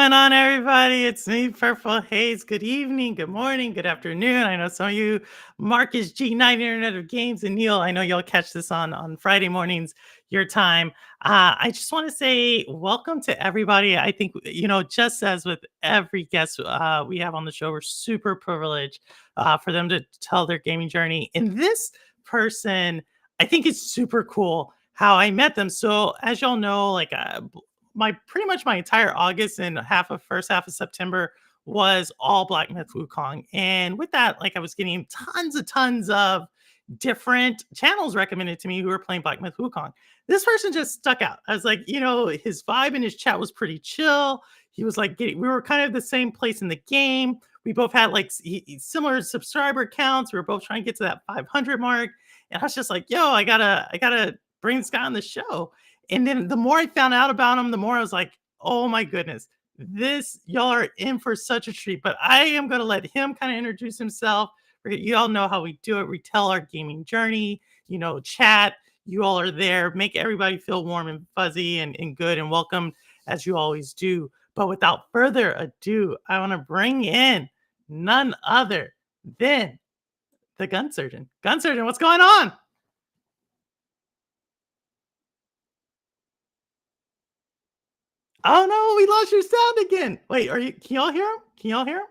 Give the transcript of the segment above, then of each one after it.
going on, everybody? It's me, Purple Haze. Good evening, good morning, good afternoon. I know some of you, Marcus G9 Internet of Games, and Neil, I know you'll catch this on Friday mornings, your time. I just want to say welcome to everybody. I think, just as with every guest we have on the show, we're super privileged for them to tell their gaming journey. And this person, I think it's super cool how I met them. So as y'all know, my pretty much my entire August and first half of September was all Black Myth Wukong. And with that, I was getting tons of different channels recommended to me who were playing Black Myth Wukong. This person just stuck out. I was like, his vibe in his chat was pretty chill. He was like, we were kind of the same place in the game. We both had similar subscriber counts. We were both trying to get to that 500 mark. And I was just like, yo, I gotta bring this guy on the show. And then the more I found out about him, the more I was like, oh my goodness, y'all are in for such a treat. But I am going to let him kind of introduce himself. You all know how we do it. We tell our gaming journey, chat. You all are there. Make everybody feel warm and fuzzy and good and welcome as you always do. But without further ado, I want to bring in none other than the GunSurgeon. GunSurgeon, what's going on? Oh no, we lost your sound again. Wait, can y'all hear him? Can y'all hear him?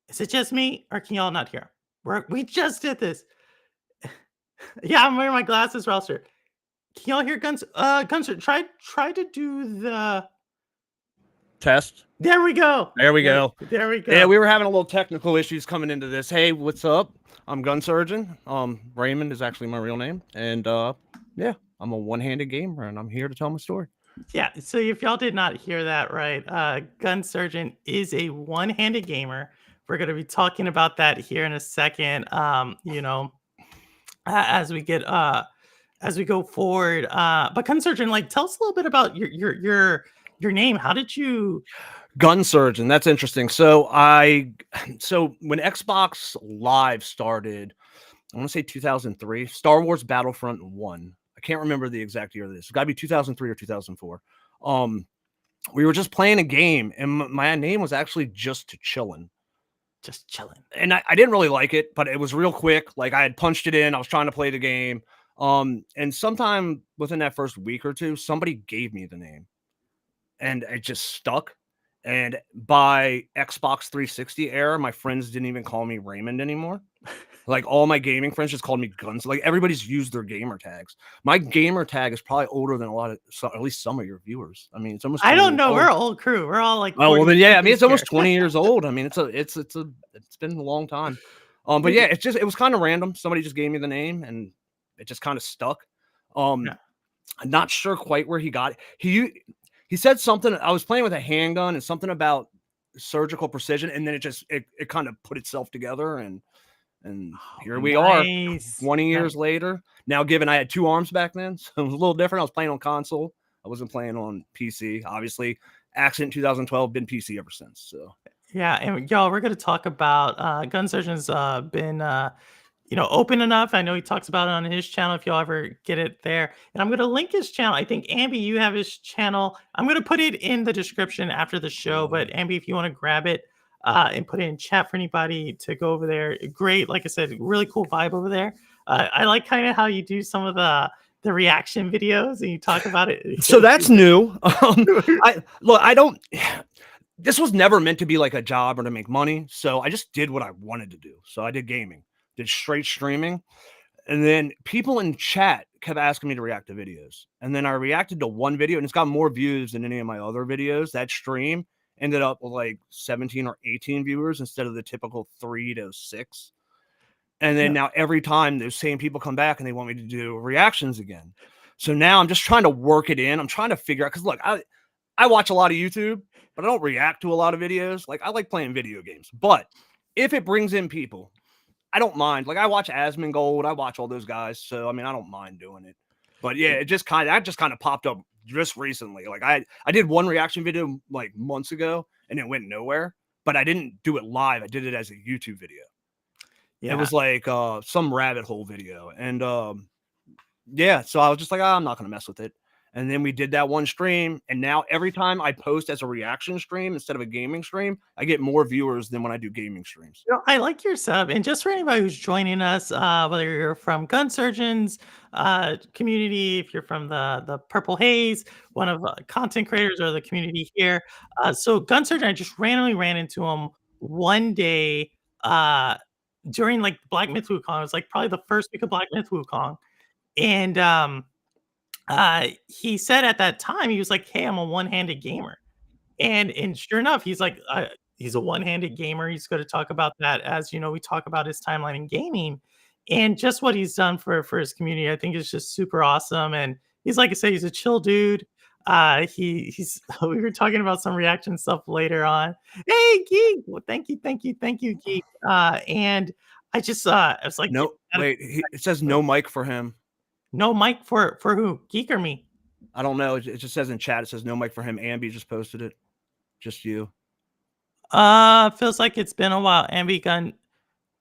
Is it just me or can y'all not hear him? We just did this. Yeah, I'm wearing my glasses, Rouser. Can y'all hear GunSurgeon? Try to do the test. There we go. There we go. Yeah, we were having a little technical issues coming into this. Hey, what's up? I'm GunSurgeon. Raymond is actually my real name. And yeah, I'm a one-handed gamer and I'm here to tell my story. Yeah, so if y'all did not hear that right, GunSurgeon is a one-handed gamer. We're going to be talking about that here in a second. As we go forward. But GunSurgeon, tell us a little bit about your name. How did you? GunSurgeon. That's interesting. So when Xbox Live started, I want to say 2003, Star Wars Battlefront 1. I can't remember the exact year of this. It's got to be 2003 or 2004. We were just playing a game, and my name was actually Just Chillin'. Just chilling. And I didn't really like it, but it was real quick. I had punched it in. I was trying to play the game. And sometime within that first week or two, somebody gave me the name. And it just stuck. And by Xbox 360 era, my friends didn't even call me Raymond anymore. All my gaming friends just called me Guns. Everybody's used their gamer tags. My gamer tag is probably older than at least some of your viewers. I mean, it's almost. I don't know. We're an old crew. We're all like. Oh well, then yeah. I mean, it's almost 20 years old. I mean, it's been a long time. But yeah, it was kind of random. Somebody just gave me the name, and it just kind of stuck. I'm not sure quite where he got it. He said something. I was playing with a handgun and something about surgical precision, and then it kind of put itself together and here we are 20 years later. Now, given I had two arms back then, so it was a little different. I was playing on console. I wasn't playing on PC. Obviously, accident 2012, been PC ever since. So yeah, and y'all, we're going to talk about GunSurgeon's been open enough. I know he talks about it on his channel if y'all ever get it there. And I'm going to link his channel. I think, Ambi, you have his channel. I'm going to put it in the description after the show. But, Ambi, if you want to grab it and put it in chat for anybody to go over there. Great. Like I said, really cool vibe over there. I like kind of how you do some of the reaction videos and you talk about it. So that's new. This was never meant to be like a job or to make money. So I just did what I wanted to do. So I did gaming. Did straight streaming, and then people in chat kept asking me to react to videos, and then I reacted to one video and it's got more views than any of my other videos. That stream ended up with 17 or 18 viewers instead of the typical 3 to 6. And then now every time those same people come back and they want me to do reactions again. So now I'm just trying to work it in. I'm trying to figure out, because look, I watch a lot of YouTube, but I don't react to a lot of videos. I like playing video games, but if it brings in people, I don't mind. I watch Asmongold. I watch all those guys. So, I mean, I don't mind doing it. But yeah, that just kind of popped up just recently. I did one reaction video months ago and it went nowhere, but I didn't do it live. I did it as a YouTube video. Yeah. It was some rabbit hole video. And yeah, so I was just like, I'm not going to mess with it. And then we did that one stream. And now every time I post as a reaction stream instead of a gaming stream, I get more viewers than when I do gaming streams. I like your sub. And just for anybody who's joining us, whether you're from GunSurgeon's community, if you're from the Purple Haze, one of content creators or the community here. So GunSurgeon, I just randomly ran into him one day during like Black Myth Wukong. It was like probably the first week of Black Myth Wukong. And he said at that time, he was like, "Hey, I'm a one-handed gamer." And sure enough, he's a one-handed gamer. He's going to talk about that as we talk about his timeline in gaming, and just what he's done for his community. I think is just super awesome. And he's like I say, he's a chill dude. He's we were talking about some reaction stuff later on. Hey, Geek. Well, thank you, Geek. And I was like, no, wait, it says no mic for him. No mic for who? Geek or me? I don't know. It just says in chat. It says no mic for him. Ambi just posted it. Just you. Feels like it's been a while. Ambi Gun.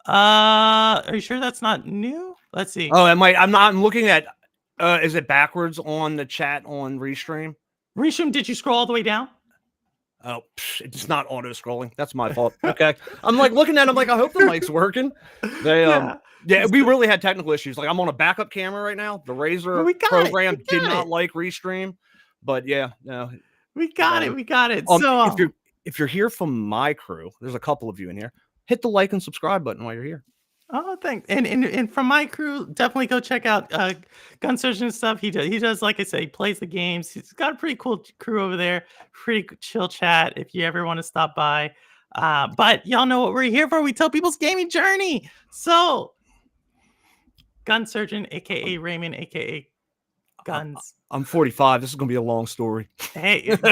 Are you sure that's not new? Let's see. Oh, I'm looking at. Is it backwards on the chat on Restream? Restream, did you scroll all the way down? Oh, it's not auto scrolling. That's my fault. Okay, I'm like looking at. I'm like, I hope the mic's working. We really had technical issues. Like I'm on a backup camera right now. The Razer program did not like Restream, but yeah, no, we got it. We got it. So if you're here from my crew, there's a couple of you in here. Hit the like and subscribe button while you're here. Oh, thanks. And from my crew, definitely go check out GunSurgeon stuff. He does, like I say, he plays the games. He's got a pretty cool crew over there. Pretty chill chat if you ever want to stop by. But y'all know what we're here for. We tell people's gaming journey. So GunSurgeon, aka Raymond, aka Guns. I'm 45. This is gonna be a long story. Hey, he's a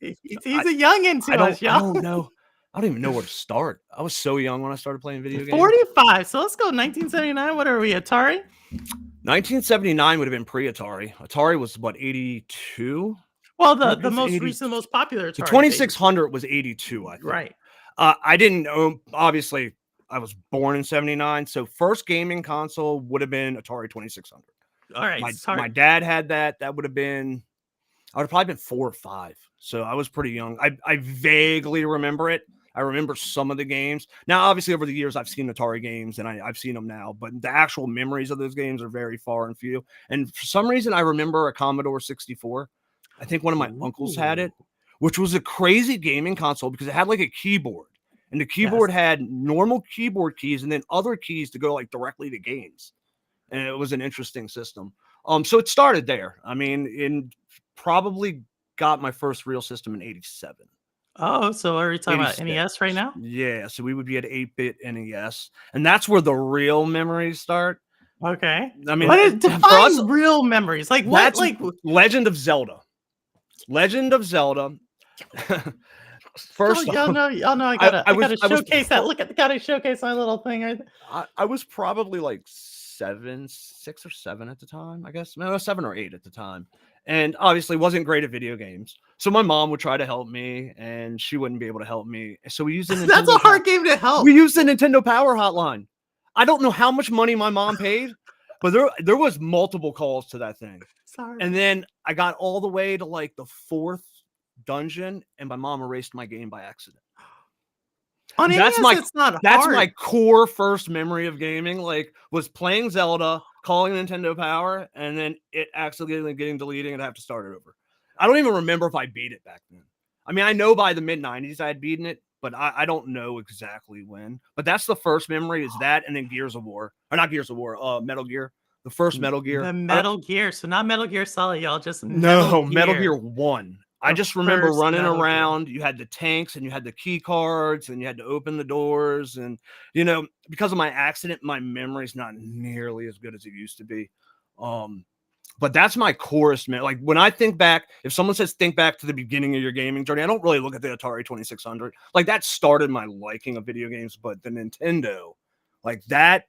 youngin' to us, y'all. I don't know. I don't even know where to start. I was so young when I started playing video games. 45. So let's go 1979. What are we, Atari? 1979 would have been pre-Atari. Atari was what, 82? Well, the most recent, most popular Atari. The 2600 was 82, I think. Right. I didn't know. Obviously, I was born in 79, so first gaming console would have been Atari 2600. All right. My dad had that. That would have been. I would have probably been 4 or 5. So I was pretty young. I vaguely remember it. I remember some of the games. Now, obviously, over the years, I've seen Atari games, and I've seen them now. But the actual memories of those games are very far and few. And for some reason, I remember a Commodore 64. I think one of my uncles had it, which was a crazy gaming console because it had like a keyboard. And the keyboard had normal keyboard keys and then other keys to go like directly to games. And it was an interesting system. So it started there. I mean, probably got my first real system in 87. Oh, so are we talking about NES right now? Yeah, so we would be at 8-bit NES, and that's where the real memories start. Okay, I mean, what is define real memories? Like what? Like Legend of Zelda. Legend of Zelda. First, y'all know, I gotta showcase that. Look at gotta showcase my little thing. Right. I was probably like 6 or 7 at the time, I guess. No, 7 or 8 at the time. And obviously wasn't great at video games. So my mom would try to help me and she wouldn't be able to help me. So we used the Nintendo That's a hard game to help. We used the Nintendo Power Hotline. I don't know how much money my mom paid, but there was multiple calls to that thing. Sorry. And then I got all the way to like the 4th dungeon and my mom erased my game by accident. On NES, it's not that's hard. my core first memory of gaming, like was playing Zelda, calling Nintendo Power, and then it accidentally getting deleted and I have to start it over. I don't even remember if I beat it back then. I mean, I know by the mid-90s I had beaten it, but I don't know exactly when. But that's the first memory is that, and then Gears of War. Or not Gears of War, Metal Gear. The first Metal Gear. The Metal Gear. So not Metal Gear Solid, y'all. Just Metal Gear 1. I just remember running around. You had the tanks and you had the key cards and you had to open the doors. And, you know, because of my accident, my memory is not nearly as good as it used to be. But that's my chorus, man. Like when I think back, if someone says think back to the beginning of your gaming journey, I don't really look at the Atari 2600. Like that started my liking of video games, but the Nintendo, like that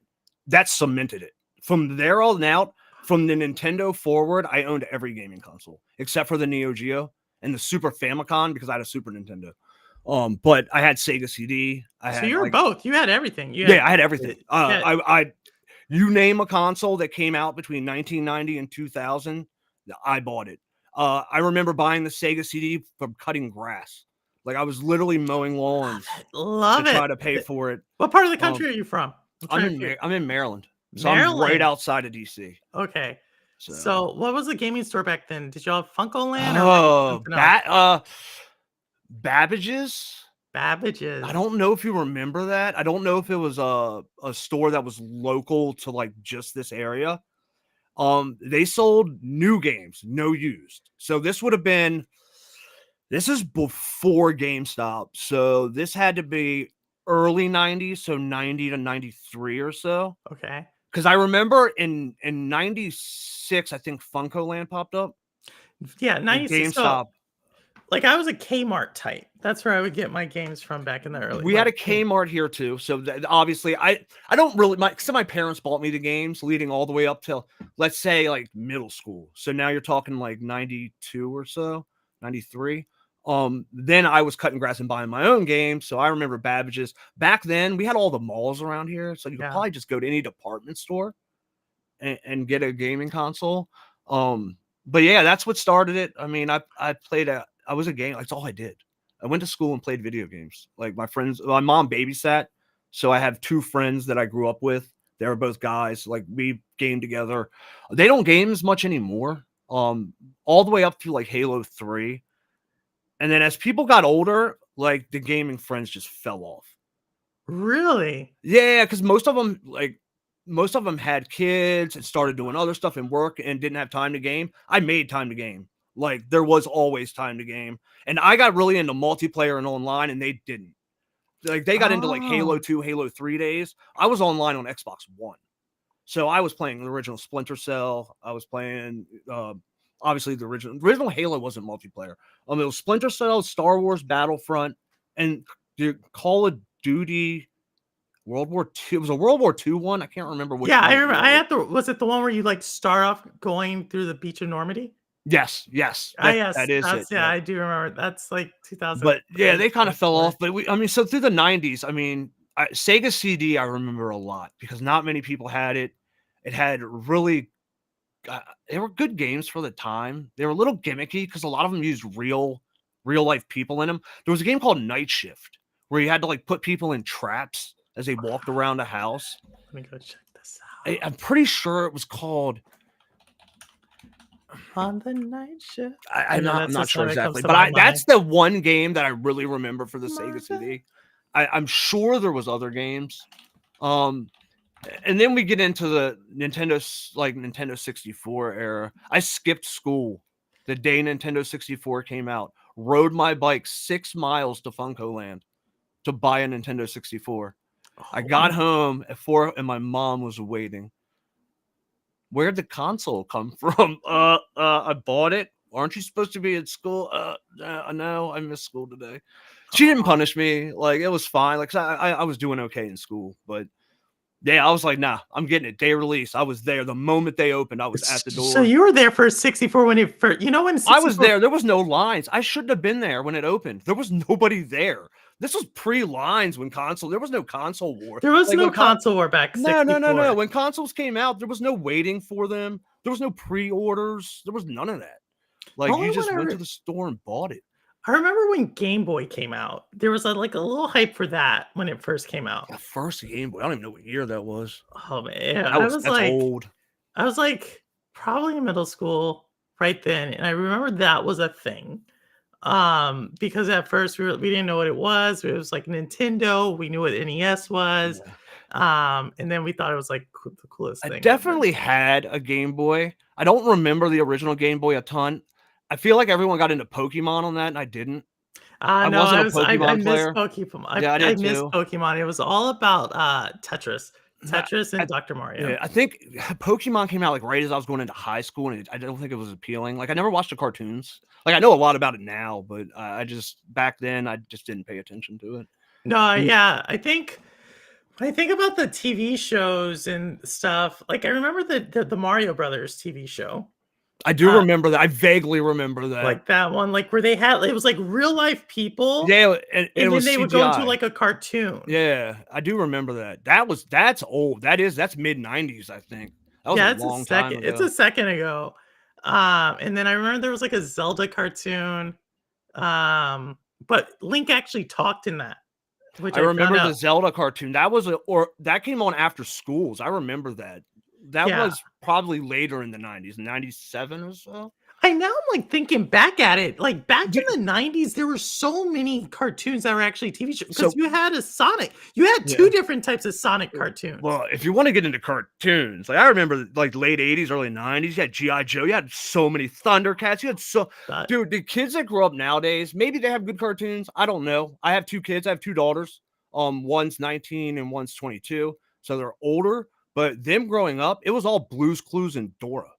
cemented it. From there on out, from the Nintendo forward, I owned every gaming console except for the Neo Geo and the Super Famicom because I had a Super Nintendo. But I had Sega CD. So you were both. You had everything. I had everything. You name a console that came out between 1990 and 2000, I bought it. I remember buying the Sega CD from cutting grass. Like I was literally mowing lawns to Love try it. to pay for it. What part of the Um, country are you from? I'm trying to figure. I'm in Maryland, so I'm right Maryland. outside of DC. Okay. So, So, what was the gaming store back then? Did y'all have Funko Land or was it something else? Babbage's. I Babbage's. don't know if you remember that. I don't know if it was a store that was local to like just this area. They sold new games, no used. So this is before GameStop. So this had to be early 90s, so 90 to 93 or so. Okay. Because I remember in 96, I think Funko Land popped up Yeah, and 96. So, GameStop. like, I was a Kmart type. That's where I would get my games from back in the early, We had like, a Kmart here too, so obviously I don't really my parents bought me the games leading all the way up till, let's say, like middle school. So now you're talking like 92 or so, 93. Then I was cutting grass and buying my own games. So I remember Babbage's. Back then we had all the malls around here, so you could yeah. probably just go to any department store and get a gaming console. But yeah, that's what started it. I mean, I was a game. That's all I did. I went to school and played video games. Like my mom babysat, so I have two friends that I grew up with. They were both guys. Like we gamed together. They don't game as much anymore. All the way up to like Halo 3. And then as people got older, like the gaming friends just fell off. Really? Yeah, because most of them had kids and started doing other stuff and work and didn't have time to game. I made time to game. Like there was always time to game. And I got really into multiplayer and online, and they didn't. Like they got into like Halo Oh. 2, Halo 3 days. I was online on Xbox One. So I was playing the original Splinter Cell. I was playing obviously the original Halo wasn't multiplayer. It was Splinter Cell, Star Wars Battlefront, and the Call of Duty World War II. It was a World War II one. I can't remember which Yeah, one I it remember. I was. had the. Was it the one where you like start off going through the beach of Normandy? Yes. Ah, That yes, is it. that's yeah, Yeah. I do remember. That's like But yeah, 2003, they kind of fell 2004. off. But I mean, so through the 90s, I mean, Sega CD, I remember a lot because not many people had it. It had really, they were good games for the time. They were a little gimmicky because a lot of them used real life people in them. There was a game called Night Shift where you had to like put people in traps as they walked around a house. Let me go check this out. I'm pretty sure it was called. On the night shift. I'm That's not the sure song that comes exactly, to but my mind. that's the one game that I really remember for the Sega Mother. CD. I'm sure there was other games. Um, and then we get into the Nintendo 64 era. I skipped school the day Nintendo 64 came out. Rode my bike 6 miles to Funko Land to buy a Nintendo 64. I got home at 4 and my mom was waiting. Where'd the console come from? I bought it. Aren't you supposed to be at school? No, I missed school today. She didn't punish me. Like it was fine. Like I was doing okay in school, but yeah, I was like, nah, I'm getting it. Day release. I was there the moment they opened. I was at the So door. you were there for 64 when it first, when I was 64. there. There was no lines. I shouldn't have been there when it opened. There was nobody there. This was pre-lines when console. There was no console war. There was Like no when console war back no. 64. When consoles came out, there was no waiting for them. There was no pre-orders. There was none of that. The Like only you one just went to the store and bought it. I remember when Game Boy came out. There was like a little hype for that when it first came out. The first Game Boy. I don't even know what year that was. Oh man, I was That's like, old. probably in middle school right then, and I remember that was a thing. Because at first we didn't know what it was. It was like Nintendo. We knew what NES was. Yeah. And then we thought it was like the coolest I thing ever. definitely had a Game Boy. I don't remember the original Game Boy a ton. I feel like everyone got into Pokemon on that, and I didn't. I No, wasn't a I Pokemon missed player. Pokemon. Yeah, I I did missed too. Pokemon. It was all about Tetris. I, Tetris and I, Dr. Mario. yeah, I think Pokemon came out like right as I was going into high school, and I don't think it was appealing. Like I never watched the cartoons. Like I know a lot about it now, but I just back then I just didn't pay attention to it. No, Mm. yeah. I think when I think about the TV shows and stuff, like I remember the Mario Brothers TV show. I do Uh, remember that. I vaguely remember that. like that one, like where they had it was like real life people, Yeah, and it and then was they would go into CGI. like a cartoon. Yeah, I do remember that. That's old. That's mid-90s, I think. That was a Yeah, long time it's a ago. second ago. And then I remember there was like a Zelda cartoon. Um, but Link actually talked in that, which I I found remember out. the Zelda cartoon. That was that came on after schools. I remember that. That Yeah. was probably later in the 90s, 97 or so. I now I'm like thinking back at it. Like back Do- in the 90s, there were so many cartoons that were actually TV shows because So, you had a Sonic. You had two yeah. different types of Sonic cartoons. Well, if you want to get into cartoons, like I remember like late 80s, early 90s, you had G.I. Joe, you had so many Thundercats, you had so But dude, the kids that grow up nowadays, maybe they have good cartoons. I don't know. I have two kids, I have two daughters. One's 19 and one's 22. So they're older, but them growing up, it was all Blues Clues and Dora.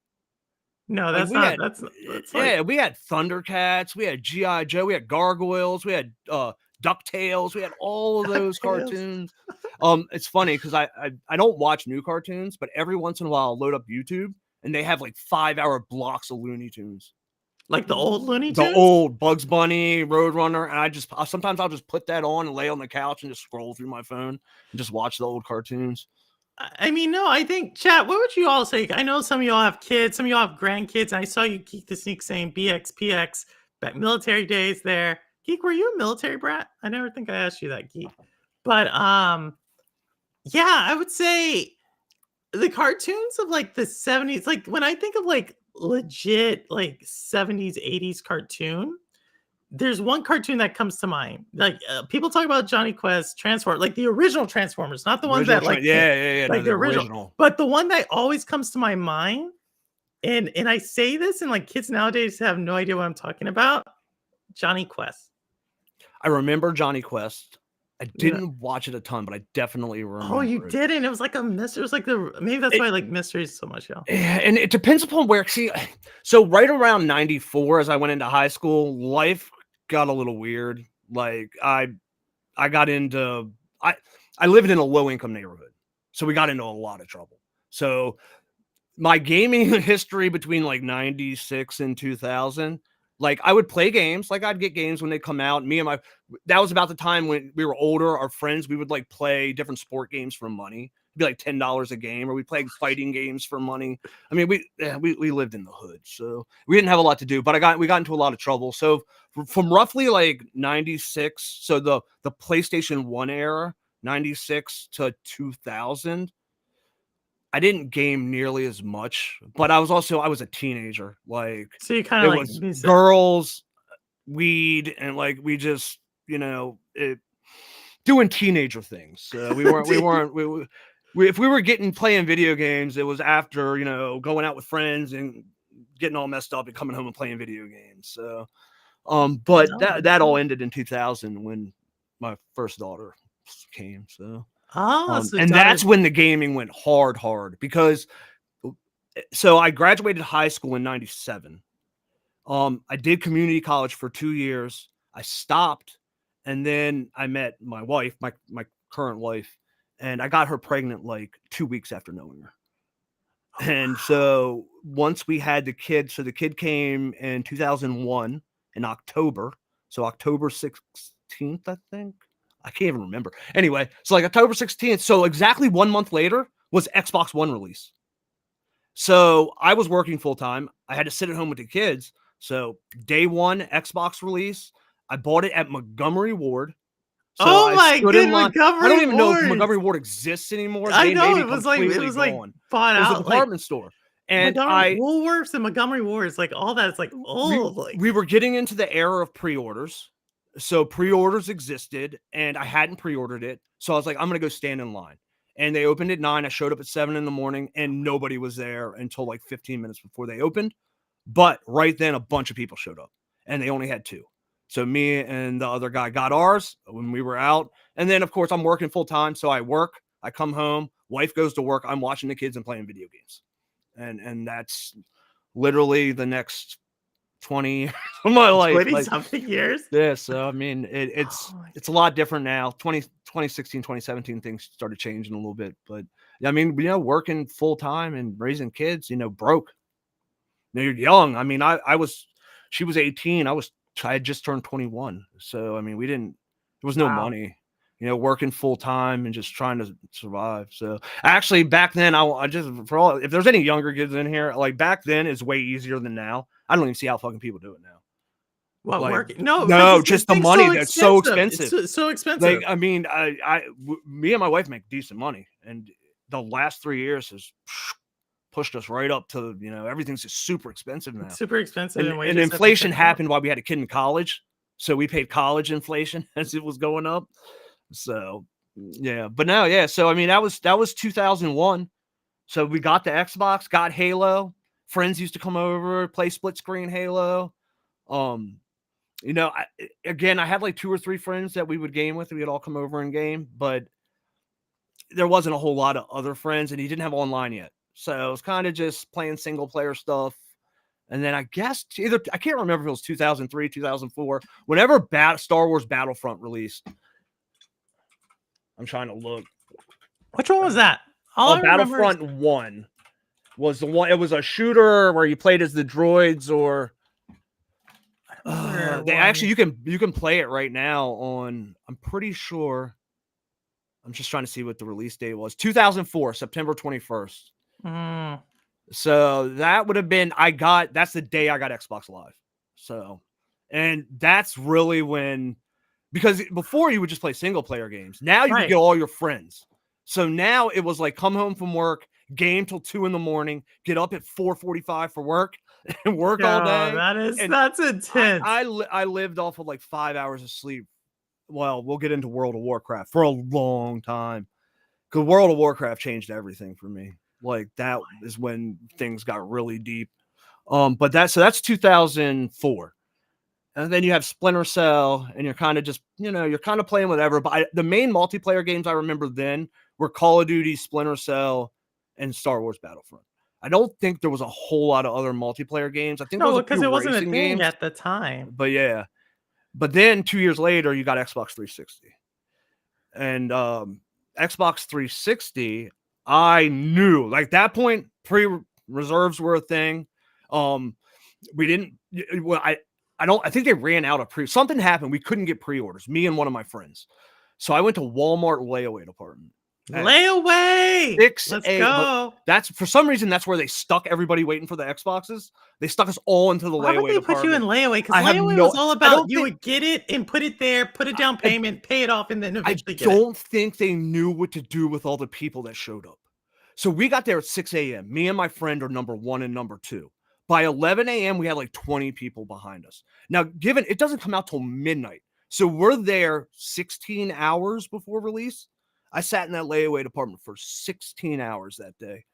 no, Like that's we not had that's like yeah, we had Thundercats, we had G.I. Joe, we had Gargoyles, we had DuckTales, we had all of those DuckTales. cartoons. It's funny because I don't watch new cartoons, but every once in a while I'll load up YouTube and they have like 5-hour blocks of Looney Tunes. Like the old Looney The Tunes? old Bugs Bunny, Roadrunner, and sometimes I'll just put that on and lay on the couch and just scroll through my phone and just watch the old cartoons. I mean, no, I think, chat, what would you all say? I know some of y'all have kids, some of y'all have grandkids. And I saw you Geek the Sneak saying BXPX, back military days there. Geek, were you a military brat? I never think I asked you that, Geek. But yeah, I would say the cartoons of like the 70s, like when I think of like legit like 70s, 80s cartoon, there's one cartoon that comes to mind. Like people talk about Johnny Quest, Transform, like the original Transformers, not the ones Original that train, like came, yeah. No, like the the original. original. But the one that always comes to my mind, and I say this, and like kids nowadays have no idea what I'm talking about. Johnny Quest. I remember Johnny Quest. I You know, didn't watch it a ton, but I definitely oh, you remember it. didn't. It was like a mystery. It was like the maybe that's It why I like mysteries so much, y'all. and it depends upon where see, so right around 94 as I went into high school, life got a little weird. Like I got into I I lived in a low income neighborhood. So we got into a lot of trouble. So my gaming history between like 96 and 2000, like I would play games, like I'd get games when they come out. Me and my that was about the time when we were older, our friends, we would like play different sport games for money. It'd be like $10 a game, or we played fighting games for money. I mean, we lived in the hood, so we didn't have a lot to do, but we got into a lot of trouble. So from roughly like 96, so the PlayStation 1 era, 96 to 2000, I didn't game nearly as much, but I was a teenager. Like So you kind it of like was music. girls, weed, and like we just, doing teenager things. If we were playing video games, it was after, going out with friends and getting all messed up and coming home and playing video games. So, but No, that all ended in 2000 when my first daughter came. So, oh, so and daughter. that's when the gaming went hard because so I graduated high school in 97. I did community college for 2 years. I stopped and then I met my wife, my current wife, and I got her pregnant like 2 weeks after knowing her. Oh, And so once we had the kid, so the kid came in 2001 in October. So October 16th, I think. I can't even remember. Anyway, so like October 16th. So exactly 1 month later was Xbox One release. So I was working full time. I had to sit at home with the kids. So day one Xbox release, I bought it at Montgomery Ward. So oh I my stood in good line. I don't Montgomery even know if Wars. Montgomery Ward exists anymore. I They may know be it completely was like gone. bought It was a out like department store. And Montgomery Woolworths and Montgomery Wars, like all that is like we old. Like we were getting into the era of pre-orders. So pre-orders existed and I hadn't pre-ordered it. So I was like, I'm gonna go stand in line. And they opened at 9. I showed up at 7 in the morning and nobody was there until like 15 minutes before they opened. But right then a bunch of people showed up and they only had 2. So me and the other guy got ours when we were out. And then of course I'm working full time. So I work, I come home, wife goes to work, I'm watching the kids and playing video games. And that's literally the next 20 years of my life. 20 Like, something years. yeah. So, I mean, Oh my it's a lot different now. 2016, 2017, things started changing a little bit, but I mean, working full time and raising kids, broke. Now you're young. I mean, she was 18. I had just turned 21. So, I mean, there was no Wow. money, working full time and just trying to survive. So actually back then, I just, if there's any younger kids in here, like back then is way easier than now. I don't even see how fucking people do it now. What Like, work? No, because no, just the things money so that's so expensive. It's expensive. so Like, expensive. I mean, me and my wife make decent money, and the last 3 years has pushed us right up to, everything's just super expensive now. It's super expensive, and And wages have to inflation catch up. happened while we had a kid in college, so we paid college inflation as it was going up. So, yeah, but no, yeah. So I mean, that was 2001. So we got the Xbox, got Halo. Friends used to come over, play split screen Halo. Um, again, I had like 2 or 3 friends that we would game with. We would all come over and game, but there wasn't a whole lot of other friends, and he didn't have online yet. So it was kind of just playing single player stuff. And then I guess I can't remember if it was 2003, 2004, whenever Star Wars Battlefront released. I'm trying to look. Which one was that? All Oh, I remember is Battlefront 1 was the one. It was a shooter where you played as the droids, or remember they one. actually you can play it right now on. I'm pretty sure. I'm just trying to see what the release date was. 2004, September 21st. Mm, So that would have been that's the day I got Xbox Live. So, and that's really when, because before you would just play single player games. Now you would right. get all your friends. So now it was like come home from work, game till 2 a.m, get up at 4:45 for work and work all Oh, day. And that's intense. I lived off of like 5 hours of sleep. Well, we'll get into World of Warcraft for a long time, because World of Warcraft changed everything for me. Like that is when things got really deep. But that's 2004. And then you have Splinter Cell, and you're kind of just, you're kind of playing whatever. But the main multiplayer games I remember then were Call of Duty, Splinter Cell, and Star Wars Battlefront. I don't think there was a whole lot of other multiplayer games. I think there was No, a because few it wasn't a racing thing games, at the time. but yeah. But then 2 years later, you got Xbox 360. And Xbox 360, I knew like that point pre-reserves were a thing. We didn't. Well, I don't. I think they ran out of something happened. We couldn't get pre-orders. Me and one of my friends. So I went to Walmart layaway department. Layaway. 6 Let's a. But go. that's for some reason that's where they stuck everybody waiting for the Xboxes. They stuck us all into the Why would layaway they put you in department. layaway? Because I have layaway was no. all I about don't you think. would get it and put it there, put a down payment, pay it off, and then I eventually get it. don't think they knew what to do with all the people that showed up. So we got there at 6 a.m. Me and my friend are number 1 and number 2. By 11 a.m., we had like 20 people behind us. Now, given it doesn't come out till midnight, so we're there 16 hours before release. I sat in that layaway department for 16 hours that day.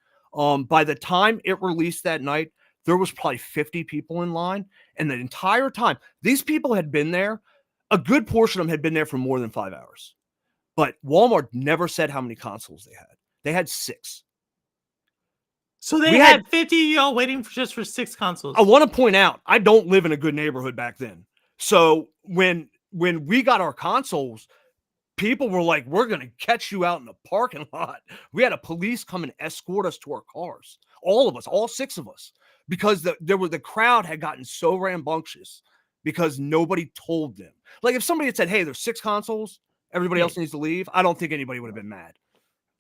By the time it released that night, there was probably 50 people in line. And the entire time, these people had been there. A good portion of them had been there for more than 5 hours. But Walmart never said how many consoles they had. They had 6. So they We had had 50 y'all waiting just for 6 consoles. I want to point out, I don't live in a good neighborhood back then. So when we got our consoles, people were like, "We're gonna catch you out in the parking lot." We had a police come and escort us to our cars, all of us, all 6 of us, because the crowd had gotten so rambunctious because nobody told them. Like if somebody had said, "Hey, there's 6 consoles, everybody Yeah. else needs to leave," I don't think anybody would have been mad.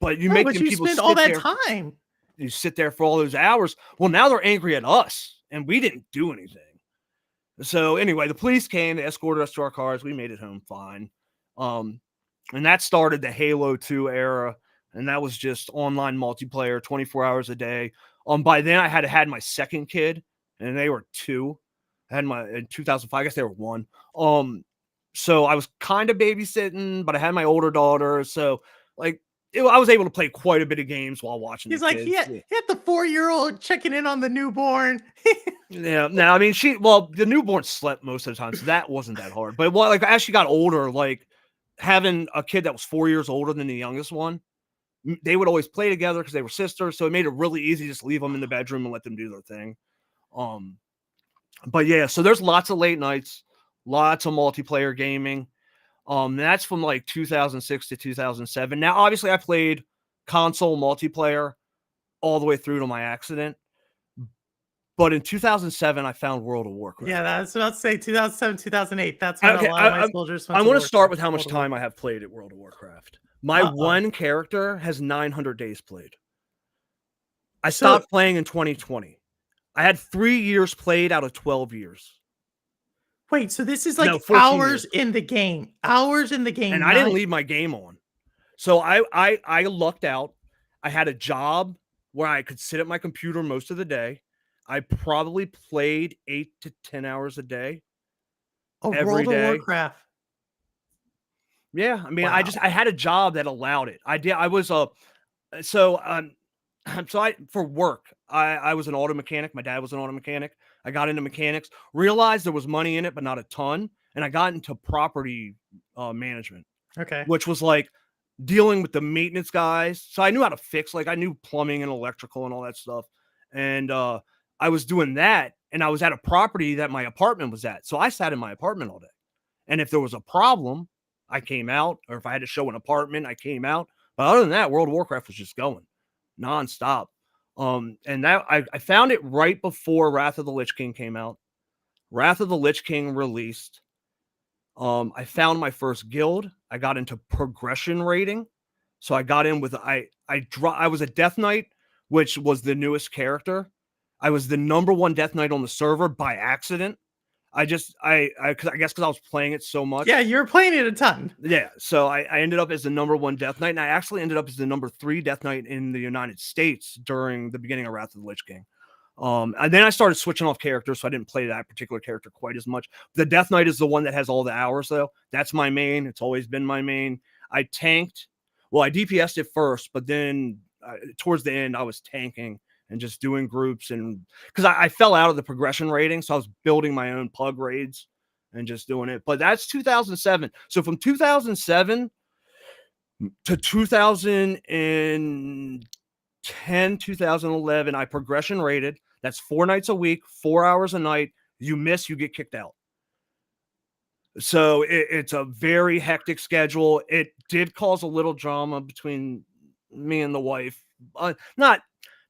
But you No, make but them you people spend all sit that there. time. You sit there for all those hours. Well, now they're angry at us, and we didn't do anything. So anyway, the police came, they escorted us to our cars. We made it home fine. And that started the Halo 2 era, and that was just online multiplayer, 24 hours a day. By then I had my second kid, and they were 2. I had my in 2005. I guess they were 1. So I was kind of babysitting, but I had my older daughter, so like I was able to play quite a bit of games while watching He's the like, kids. he had the 4-year-old checking in on the newborn. Yeah, no, I mean the newborn slept most of the time, so that wasn't that hard. But like as she got older, like having a kid that was 4 years older than the youngest one, they would always play together because they were sisters. So it made it really easy to just leave them in the bedroom and let them do their thing. But yeah, so there's lots of late nights, lots of multiplayer gaming. That's from like 2006 to 2007. Now, obviously, I played console multiplayer all the way through to my accident. But in 2007, I found World of Warcraft. Yeah, that's about to say 2007, 2008. That's when a Okay, lot of my soldiers I went to want to start Warcraft. with how much World of Warcraft. time I have played at World of Warcraft. My Uh-oh. one character has 900 days played. I So stopped playing in 2020. I had 3 years played out of 12 years. wait, so this is No, like 14 years. hours in the game. Hours in the And game. I didn't Nine. leave my game on. So I lucked out. I had a job where I could sit at my computer most of the day. I probably played 8 to 10 hours a day Oh, every World of day. Warcraft. Yeah, I mean, Wow. I had a job that allowed it. I was a so so I for work, I was an auto mechanic. My dad was an auto mechanic. I got into mechanics, realized there was money in it, but not a ton, and I got into property management, Okay. which was like dealing with the maintenance guys. So I knew how to fix, like I knew plumbing and electrical and all that stuff. And I was doing that, and I was at a property that my apartment was at. So I sat in my apartment all day. And if there was a problem, I came out, or if I had to show an apartment, I came out. But other than that, World of Warcraft was just going nonstop. And that I found it right before Wrath of the Lich King came out. Wrath of the Lich King released. I found my first guild. I got into progression rating. So I got in with I was a Death Knight, which was the newest character. I was the number one Death Knight on the server by accident. I guess because I was playing it so much. Yeah, you're playing it a ton. Yeah. So I ended up as the number one Death Knight, and I actually ended up as the number 3 Death Knight in the United States during the beginning of Wrath of the Lich King. And then I started switching off characters, so I didn't play that particular character quite as much. The Death Knight is the one that has all the hours, though. That's my main. It's always been my main. I tanked. Well, I DPS'd it first, but then towards the end, I was tanking and just doing groups, and because I fell out of the progression rating, so I was building my own pug raids and just doing it. But that's 2007. So from 2007 to 2010, 2011, I progression rated. That's 4 nights a week, 4 hours a night. You miss, you get kicked out. So it's a very hectic schedule. It did cause a little drama between me and the wife.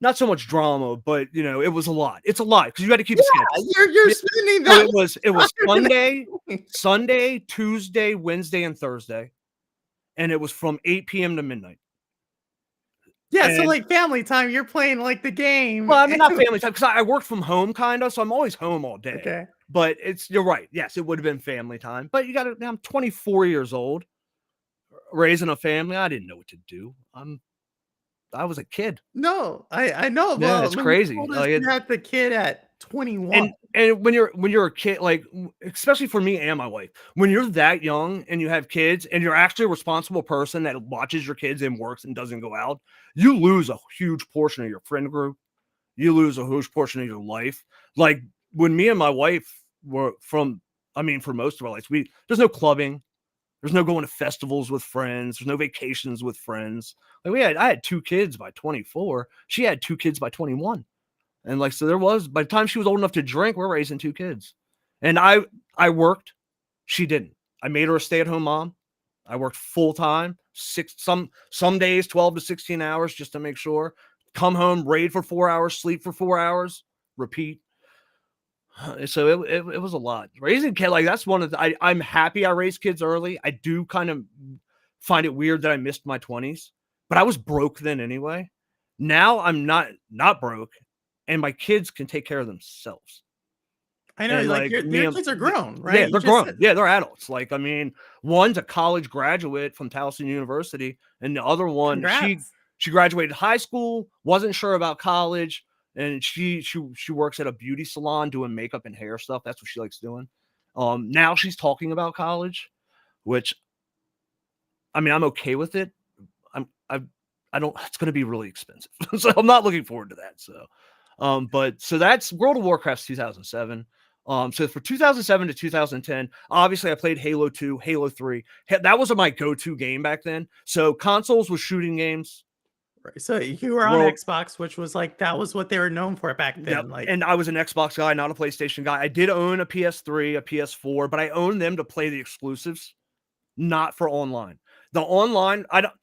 Not so much drama, but it was a lot. It's a lot because you got to keep a schedule. You're spending So that. it was Sunday, Tuesday, Wednesday, and Thursday, and it was from 8 p.m. to midnight. Yeah, so And like family time, you're playing like the game. well, I mean, not family time because I work from home, kind of, so I'm always home all day. Okay. But you're right. Yes, it would have been family time. But you got to. I'm 24 years old, raising a family. I didn't know what to do. I was a kid. No, I know. Yeah, Well, it's when you crazy. told us Like you had the kid at 21. and when you're a kid, like especially for me and my wife, when you're that young and you have kids and you're actually a responsible person that watches your kids and works and doesn't go out, you lose a huge portion of your friend group. You lose a huge portion of your life. Like when me and my wife were for most of our lives, there's no clubbing, there's no going to festivals with friends, there's no vacations with friends. Like I had 2 kids by 24. She had 2 kids by 21. And so there was, by the time she was old enough to drink, we're raising 2 kids. And I worked. She didn't. I made her a stay-at-home mom. I worked full time, some days 12 to 16 hours just to make sure. Come home, raid for 4 hours, sleep for 4 hours, repeat. So it was a lot. Raising a kid, like that's one of the, I'm happy I raised kids early. I do kind of find it weird that I missed my 20s, but I was broke then anyway. Now I'm not broke, and my kids can take care of themselves. I know, And like your kids are grown, right? Yeah, You they're just grown. said- Yeah, they're adults. Like, I mean, one's a college graduate from Towson University, and the other one, Congrats. she graduated high school, wasn't sure about college, and she works at a beauty salon doing makeup and hair stuff. That's what she likes doing. Now she's talking about college, which I mean, I'm okay with it. I don't. It's going to be really expensive, so I'm not looking forward to that. So, but so that's World of Warcraft 2007. So for 2007 to 2010, obviously I played Halo 2, Halo 3. That was my go-to game back then. So consoles was shooting games. Right. So you were on Xbox, which was like that was what they were known for back then. Yep. Like, and I was an Xbox guy, not a PlayStation guy. I did own a PS3, a PS4, but I owned them to play the exclusives, not for online. The online, I don't,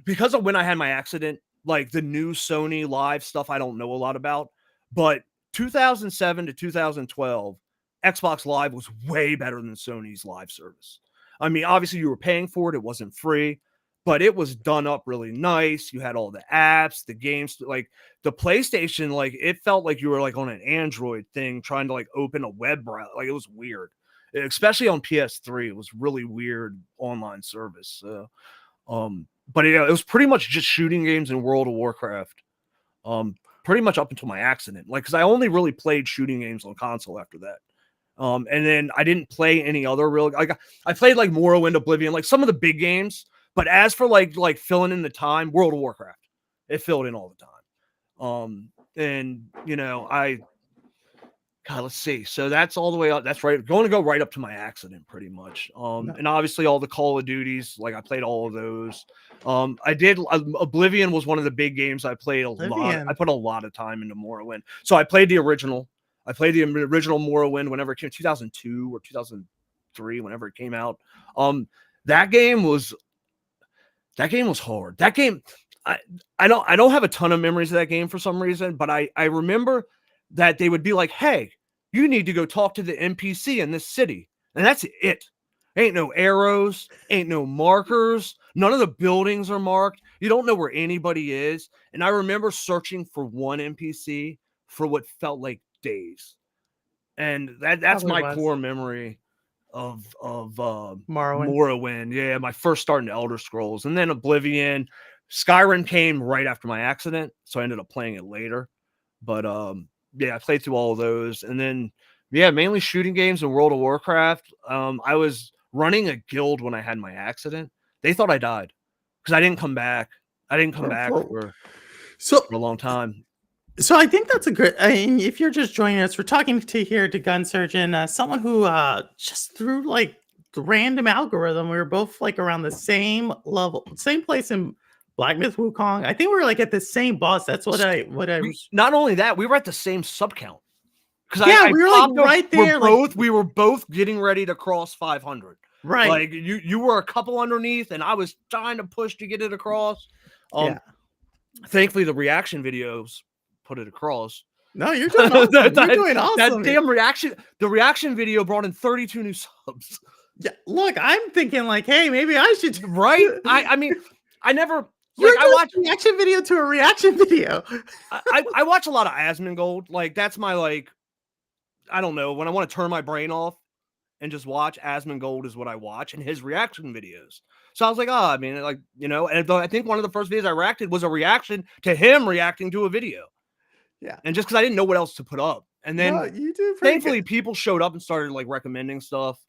because of when I had my accident, like the new Sony Live stuff, I don't know a lot about, but 2007 to 2012, Xbox Live was way better than Sony's live service. I mean, obviously you were paying for it. It wasn't free, but it was done up really nice. You had all the apps, the games, like the PlayStation, like it felt like you were like on an Android thing trying to like open a web browser. Like it was weird, especially on PS3. It was really weird online service. But yeah, it was pretty much just shooting games in World of Warcraft. Pretty much up until my accident, like because I only really played shooting games on console after that. And then I didn't play any other real like I played like Morrowind, Oblivion, like some of the big games. But as for like filling in the time, World of Warcraft, it filled in all the time. And you know, God, let's see. So that's all the way up. That's right. Going to go right up to my accident, pretty much. And obviously all the Call of Duties, like I played all of those. I did. Oblivion was one of the big games I played a lot. I put a lot of time into Morrowind. So I played the original. I played the original Morrowind whenever it came, 2002 or 2003, whenever it came out. That game was hard. That game, I don't have a ton of memories of that game for some reason, but I remember that they would be like, hey, you need to go talk to the NPC in this city. And that's it. Ain't no arrows, ain't no markers. None of the buildings are marked. You don't know where anybody is. And I remember searching for one NPC for what felt like days. And that's my core memory of Morrowind. Yeah, my first start in Elder Scrolls. And then Oblivion. Skyrim came right after my accident, so I ended up playing it later. But yeah, I played through all of those. And then, yeah, mainly shooting games and World of Warcraft. I was running a guild when I had my accident. They thought I died because I didn't come back. I didn't come back for a long time. So I think that's a good. I mean, if you're just joining us, we're talking to GunSurgeon, someone who just through like the random algorithm, we were both like around the same level, same place in Black Myth Wukong. I think we were like at the same boss. That's what I was. Not only that, we were at the same sub count. Because we were like right there. We were both getting ready to cross 500. Right. Like you were a couple underneath, and I was trying to push to get it across. Thankfully, the reaction videos put it across. No, you're doing awesome. You're doing awesome. That damn reaction. The reaction video brought in 32 new subs. Yeah, look, I'm thinking like, hey, maybe I should. Right? I mean, I never. Like, I watch a reaction video to a reaction video. I watch a lot of Asmongold. Like that's my like. I don't know, when I want to turn my brain off and just watch, Asmongold is what I watch, and his reaction videos. So I was like, I mean, like, you know, and I think one of the first videos I reacted was a reaction to him reacting to a video. Yeah. And just because I didn't know what else to put up. And then thankfully people showed up and started like recommending stuff.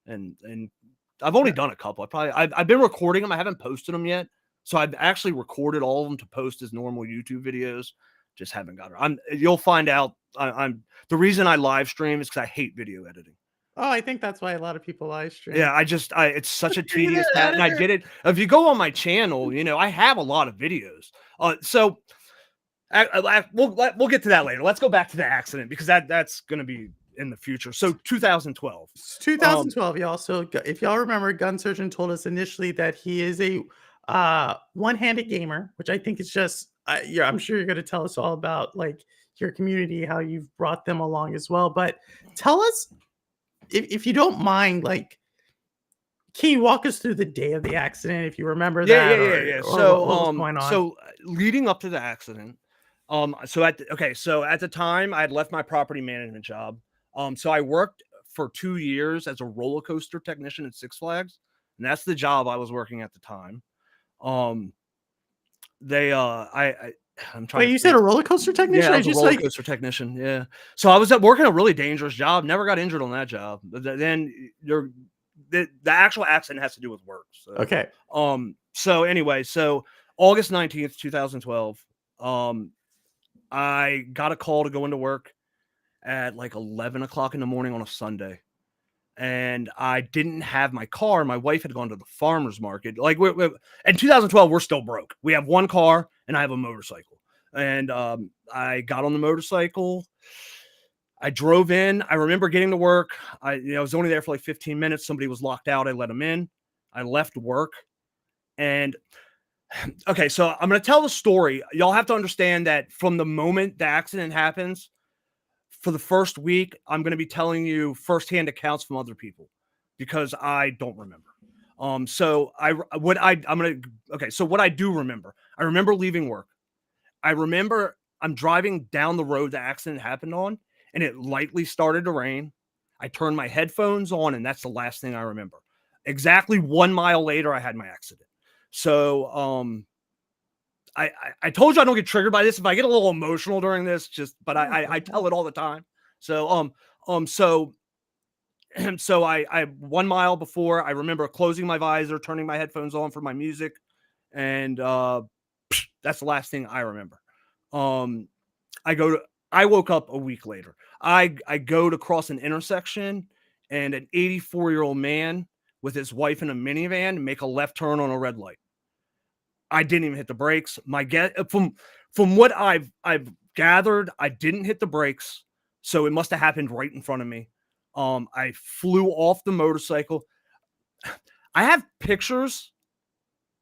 And I've only done a couple. I've been recording them. I haven't posted them yet. So I've actually recorded all of them to post as normal YouTube videos. Just haven't got her. You'll find out. I'm the reason I live stream is because I hate video editing. Oh, I think that's why a lot of people live stream. Yeah, it's such a tedious task, and I did it. If you go on my channel, you know I have a lot of videos. So we'll get to that later. Let's go back to the accident because that's going to be in the future. So 2012. 2012, y'all. So if y'all remember, GunSurgeon told us initially that he is a one-handed gamer, which I think is just. Yeah, I'm sure you're going to tell us all about like your community, how you've brought them along as well. But tell us, if you don't mind, like, can you walk us through the day of the accident if you remember that? Yeah. So what was going on? So leading up to the accident, so at the time I had left my property management job. So I worked for 2 years as a roller coaster technician at Six Flags, and that's the job I was working at the time. I'm trying. Wait, you said a roller coaster technician? Yeah, I was a roller coaster technician. Yeah. So I was working a really dangerous job. Never got injured on that job. But then the actual accident has to do with work. So. Okay. So anyway, so August 19th, 2012. I got a call to go into work at like 11 o'clock in the morning on a Sunday. And I didn't have my car. My wife had gone to the farmer's market. Like in 2012, we're still broke. We have one car and I have a motorcycle. And I got on the motorcycle. I drove in. I remember getting to work. I was only there for like 15 minutes. Somebody was locked out. I let them in. I left work. And okay, so I'm going to tell the story. Y'all have to understand that from the moment the accident happens, for the first week, I'm going to be telling you firsthand accounts from other people because I don't remember. So what I do remember, I remember leaving work. I remember I'm driving down the road the accident happened on, and it lightly started to rain. I turned my headphones on, and that's the last thing I remember. Exactly 1 mile later, I had my accident. So, I told you I don't get triggered by this. If I get a little emotional during this, but I tell it all the time. So, so so I 1 mile before, I remember closing my visor, turning my headphones on for my music, and that's the last thing I remember. Um, I woke up a week later. I go to cross an intersection, and an 84-year-old man with his wife in a minivan make a left turn on a red light. I didn't even hit the brakes. From what I've gathered, I didn't hit the brakes, so it must have happened right in front of me. I flew off the motorcycle. I have pictures.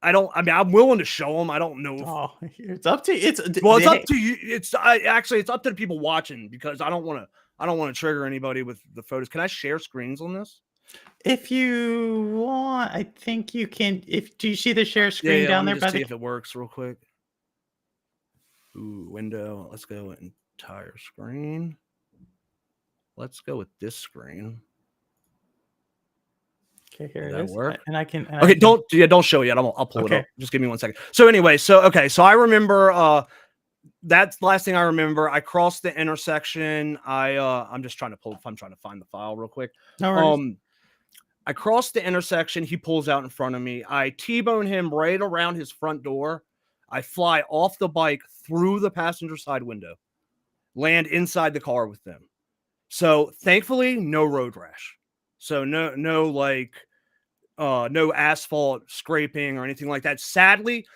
I mean, I'm willing to show them. I don't know. It's up to it's up to you. It's up to the people watching because I don't want to trigger anybody with the photos. Can I share screens on this? If you want, I think you can. Do you see the share screen down there? Let me just see if it works real quick. Ooh, window. Let's go entire screen. Let's go with this screen. Okay, here Does it that is. work? And I can. Don't show it yet. I'll pull it up. Just give me 1 second. So anyway, so I remember. That's the last thing I remember. I crossed the intersection. I'm just trying to I'm trying to find the file real quick. No worries. I crossed the intersection. He pulls out in front of me. I T-bone him right around his front door. I fly off the bike through the passenger side window, land inside the car with them. So thankfully, no road rash. So no asphalt scraping or anything like that. Sadly,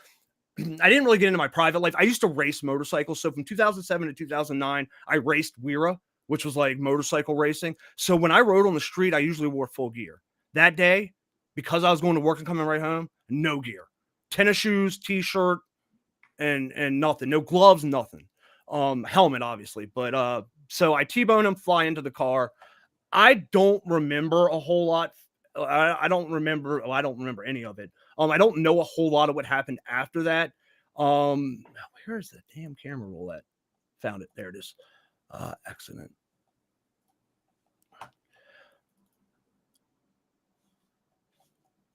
I didn't really get into my private life. I used to race motorcycles. So from 2007 to 2009, I raced Wera, which was like motorcycle racing. So when I rode on the street, I usually wore full gear. That day, because I was going to work and coming right home, no gear. Tennis shoes, t-shirt, and nothing. No gloves, nothing. Helmet, obviously. But so I T-bone him, fly into the car. I don't remember a whole lot. I don't remember any of it. I don't know a whole lot of what happened after that. Where is the damn camera roll at? Found it. There it is. Accident.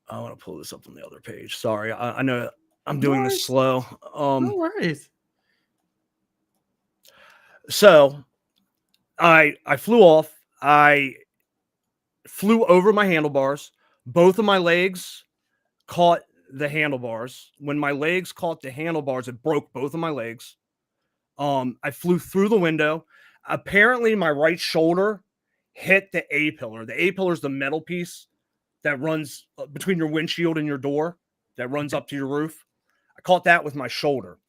I want to pull this up on the other page. Sorry. I know I'm doing this slow. No worries. So I flew off. I flew over my handlebars. Both of my legs caught the handlebars. When my legs caught the handlebars, it broke both of my legs. I flew through the window. Apparently, my right shoulder hit the A-pillar. The A-pillar is the metal piece that runs between your windshield and your door that runs up to your roof. I caught that with my shoulder.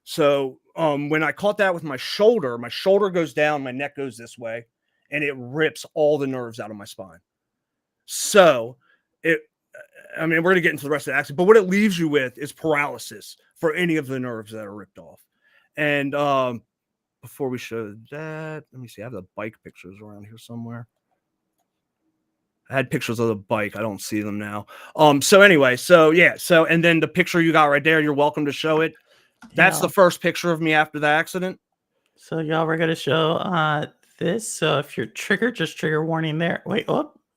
So when I caught that with my shoulder goes down, my neck goes this way, and it rips all the nerves out of my spine. So we're going to get into the rest of the accident, but what it leaves you with is paralysis for any of the nerves that are ripped off. And before we show that, let me see. I have the bike pictures around here somewhere. I had pictures of the bike. I don't see them now. So anyway, and then the picture you got right there, you're welcome to show it. That's the first picture of me after the accident. So y'all, we're going to show this. So if you're triggered, just trigger warning there. Wait,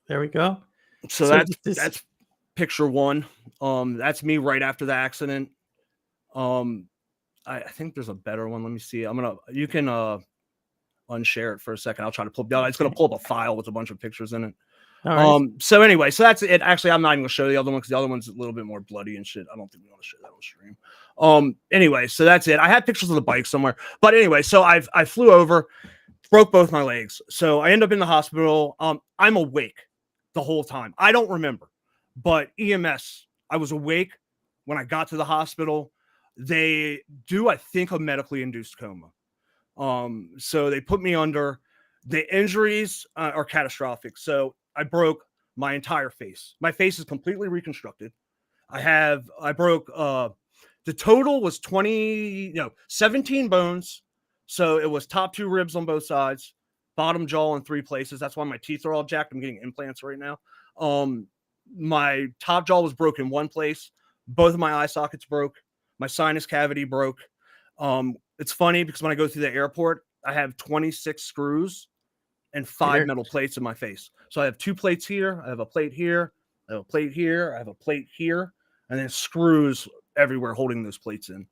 there we go. So that's picture one. That's me right after the accident. I think there's a better one. Let me see. You can unshare it for a second. I'll try to pull up. It's going to pull up a file with a bunch of pictures in it. So anyway, so that's it. Actually, I'm not even going to show the other one because the other one's a little bit more bloody and shit. I don't think we want to show that on stream. Anyway, so that's it. I had pictures of the bike somewhere. But anyway, so I flew over, broke both my legs. So I end up in the hospital. I'm awake the whole time. I don't remember. But EMS, I was awake when I got to the hospital. They do, I think, a medically induced coma. So they put me under. The injuries are catastrophic. So I broke my entire face. My face is completely reconstructed. I broke, the total was 17 bones. So it was top 2 ribs on both sides, bottom jaw in 3 places. That's why my teeth are all jacked. I'm getting implants right now. My top jaw was broken in one place. Both of my eye sockets broke. My sinus cavity broke. It's funny because when I go through the airport, I have 26 screws and 5 Weird. metal plates in my face. So I have 2 plates here. I have a plate here. I have a plate here. I have a plate here, and then screws everywhere holding those plates in.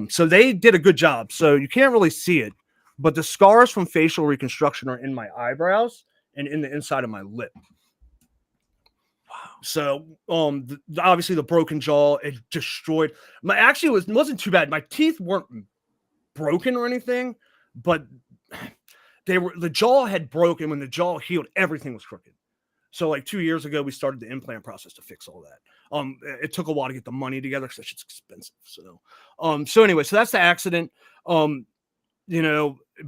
So they did a good job. So you can't really see it, but the scars from facial reconstruction are in my eyebrows and in the inside of my lip. Wow. So, obviously the broken jaw, it destroyed my. Actually, it wasn't too bad. My teeth weren't broken or anything, but the jaw had broken. When the jaw healed, everything was crooked. So, like 2 years ago, we started the implant process to fix all that. It took a while to get the money together because that shit's expensive. So anyway, so that's the accident.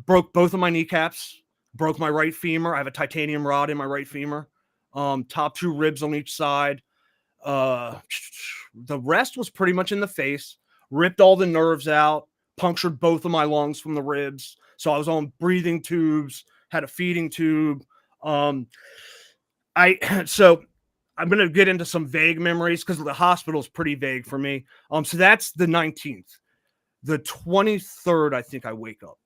Broke both of my kneecaps, broke my right femur. I have a titanium rod in my right femur. Top 2 ribs on each side. The rest was pretty much in the face. Ripped all the nerves out, punctured both of my lungs from the ribs. So I was on breathing tubes, had a feeding tube. So I'm gonna get into some vague memories because the hospital is pretty vague for me. So that's the 19th. The 23rd, I think I wake up.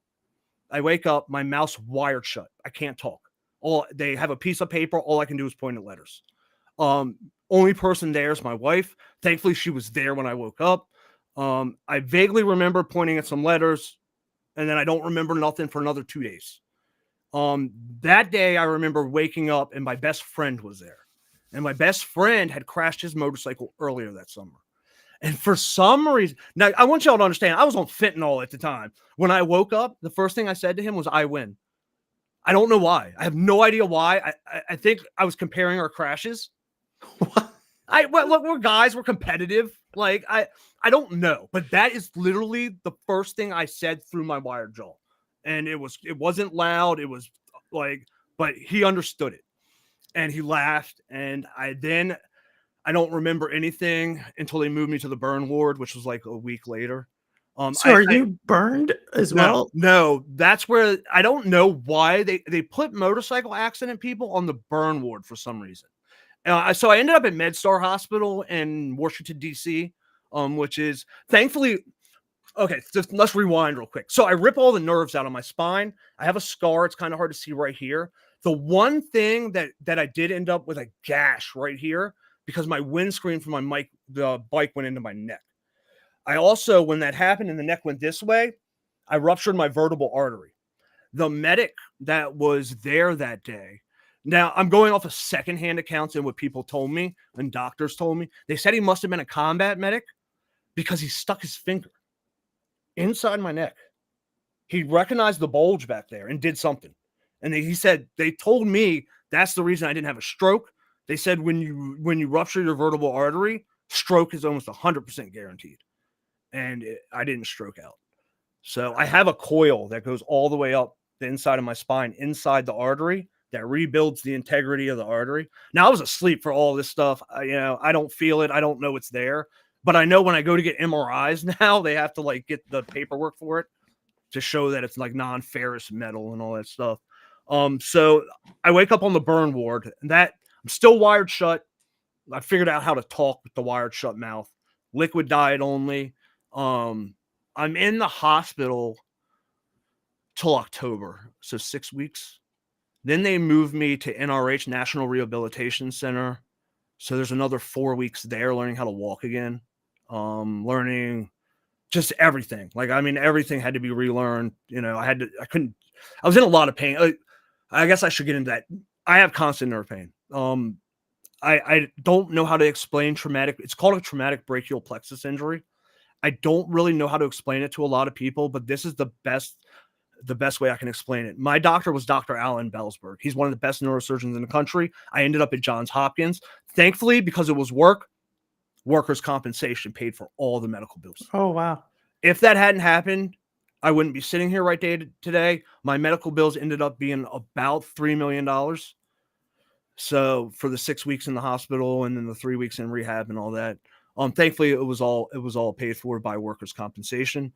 My mouth's wired shut. I can't talk. They have a piece of paper. All I can do is point at letters. Only person there is my wife. Thankfully, she was there when I woke up. I vaguely remember pointing at some letters, and then I don't remember nothing for another 2 days. That day, I remember waking up, and my best friend was there. And my best friend had crashed his motorcycle earlier that summer. And for some reason, now I want y'all to understand, I was on fentanyl at the time. When I woke up, the first thing I said to him was, "I win." I don't know why. I have no idea why. I think I was comparing our crashes. Look, we're guys, we're competitive. Like I don't know, but that is literally the first thing I said through my wired jaw, and it wasn't loud. It was like, but he understood it, and he laughed, and I don't remember anything until they moved me to the burn ward, which was like a week later. So are you burned as well? No, that's where I don't know why they put motorcycle accident people on the burn ward for some reason. So I ended up at MedStar Hospital in Washington, D.C., which is thankfully okay. Just let's rewind real quick. So I rip all the nerves out of my spine. I have a scar. It's kind of hard to see right here. The one thing that I did end up with a gash right here because my windscreen from the bike went into my neck. I also, when that happened and the neck went this way, I ruptured my vertebral artery. The medic that was there that day, now I'm going off of secondhand accounts and what people told me and doctors told me. They said he must have been a combat medic because he stuck his finger inside my neck. He recognized the bulge back there and did something. And he said, they told me that's the reason I didn't have a stroke. They said when you rupture your vertebral artery, stroke is almost 100% guaranteed. And I didn't stroke out. So I have a coil that goes all the way up the inside of my spine, inside the artery, that rebuilds the integrity of the artery. Now I was asleep for all this stuff. I don't feel it. I don't know it's there. But I know when I go to get MRIs now, they have to like get the paperwork for it to show that it's like non-ferrous metal and all that stuff. So I wake up on the burn ward, and that I'm still wired shut. I figured out how to talk with the wired shut mouth. Liquid diet only. I'm in the hospital till October, so 6 weeks. Then they moved me to NRH, National Rehabilitation Center. So there's another 4 weeks there learning how to walk again, learning just everything. Like, I mean, everything had to be relearned. I was in a lot of pain. I guess I should get into that. I have constant nerve pain. I don't know how to explain traumatic. It's called a traumatic brachial plexus injury. I don't really know how to explain it to a lot of people, but this is the best way I can explain it. My doctor was Dr. Alan Bellsberg. He's one of the best neurosurgeons in the country. I ended up at Johns Hopkins. Thankfully, because it was workers' compensation paid for all the medical bills. Oh, wow. If that hadn't happened, I wouldn't be sitting here right today. My medical bills ended up being about $3 million. So for the 6 weeks in the hospital and then the 3 weeks in rehab and all that, thankfully it was all paid for by workers' compensation.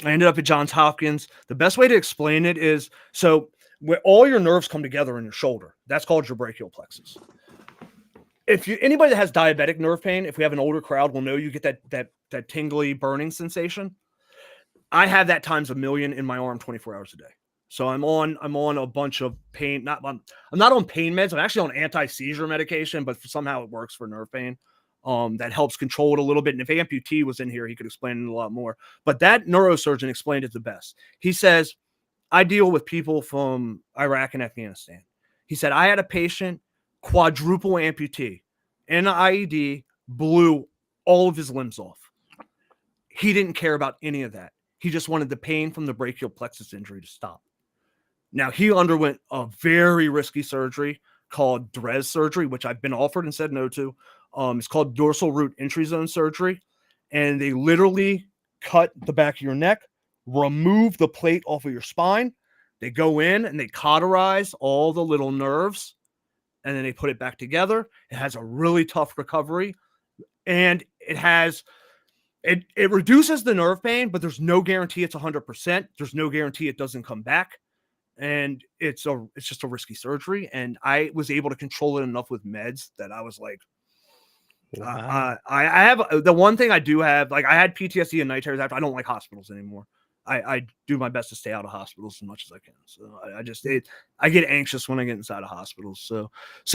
I ended up at Johns Hopkins. The best way to explain it is so where all your nerves come together in your shoulder. That's called your brachial plexus. If you anybody that has diabetic nerve pain, if we have an older crowd, will know you get that tingly burning sensation. I have that times a million in my arm 24 hours a day. So I'm on a bunch of pain. I'm not on pain meds. I'm actually on anti-seizure medication, but somehow it works for nerve pain. That helps control it a little bit. And if amputee was in here, he could explain it a lot more. But that neurosurgeon explained it the best. He says, I deal with people from Iraq and Afghanistan. He said, I had a patient, quadruple amputee, in an IED, blew all of his limbs off. He didn't care about any of that. He just wanted the pain from the brachial plexus injury to stop. Now, he underwent a very risky surgery called DRES surgery, which I've been offered and said no to. It's called dorsal root entry zone surgery. And they literally cut the back of your neck, remove the plate off of your spine. They go in and they cauterize all the little nerves, and then they put it back together. It has a really tough recovery, and it reduces the nerve pain, but there's no guarantee it's 100%. There's no guarantee it doesn't come back. And it's just a risky surgery. And I was able to control it enough with meds that I was like, wow. I have the one thing I do have, like I had PTSD and night terrors after. I don't like hospitals anymore. I do my best to stay out of hospitals as much as I can. So I get anxious when I get inside of hospitals. So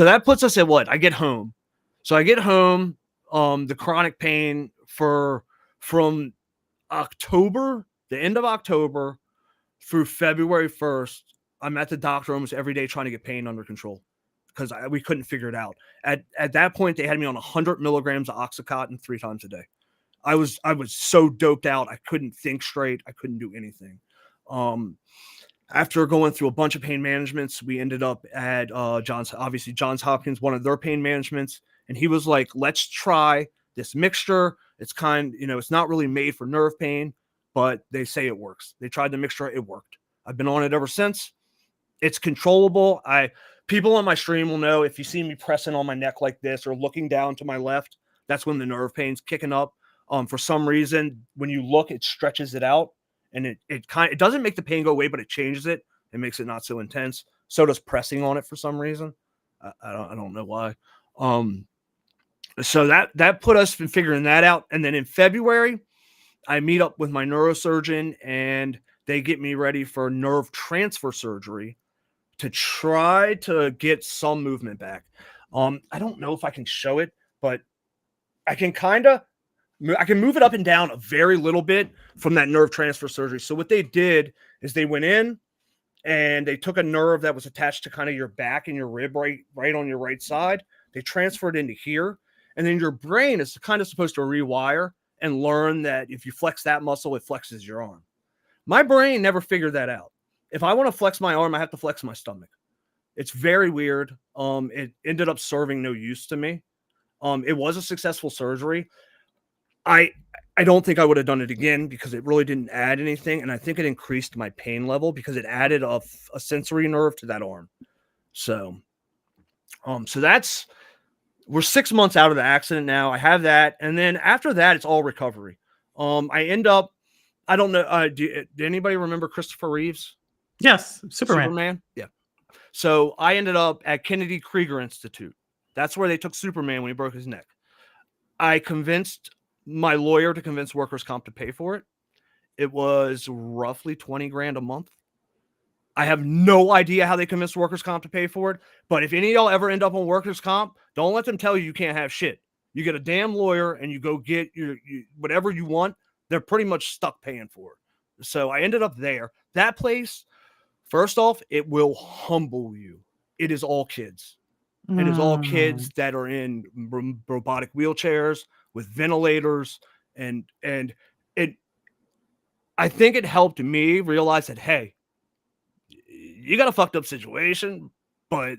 that puts us at what? I get home. So I get home, the chronic pain from October, the end of October through February 1st, I'm at the doctor almost every day trying to get pain under control because we couldn't figure it out. At that point, they had me on 100 milligrams of Oxycontin 3 times a day. I was so doped out. I couldn't think straight. I couldn't do anything. After going through a bunch of pain managements, we ended up at Johns Hopkins, one of their pain managements. And he was like, let's try this mixture. It's it's not really made for nerve pain, but they say it works. They tried the mixture. It worked. I've been on it ever since. It's controllable. People on my stream will know if you see me pressing on my neck like this or looking down to my left, that's when the nerve pain's kicking up. For some reason, when you look, it stretches it out, and it doesn't make the pain go away, but it changes it. It makes it not so intense. So does pressing on it for some reason. I don't know why. So that put us in figuring that out. And then in February, I meet up with my neurosurgeon, and they get me ready for nerve transfer surgery to try to get some movement back. I don't know if I can show it, but I can move it up and down a very little bit from that nerve transfer surgery. So what they did is they went in and they took a nerve that was attached to kind of your back and your rib right on your right side. They transferred into here. And then your brain is kind of supposed to rewire and learn that if you flex that muscle, it flexes your arm. My brain never figured that out. If I want to flex my arm, I have to flex my stomach. It's very weird. It ended up serving no use to me. It was a successful surgery. I don't think I would have done it again because it really didn't add anything. And I think it increased my pain level because it added a sensory nerve to that arm. So we're 6 months out of the accident now. I have that. And then after that, it's all recovery. I end up, I don't know. Do anybody remember Christopher Reeves? Yes. Superman. Yeah. So I ended up at Kennedy Krieger Institute. That's where they took Superman when he broke his neck. I convinced my lawyer to convince workers' comp to pay for it. It was roughly $20,000 a month. I have no idea how they convinced workers' comp to pay for it. But if any of y'all ever end up on workers' comp, don't let them tell you can't have shit. You get a damn lawyer and you go get your whatever you want. They're pretty much stuck paying for it. So I ended up there. That place, first off, it will humble you. It is all kids. It is all kids that are in robotic wheelchairs with ventilators. And I think it helped me realize that, hey, you got a fucked up situation, but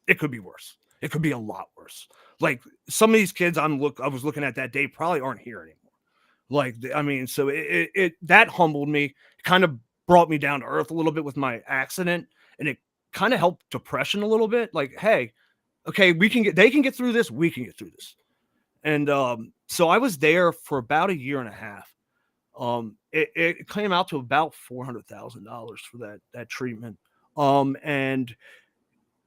it could be worse. It could be a lot worse. Like some of these kids I was looking at that day probably aren't here anymore. Like, I mean, so it that humbled me, kind of brought me down to earth a little bit with my accident, and it kind of helped depression a little bit. Like, hey, okay, they can get through this, we can get through this. And so I was there for about a year and a half. It came out to about $400,000 for that treatment. And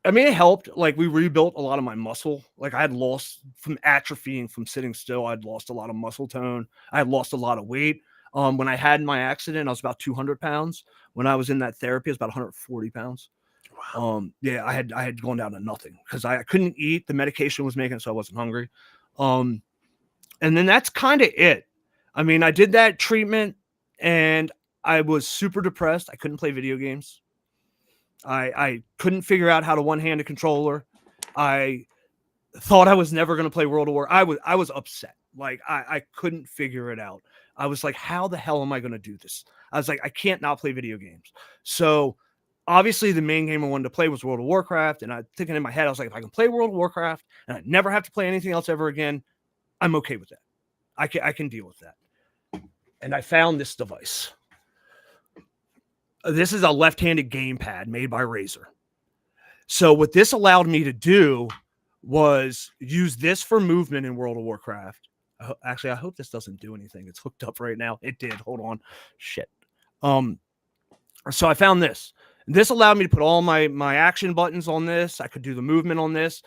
I mean, it helped. Like, we rebuilt a lot of my muscle. Like, I had lost from atrophying from sitting still. I'd lost a lot of muscle tone. I had lost a lot of weight. When I had my accident, I was about 200 pounds. When I was in that therapy, I was about 140 pounds. Wow. Yeah, I had gone down to nothing because I couldn't eat. The medication was making it so I wasn't hungry. And then that's kind of it. I mean, I did that treatment and I was super depressed. I couldn't play video games. I couldn't figure out how to one-hand a controller. I thought I was never going to play World of War. I was upset. Like, I couldn't figure it out. I was like, how the hell am I going to do this? I was like, I can't not play video games. So obviously the main game I wanted to play was World of Warcraft. And I thinking in my head, I was like, if I can play World of Warcraft and I never have to play anything else ever again, I'm okay with that. I can deal with that. And I found this device. This is a left-handed gamepad made by Razer. So what this allowed me to do was use this for movement in World of Warcraft. Actually, I hope this doesn't do anything. It's hooked up right now. It did. Hold on. Shit. So I found this. This allowed me to put all my action buttons on this. I could do the movement on this.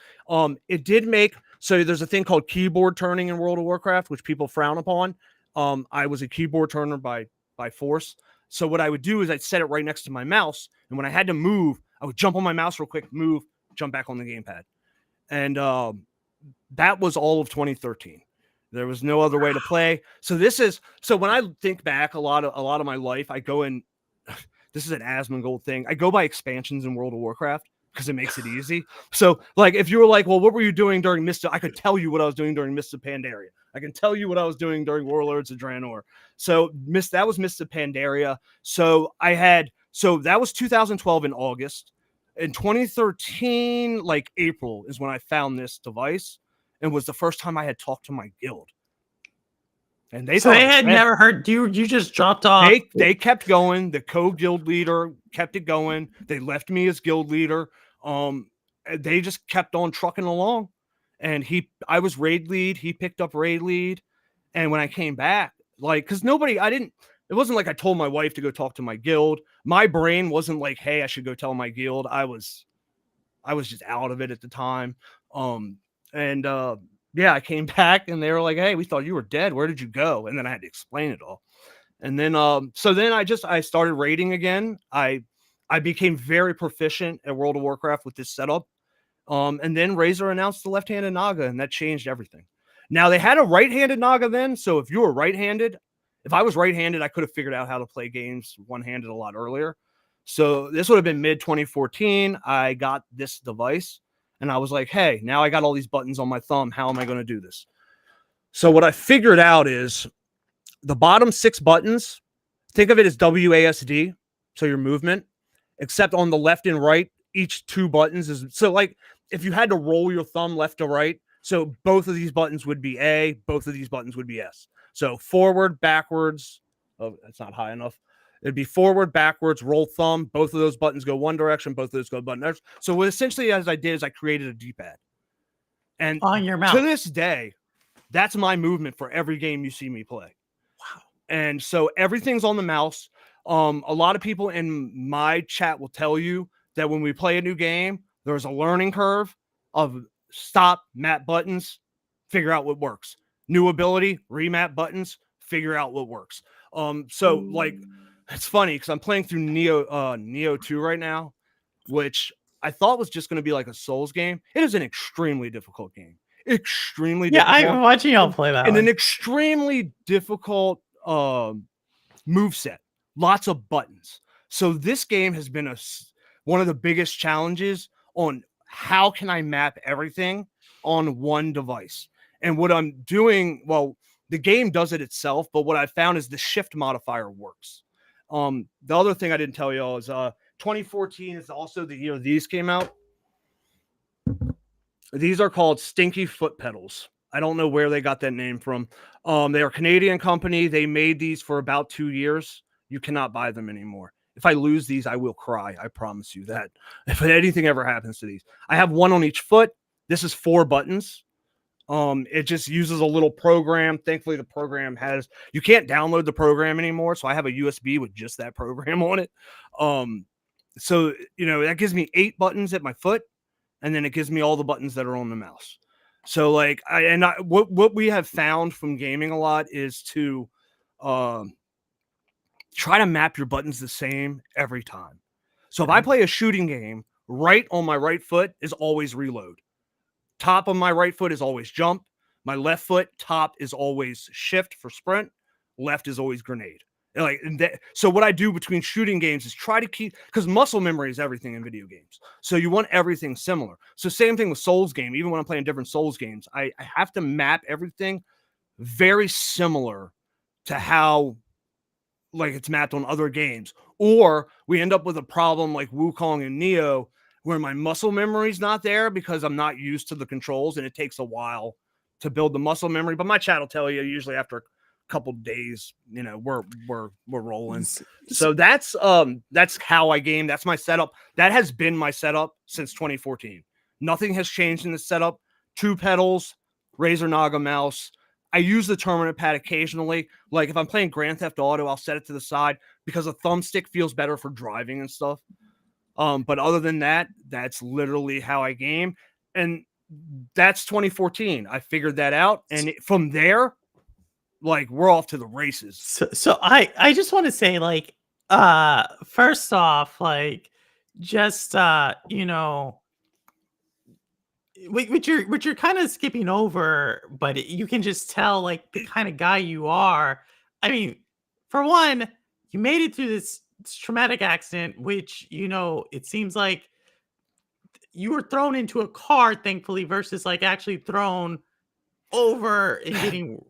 It did make, so there's a thing called keyboard turning in World of Warcraft, which people frown upon. I was a keyboard turner by force. So what I would do is I'd set it right next to my mouse. And when I had to move, I would jump on my mouse real quick, move, jump back on the gamepad. And that was all of 2013. There was no other way to play. So when I think back a lot of my life, I go in, this is an Asmongold thing. I go by expansions in World of Warcraft because it makes it easy. So like, if you were like, well, what were you doing during Mist? I could tell you what I was doing during Mist of Pandaria. I can tell you what I was doing during Warlords of Draenor. So that was Mist of Pandaria. So that was 2012 in August. In 2013, like April is when I found this device and was the first time I had talked to my guild. And they had never heard you just dropped off. They kept going. The co-guild leader kept it going. They left me as guild leader. They just kept on trucking along. And I was raid lead. He picked up raid lead. And when I came back, like, because it wasn't like I told my wife to go talk to my guild. My brain wasn't like, hey, I should go tell my guild. I was just out of it at the time. Yeah, I came back and they were like, hey, we thought you were dead. Where did you go? And then I had to explain it all. And then, I started raiding again. I became very proficient at World of Warcraft with this setup. And then Razer announced the left-handed Naga, and that changed everything. Now, they had a right-handed Naga then, so if you were right-handed, if I was right-handed, I could have figured out how to play games one-handed a lot earlier. So this would have been mid-2014. I got this device, and I was like, hey, now I got all these buttons on my thumb. How am I going to do this? So what I figured out is the bottom 6 buttons, think of it as WASD, so your movement, except on the left and right, each 2 buttons is, so like if you had to roll your thumb left to right, so both of these buttons would be A, both of these buttons would be S. So forward, backwards, oh, that's not high enough. It'd be forward, backwards, roll thumb. Both of those buttons go one direction. Both of those go button next. So what essentially as I did is I created a D-pad. And on your mouse. To this day, that's my movement for every game you see me play. Wow. And so everything's on the mouse. A lot of people in my chat will tell you that when we play a new game, there's a learning curve of stop, map buttons, figure out what works. New ability, remap buttons, figure out what works. So like, it's funny because I'm playing through Neo 2 right now, which I thought was just going to be like a Souls game. It is an extremely difficult game. Extremely difficult. Yeah, I'm watching y'all play that. And an extremely difficult move set. Lots of buttons. So this game has been one of the biggest challenges on how can I map everything on one device. And what I'm doing, well, the game does it itself, but what I found is the shift modifier works. The other thing I didn't tell y'all is 2014 is also the year these came out. These are called Stinky Foot Pedals. I don't know where they got that name from. They are a Canadian company. They made these for about 2 years. You cannot buy them anymore. If I lose these, I will cry. I promise you that. If anything ever happens to these. I have one on each foot. This is 4 buttons. It just uses a little program. Thankfully, the program has, you can't download the program anymore, so I have a USB with just that program on it. Um, so that gives me 8 buttons at my foot, and then it gives me all the buttons that are on the mouse. So like what we have found from gaming a lot is to um try to map your buttons the same every time. So if I Okay. play a shooting game, right on my right foot is always reload. Top of my right foot is always jump. My left foot top is always shift for sprint. Left is always grenade. So what I do between shooting games is try to keep, because muscle memory is everything in video games. So you want everything similar. So same thing with Souls game. Even when I'm playing different Souls games, I have to map everything very similar to how like it's mapped on other games. Or we end up with a problem like Wukong and Neo, where my muscle memory is not there because I'm not used to the controls, and it takes a while to build the muscle memory. But my chat will tell you usually after a couple days, we're rolling. So that's how I game. That's my setup. That has been my setup since 2014. Nothing has changed in the setup. 2 pedals, Razer Naga mouse. I use the tournament pad occasionally. Like if I'm playing Grand Theft Auto, I'll set it to the side because a thumbstick feels better for driving and stuff. But other than that, that's literally how I game. And that's 2014. I figured that out. And from there, like we're off to the races. So I just want to say, like, first off, like, just which you're kind of skipping over, but you can just tell like the kind of guy you are. I mean, for one, you made it through this traumatic accident, which it seems like you were thrown into a car, thankfully, versus like actually thrown over and getting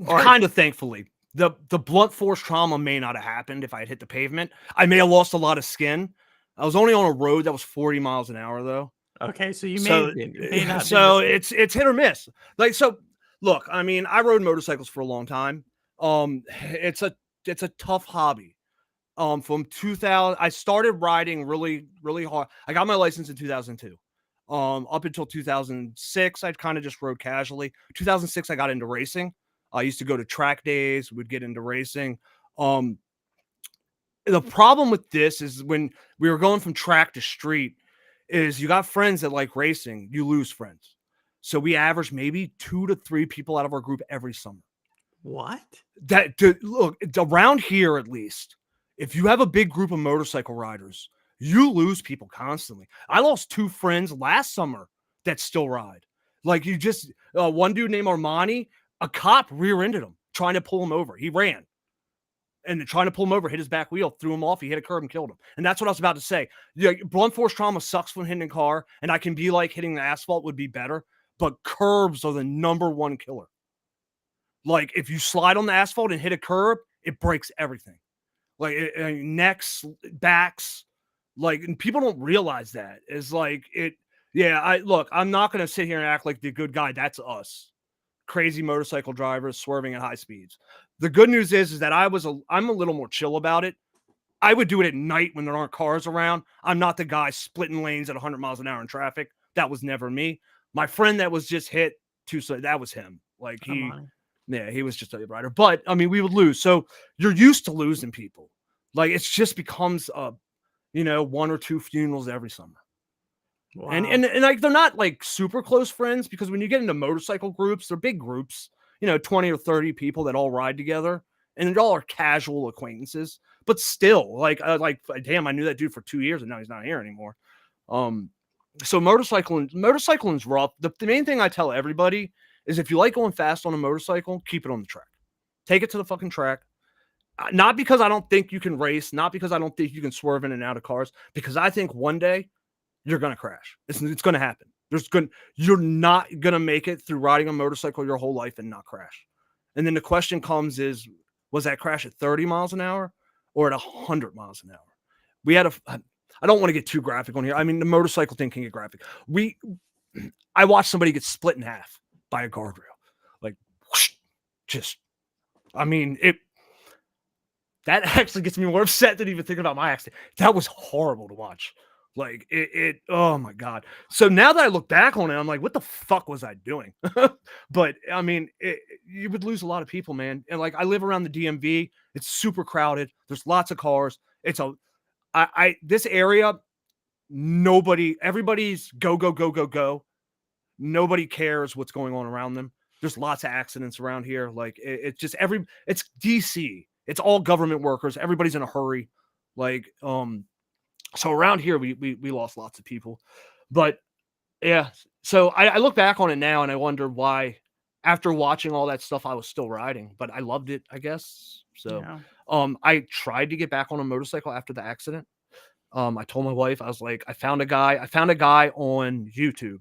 or Kind of thankfully. The blunt force trauma may not have happened if I had hit the pavement. I may have lost a lot of skin. I was only on a road that was 40 miles an hour though. okay, so you may So, have been, it may not have been so this. it's hit or miss. Like, so look, I mean, I rode motorcycles for a long time. It's a tough hobby. From 2000, I started riding really, really hard. I got my license in 2002. Up until 2006, I'd kind of just rode casually. 2006, I got into racing. I used to go to track days, would get into racing. Um, the problem with this is when we were going from track to street, is you got friends that like racing, you lose friends. So we average maybe 2 to 3 people out of our group every summer. What? Look, around here at least, if you have a big group of motorcycle riders, you lose people constantly. I lost 2 friends last summer that still ride. Like you just one dude named Armani, a cop rear-ended him trying to pull him over. He ran. And trying to pull him over, hit his back wheel, threw him off. He hit a curb and killed him. And that's what I was about to say. Blunt force trauma sucks when hitting a car, and I can be like hitting the asphalt would be better, but curbs are the #1 killer. Like if you slide on the asphalt and hit a curb, it breaks everything. Like necks, backs, like, and people don't realize that. It's like it. Yeah, I'm not gonna sit here and act like the good guy. That's us, crazy motorcycle drivers swerving at high speeds. The good news is that I'm a little more chill about it. I would do it at night when there aren't cars around. I'm not the guy splitting lanes at 100 miles an hour in traffic. That was never me. My friend that was just hit that was him. Like Armani. he was just a rider. But I mean, we would lose. So you're used to losing people. Like it's just becomes 1 or 2 funerals every summer. Wow. And like they're not like super close friends because when you get into motorcycle groups, they're big groups, 20 or 30 people that all ride together, and they all are casual acquaintances. But still, damn, I knew that dude for 2 years and now he's not here anymore. So motorcycling's rough. The main thing I tell everybody is if you like going fast on a motorcycle, keep it on the track. Take it to the fucking track. Not because I don't think you can race, not because I don't think you can swerve in and out of cars, because I think one day you're gonna crash. It's gonna happen. You're not gonna make it through riding a motorcycle your whole life and not crash. And then the question comes is, was that crash at 30 miles an hour or at 100 miles an hour? I don't want to get too graphic on here. I mean, the motorcycle thing can get graphic. I watched somebody get split in half by a guardrail. Like, whoosh, that actually gets me more upset than even thinking about my accident. That was horrible to watch. Like oh my God. So now that I look back on it, I'm like, what the fuck was I doing? But I mean, you would lose a lot of people, man. And like, I live around the DMV. It's super crowded. There's lots of cars. This area, everybody's go, go, go, go, go. Nobody cares what's going on around them. There's lots of accidents around here. Like it's just it's DC. It's all government workers. Everybody's in a hurry. Like, so around here, we lost lots of people. But yeah, so I look back on it now and I wonder why, after watching all that stuff, I was still riding, but I loved it, I guess. So, Yeah. I tried to get back on a motorcycle after the accident. I told my wife, I was like, I found a guy on YouTube.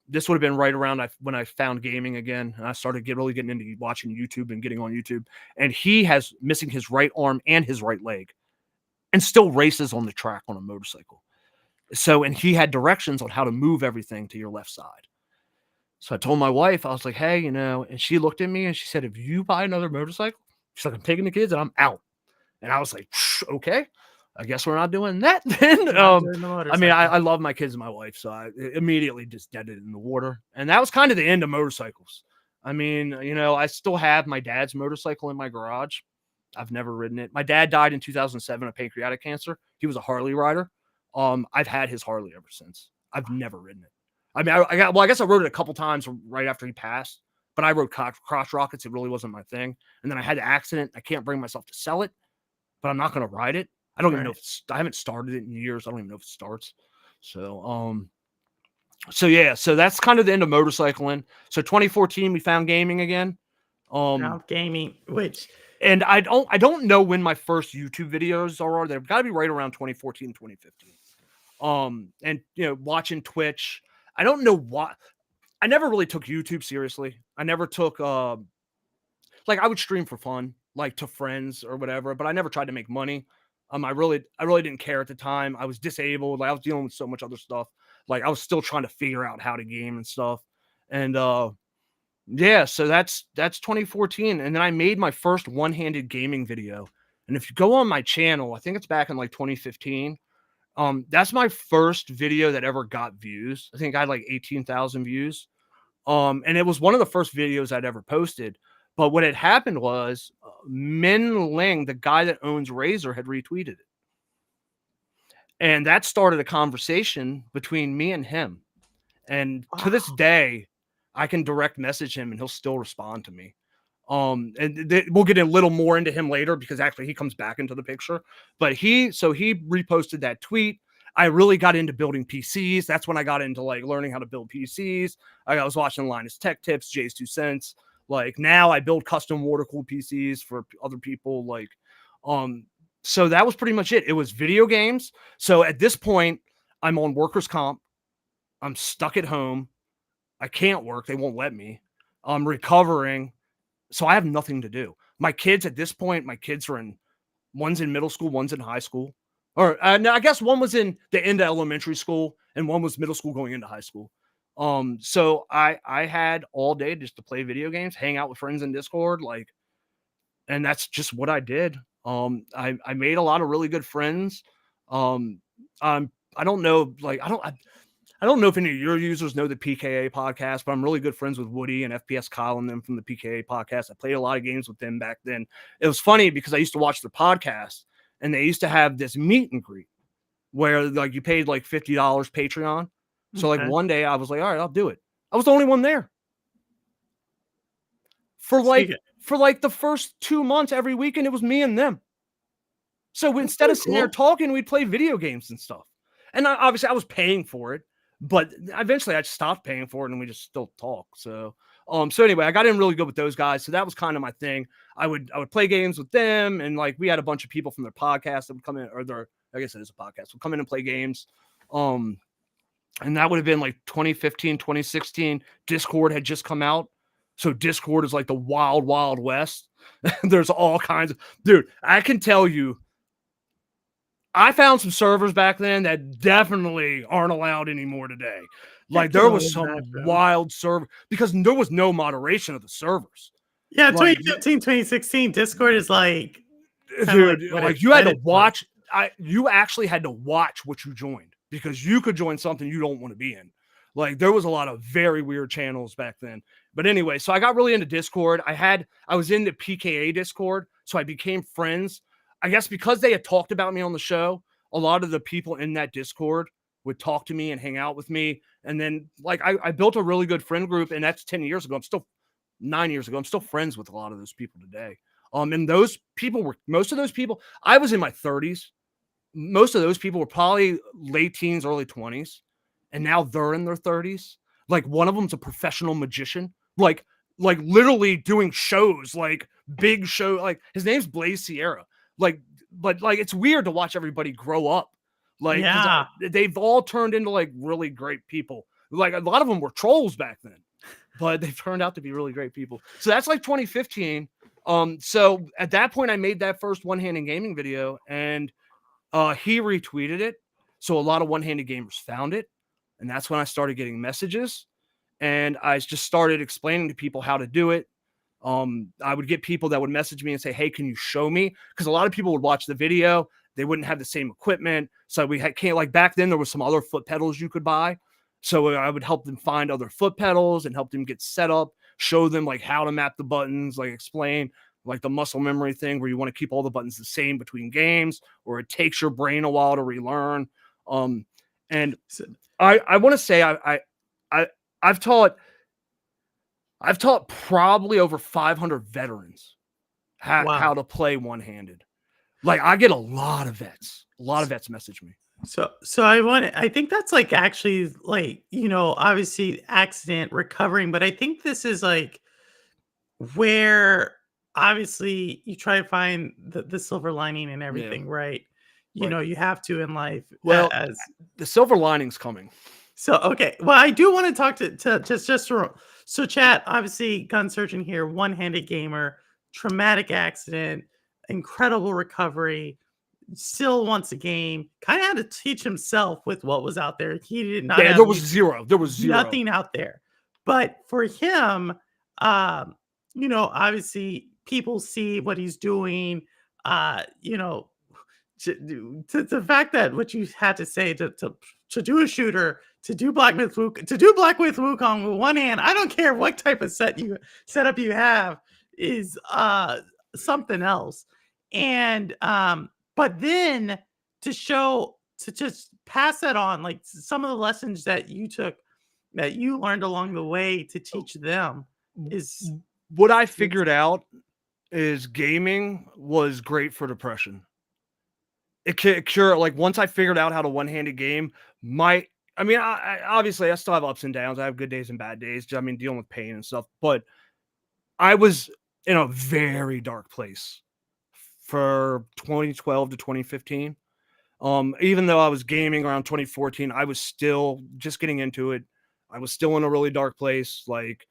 This would have been right around when I found gaming again, and I started really getting into watching YouTube and getting on YouTube. And he has missing his right arm and his right leg, and still races on the track on a motorcycle. So, and he had directions on how to move everything to your left side. So I told my wife, I was like, hey, and she looked at me and she said, if you buy another motorcycle, she's like, I'm taking the kids and I'm out. And I was like, okay, I guess we're not doing that then. I mean, I love my kids and my wife, so I immediately just deaded it in the water. And that was kind of the end of motorcycles. I mean, I still have my dad's motorcycle in my garage. I've never ridden it. My dad died in 2007 of pancreatic cancer. He was a Harley rider. I've had his Harley ever since. I've never ridden it. I mean, I guess I rode it a couple times right after he passed, but I rode cross rockets. It really wasn't my thing. And then I had the accident. I can't bring myself to sell it, but I'm not going to ride it. I don't even know I haven't started it in years. I don't even know if it starts. So, yeah, so that's kind of the end of motorcycling. So 2014, we found gaming again. Gaming, and I don't know when my first YouTube videos are. They've got to be right around 2014, 2015. And watching Twitch. I don't know why. I never really took YouTube seriously. I never took like, I would stream for fun, like to friends or whatever, but I never tried to make money. I really didn't care at the time. I was disabled. Like, I was dealing with so much other stuff. Like, I was still trying to figure out how to game and stuff. And yeah, so that's 2014. And then I made my first one-handed gaming video. And if you go on my channel, I think it's back in like 2015. That's my first video that ever got views. I think I had like 18,000 views. And it was one of the first videos I'd ever posted. But what had happened was Min Ling, the guy that owns Razer, had retweeted it. And that started a conversation between me and him. And to this day, I can direct message him and he'll still respond to me. And we'll get a little more into him later because actually he comes back into the picture. But he reposted that tweet. I really got into building PCs. That's when I got into like learning how to build PCs. I was watching Linus Tech Tips, Jay's 2 cents. Like, now I build custom water cooled PCs for other people. Like, so that was pretty much it. It was video games. So at this point, I'm on workers' comp. I'm stuck at home. I can't work. They won't let me. I'm recovering. So I have nothing to do. My kids at this point, one's in middle school, one's in high school. Or no, I guess one was in the end of elementary school and one was middle school going into high school. So I had all day just to play video games, hang out with friends in Discord, like, and that's just what I did. I made a lot of really good friends. I don't know, like, I don't know if any of your users know the PKA podcast, but I'm really good friends with Woody and FPS Kyle and them from the PKA podcast. I played a lot of games with them back then. It was funny because I used to watch their podcast and they used to have this meet and greet where like you paid like $50 Patreon. So like one day I was like, all right, I'll do it. I was the only one there. For like the first 2 months, every weekend, it was me and them. So instead of sitting there talking, we'd play video games and stuff. And obviously I was paying for it. But eventually I just stopped paying for it and we just still talk. So anyway, I got in really good with those guys. So that was kind of my thing. I would play games with them. And like, we had a bunch of people from their podcast that would come in, or I guess it is a podcast, would come in and play games. And that would have been like 2015, 2016. Discord had just come out. So Discord is like the wild, wild west. There's all kinds of, dude, I can tell you, I found some servers back then that definitely aren't allowed anymore today. Like, there was some wild server because there was no moderation of the servers. Yeah, 2015, 2016, Discord is like, dude, like you had to watch. you actually had to watch what you joined, because you could join something you don't want to be in. Like, there was a lot of very weird channels back then. But anyway, so I got really into Discord. I was in the PKA Discord, so I became friends. I guess because they had talked about me on the show, a lot of the people in that Discord would talk to me and hang out with me. And then, like, I built a really good friend group, and that's 10 years ago. I'm still 9 years ago. I'm still friends with a lot of those people today. And most of those people, I was in my 30s. Most of those people were probably late teens, early 20s, and now they're in their 30s. Like, one of them's a professional magician, like literally doing shows, like big show. Like, his name's Blaze Sierra. Like, but like, it's weird to watch everybody grow up, like, because Yeah. they've all turned into like really great people. Like, a lot of them were trolls back then, but they've turned out to be really great people. So that's like 2015. So at that point, I made that first one-handed gaming video, and he retweeted it. So a lot of one-handed gamers found it. And that's when I started getting messages. And I just started explaining to people how to do it. I would get people that would message me and say, hey, can you show me? Because a lot of people would watch the video. They wouldn't have the same equipment. So can't, like, back then there was some other foot pedals you could buy. So I would help them find other foot pedals and help them get set up, show them like how to map the buttons, like explain like the muscle memory thing where you want to keep all the buttons the same between games, or it takes your brain a while to relearn. And I want to say I've taught probably over 500 veterans how to play one-handed. Like, I get a lot of vets message me. So I think that's like actually like, obviously accident recovering, but I think this is like where obviously you try to find the silver lining in everything, right? You have to in life. Well, as the silver lining's coming. So, okay. Well, I do want to talk to just so chat, obviously GunSurgeon here, one-handed gamer, traumatic accident, incredible recovery, still wants a game, kind of had to teach himself with what was out there. He did not have there was zero. nothing out there. But for him, obviously people see what he's doing, to the fact that what you had to say to do a shooter, to do Black Myth Wukong with one hand, I don't care what type of setup you have, is something else. And but then to just pass that on, like some of the lessons that you learned along the way to teach them, is what I figured out is gaming was great for depression. It can cure, like, once I figured out how to one-handed game, I obviously I still have ups and downs. I have good days and bad days. I mean, dealing with pain and stuff, but I was in a very dark place for 2012 to 2015. Even though I was gaming around 2014, I was still just getting into it. I was still in a really dark place, like,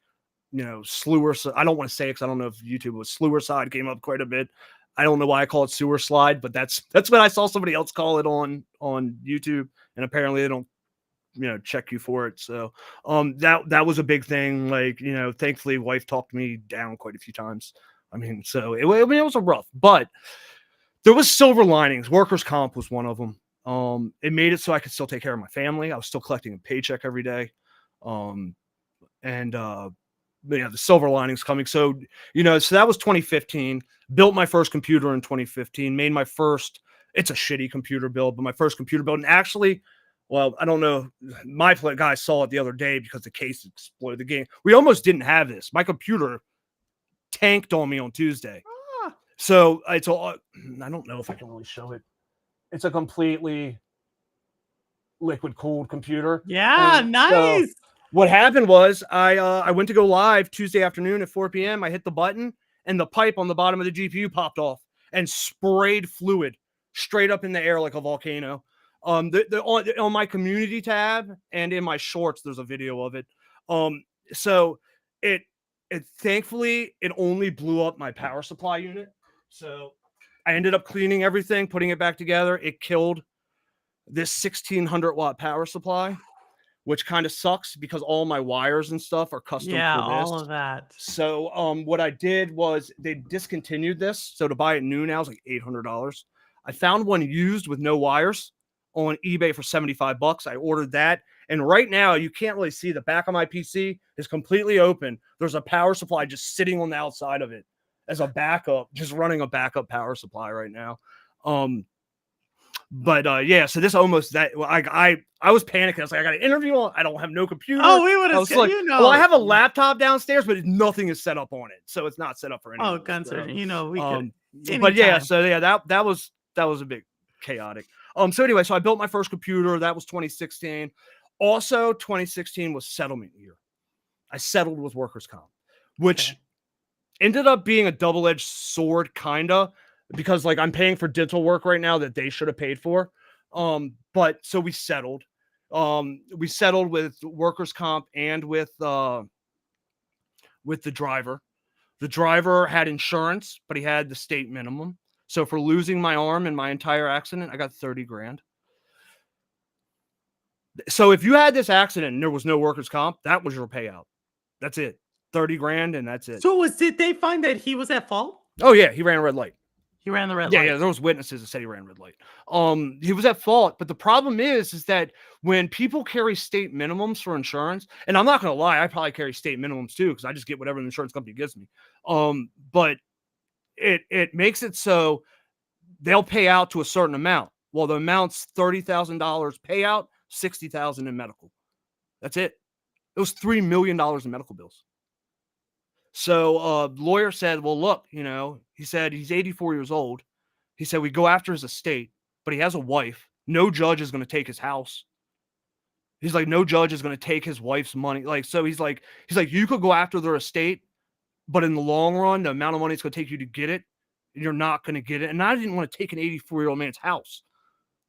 Slewer. I don't want to say it because I don't know if YouTube was Slewer side came up quite a bit. I don't know why I call it sewer slide, but that's what I saw somebody else call it on YouTube, and apparently they don't, check you for it. So that was a big thing. Like, thankfully wife talked me down quite a few times. I mean, so it was a rough, but there was silver linings. Workers' comp was one of them. It made it so I could still take care of my family. I was still collecting a paycheck every day. The silver linings coming. So, so that was 2015. Built my first computer in 2015. Made my first, it's a shitty computer build, but my first computer build. And actually, well, I don't know. My guy saw it the other day because the case exploded. The game. We almost didn't have this. My computer tanked on me on Tuesday. So it's all, I don't know if I can really show it. It's a completely liquid cooled computer. Yeah, nice. So what happened was I went to go live Tuesday afternoon at 4 p.m. I hit the button and the pipe on the bottom of the GPU popped off and sprayed fluid straight up in the air like a volcano. On my community tab and in my shorts, there's a video of it. So it thankfully it only blew up my power supply unit. So I ended up cleaning everything, putting it back together. It killed this 1600 watt power supply, which kind of sucks because all my wires and stuff are custom for this. All of that. So what I did was they discontinued this. So to buy it new now is like $800. I found one used with no wires on eBay for $75. I ordered that. And right now, you can't really see the back of my PC is completely open. There's a power supply just sitting on the outside of it as a backup, just running a backup power supply right now. But yeah, so this almost that I was panicking. I was like, I got an interview on. I don't have no computer. Oh, we would I have, was like, you well, I know. have a laptop downstairs, but nothing is set up on it, so it's not set up for any Oh, of this. So, GunSurgeon, you know, we could but yeah, anytime. so yeah, that was a bit chaotic. So anyway, so I built my first computer. That was 2016. Also, 2016 was settlement year. I settled with workers' comp, which ended up being a double-edged sword, kinda, because like I'm paying for dental work right now that they should have paid for. But so we settled. We settled with workers' comp and with the driver. The driver had insurance, but he had the state minimum. So for losing my arm in my entire accident, I got 30 grand. So if you had this accident and there was no workers' comp, that was your payout. That's it. 30 grand and that's it. So did they find that he was at fault? Oh yeah, he ran a red light. He ran the red Yeah, light. yeah, there was witnesses that said he ran red light. He was at fault, but the problem is that when people carry state minimums for insurance, and I'm not gonna lie, I probably carry state minimums too because I just get whatever the insurance company gives me. But it makes it so they'll pay out to a certain amount. Well, the amount's $30,000 payout, $60,000 in medical. That's it. It was $3 million in medical bills. So the lawyer said, well, look, he said he's 84 years old. He said we go after his estate, but he has a wife. No judge is going to take his house. He's like, no judge is going to take his wife's money. Like, so he's like, you could go after their estate, but in the long run, the amount of money it's going to take you to get it, you're not going to get it. And I didn't want to take an 84-year-old man's house.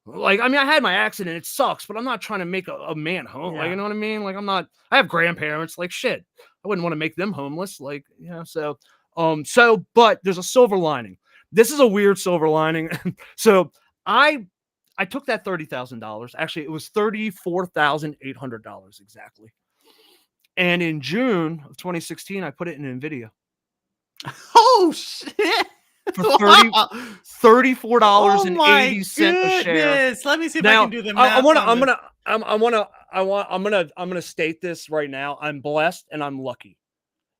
Like, I mean, I had my accident. It sucks, but I'm not trying to make a man home. Like, you know what I mean? Like, I have grandparents. Like, shit, I wouldn't want to make them homeless. Like, but there's a silver lining. This is a weird silver lining. So I took that $30,000. Actually, it was $34,800 exactly. And in June of 2016, I put it in NVIDIA. Oh shit! For $34.80 a share. Let me see if now, I can do the math. I'm gonna state this right now. I'm blessed and I'm lucky.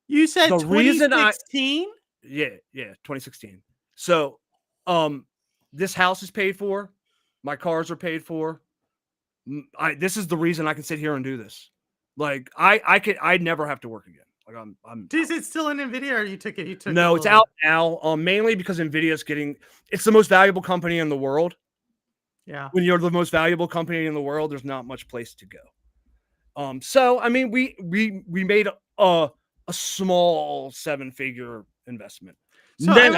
You said the 2016? Yeah, 2016. So, this house is paid for. My cars are paid for. This is the reason I can sit here and do this. Like I'd never have to work again. Like Is it still in NVIDIA or you took it? No, it's out now. Mainly because NVIDIA's it's the most valuable company in the world. Yeah. When you're the most valuable company in the world, there's not much place to go. So I mean, we made a small 7-figure investment. So I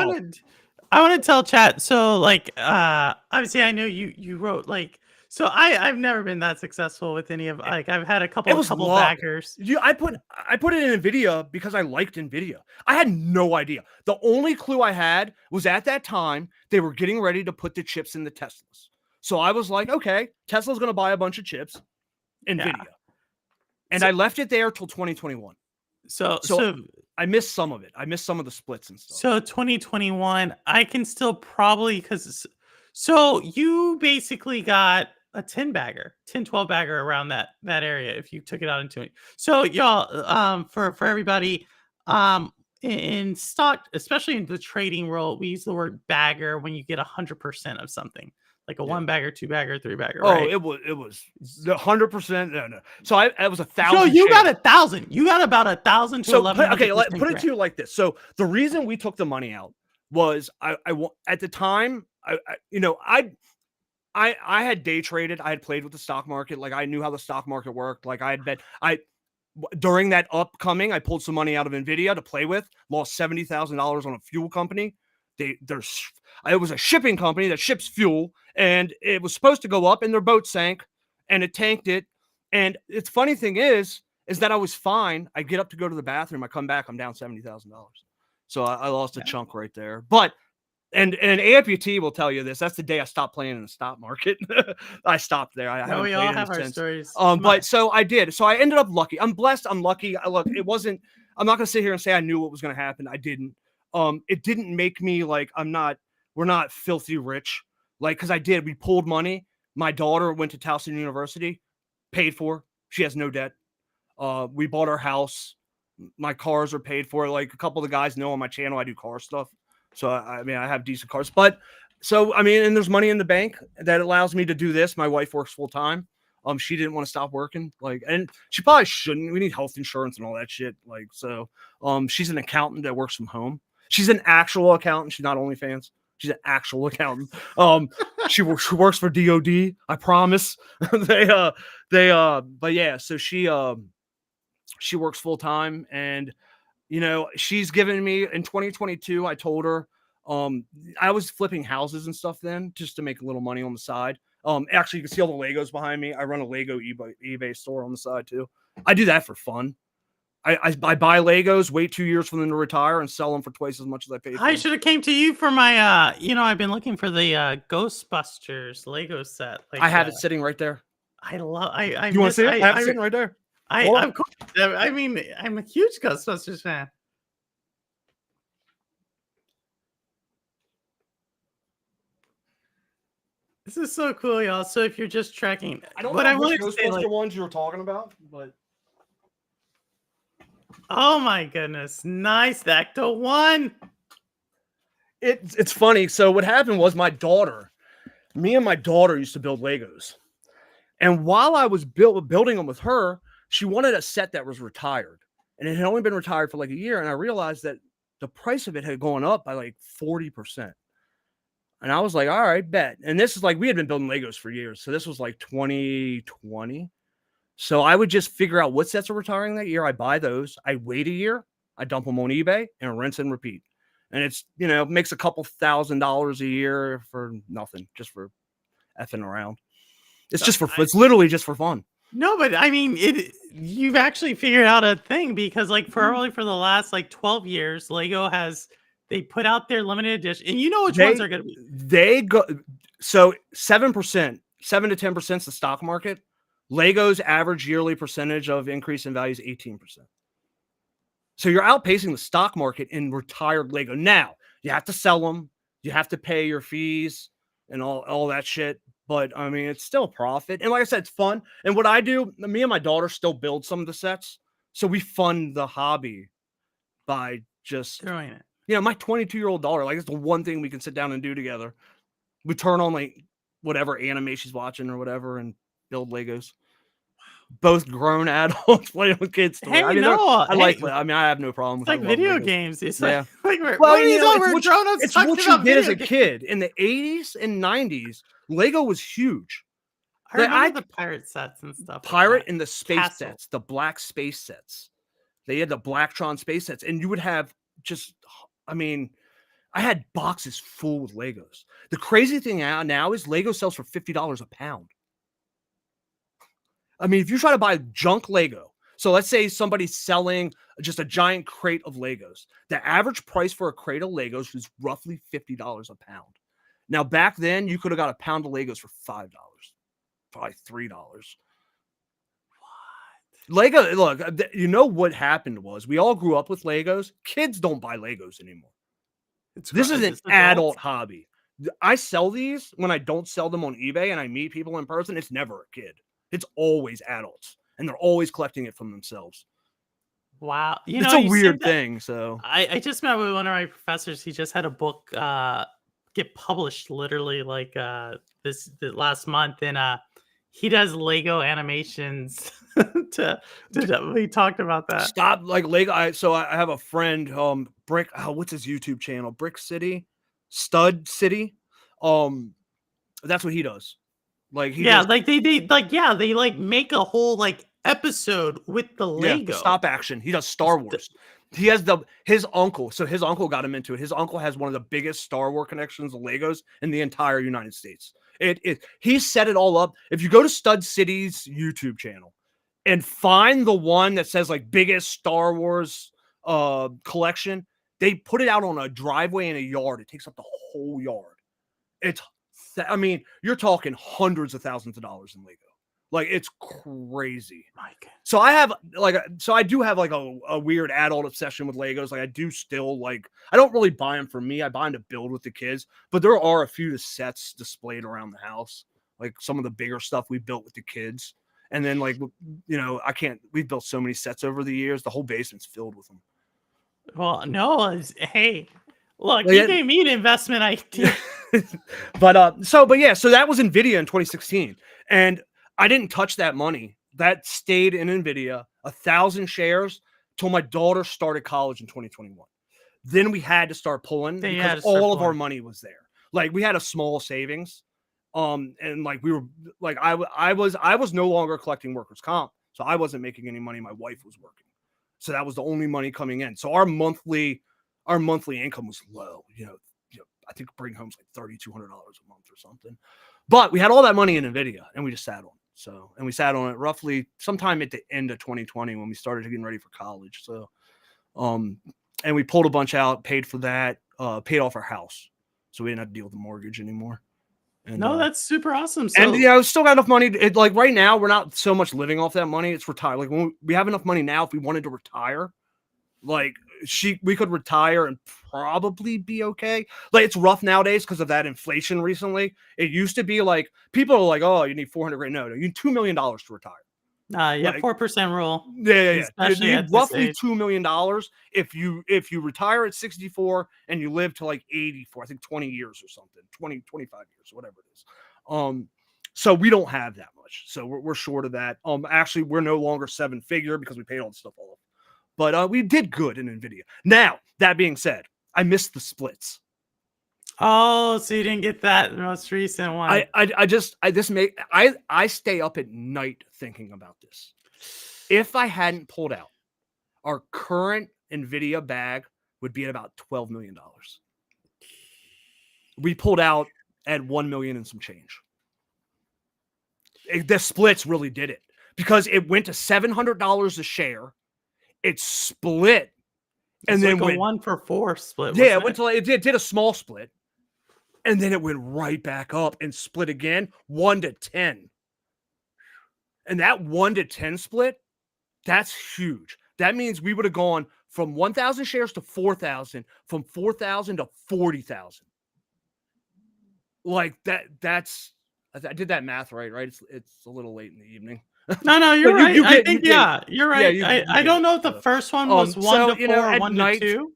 want to tell chat. So like, obviously I know you wrote like. So I've never been that successful with any of I've had a couple backers. I put it in NVIDIA because I liked NVIDIA. I had no idea. The only clue I had was at that time they were getting ready to put the chips in the Teslas. So I was like, okay, Tesla's going to buy a bunch of chips, NVIDIA. Yeah. And I left it there till 2021. So I missed some of it. I missed some of the splits and stuff. So 2021, I can still probably so you basically got a 10 bagger, 10, 12 bagger around that area if you took it out into it. So y'all, for everybody, in stock, especially in the trading world, we use the word bagger when you get 100% of something, like a 1 bagger, 2 bagger, 3 bagger. Oh, right? it was 100%. No. So it was 1,000. So you got 1,000. You got about 1,000 to 11. Okay, put it to you like this. So the reason we took the money out was I at the time I had day traded. I had played with the stock market. Like I knew how the stock market worked. Like I had bet. During that upcoming, I pulled some money out of NVIDIA to play with. Lost $70,000 on a fuel company. It was a shipping company that ships fuel, and it was supposed to go up, and their boat sank, and it tanked it. And it's funny thing is that I was fine. I get up to go to the bathroom. I come back. I'm down $70,000. So I lost a chunk right there. But and amputee will tell you this. That's the day I stopped playing in the stock market. I stopped there. We all have our stories. But so I did. So I ended up lucky. I'm blessed. I'm lucky. Look, it wasn't. I'm not gonna sit here and say I knew what was gonna happen. I didn't. It didn't make me like we're not filthy rich. Like, because I did, we pulled money. My daughter went to Towson University, paid for. She has no debt. We bought our house. My cars are paid for. Like a couple of the guys know on my channel, I do car stuff. So I mean, I have decent cars. But so I mean, and there's money in the bank that allows me to do this. My wife works full time. She didn't want to stop working. Like, and she probably shouldn't. We need health insurance and all that shit. Like, so she's an accountant that works from home. She's an actual accountant. She's not OnlyFans. She's an actual accountant. She works for DOD. I promise. But yeah, so she works full time, and she's given me in 2022. I told her, I was flipping houses and stuff then just to make a little money on the side. Actually, you can see all the Legos behind me. I run a Lego eBay store on the side too. I do that for fun. I buy Legos, wait 2 years for them to retire, and sell them for twice as much as I paid for I them. should have came to you for my I've been looking for the Ghostbusters Lego set. Like I have it sitting right there. I love I You want to miss see it? I have it sitting right there. of course. I mean, I'm a huge Ghostbusters fan. This is so cool, y'all. So if you're just tracking, I don't what know I which wanted to say, Ghostbuster ones you were talking about, but oh my goodness, nice, the Ecto one. it's funny. So what happened was me and my daughter used to build Legos. And while I was building them with her, she wanted a set that was retired. And it had only been retired for like a year. And I realized that the price of it had gone up by like 40%. And I was like, all right, bet. And this is like, we had been building Legos for years. So this was like 2020. So I would just figure out what sets are retiring that year. I buy those. I wait a year. I dump them on eBay and rinse and repeat. And it's, makes a couple $1,000s a year for nothing, just for effing around. It's just for it's literally just for fun. No, but I mean, you've actually figured out a thing, because like for the last like 12 years, Lego they put out their limited edition, and which ones are going to be. They go so 7%, 7 to 10% is the stock market. Lego's average yearly percentage of increase in value is 18%. So you're outpacing the stock market in retired Lego. Now you have to sell them, you have to pay your fees and all that shit. But I mean, it's still profit. And like I said, it's fun. And what I do, me and my daughter still build some of the sets. So we fund the hobby by just doing it. My 22-year-old daughter, like, it's the one thing we can sit down and do together. We turn on like whatever anime she's watching or whatever and build Legos. Both grown adults playing with kids. Hey, I mean, I have no problem with like video games. It's like we're grown-ups. It's what you did as a kid in the 80s and 90s. Lego was huge. I remember the pirate sets and stuff. Pirate and the space sets, the black space sets. They had the Blacktron space sets, and you would have I had boxes full with Legos. The crazy thing now is Lego sells for $50 a pound. I mean, if you try to buy junk Lego, so let's say somebody's selling just a giant crate of Legos. The average price for a crate of Legos was roughly $50 a pound. Now, back then, you could have got a pound of Legos for $5, probably $3. What? Lego, look, what happened was we all grew up with Legos. Kids don't buy Legos anymore. This is an adult hobby. I sell these when I don't sell them on eBay and I meet people in person. It's never a kid. It's always adults, and they're always collecting it from themselves. Wow. It's a weird thing. So I just met with one of my professors. He just had a book get published literally like the last month, and he does Lego animations. We talked about that. Stop like Lego. So I have a friend, Brick. What's his YouTube channel? Brick City, Stud City. That's what he does. Like they like make a whole like episode with the Lego stop action. He does Star Wars. He has his uncle. So his uncle got him into it. His uncle has one of the biggest Star Wars connections of Legos in the entire United States. He set it all up. If you go to Stud City's YouTube channel and find the one that says like biggest Star Wars collection, they put it out on a driveway in a yard. It takes up the whole yard. You're talking hundreds of thousands of dollars in Lego. Like, it's crazy. Mike. So I do have like a weird adult obsession with Legos. Like, I do still like, I don't really buy them for me. I buy them to build with the kids, but there are a few sets displayed around the house. Like some of the bigger stuff we built with the kids. And then like, we've built so many sets over the years. The whole basement's filled with them. Well, no, hey, look, Like, you gave me an investment idea. but yeah, so that was NVIDIA in 2016. And I didn't touch that money. That stayed in NVIDIA, 1,000 shares till my daughter started college in 2021. Then we had to start pulling because all of our money was there. Like, we had a small savings. And like we were like, I was no longer collecting workers' comp. So I wasn't making any money. My wife was working. So that was the only money coming in. So our monthly income was low. I think bring home's like $3,200 a month or something. But we had all that money in NVIDIA and we just sat on it. And we sat on it roughly sometime at the end of 2020 when we started getting ready for college. So, and we pulled a bunch out, paid for that, paid off our house. So we didn't have to deal with the mortgage anymore. And, no, that's super awesome. So, and still got enough money. Like right now, we're not so much living off that money. It's retired. Like when we have enough money now, if we wanted to retire, like we could retire and probably be okay. Like, it's rough nowadays because of that inflation recently. It used to be like people are like, oh, you need 400 grand. No, you need $2 million to retire. Yeah, 4% rule. Yeah. Especially you at need roughly this age. $2 million if you retire at 64 and you live to like 84, I think 20 years or something, 25 years, whatever it is. So we don't have that much. So we're short of that. Actually, we're no longer 7-figure because we paid all the stuff off. But we did good in NVIDIA. Now, that being said, I missed the splits. Oh, so you didn't get that most recent one. I stay up at night thinking about this. If I hadn't pulled out, our current NVIDIA bag would be at about $12 million. We pulled out at 1 million and some change. The splits really did it because it went to $700 a share. It split, and then like a 1-for-4 split. Yeah, it did a small split, and then it went right back up and split again, 1 to 10. And that 1 to 10 split, that's huge. That means we would have gone from 1,000 shares to 4,000, from 4,000 to 40,000. Like that's. I did that math right? It's a little late in the evening. No, you're right. You're right. Yeah, I don't know if the first one was 1 to 4 or 1 to 2,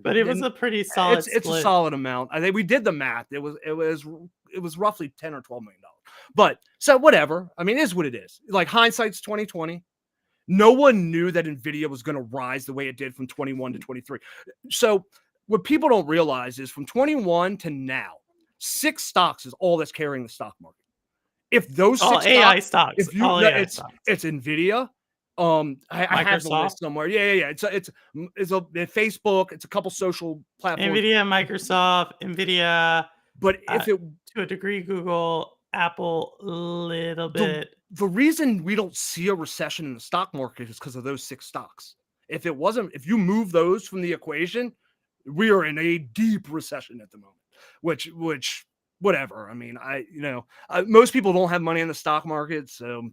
but it was a pretty solid split. It's a solid amount. I think we did the math. It was roughly $10 or $12 million. But so whatever. I mean, it is what it is. Like, hindsight's 2020. No one knew that NVIDIA was going to rise the way it did from 21 to 23. So what people don't realize is from 21 to now, 6 stocks is all that's carrying the stock market. If those 6 AI stocks, it's NVIDIA. I have the list somewhere. Yeah. It's a Facebook. It's a couple social platforms. NVIDIA, Microsoft, NVIDIA. But if it to a degree, Google, Apple, a little bit. The reason we don't see a recession in the stock market is because of those 6 stocks. If you move those from the equation, we are in a deep recession at the moment. Which whatever. I mean, most people don't have money in the stock market, so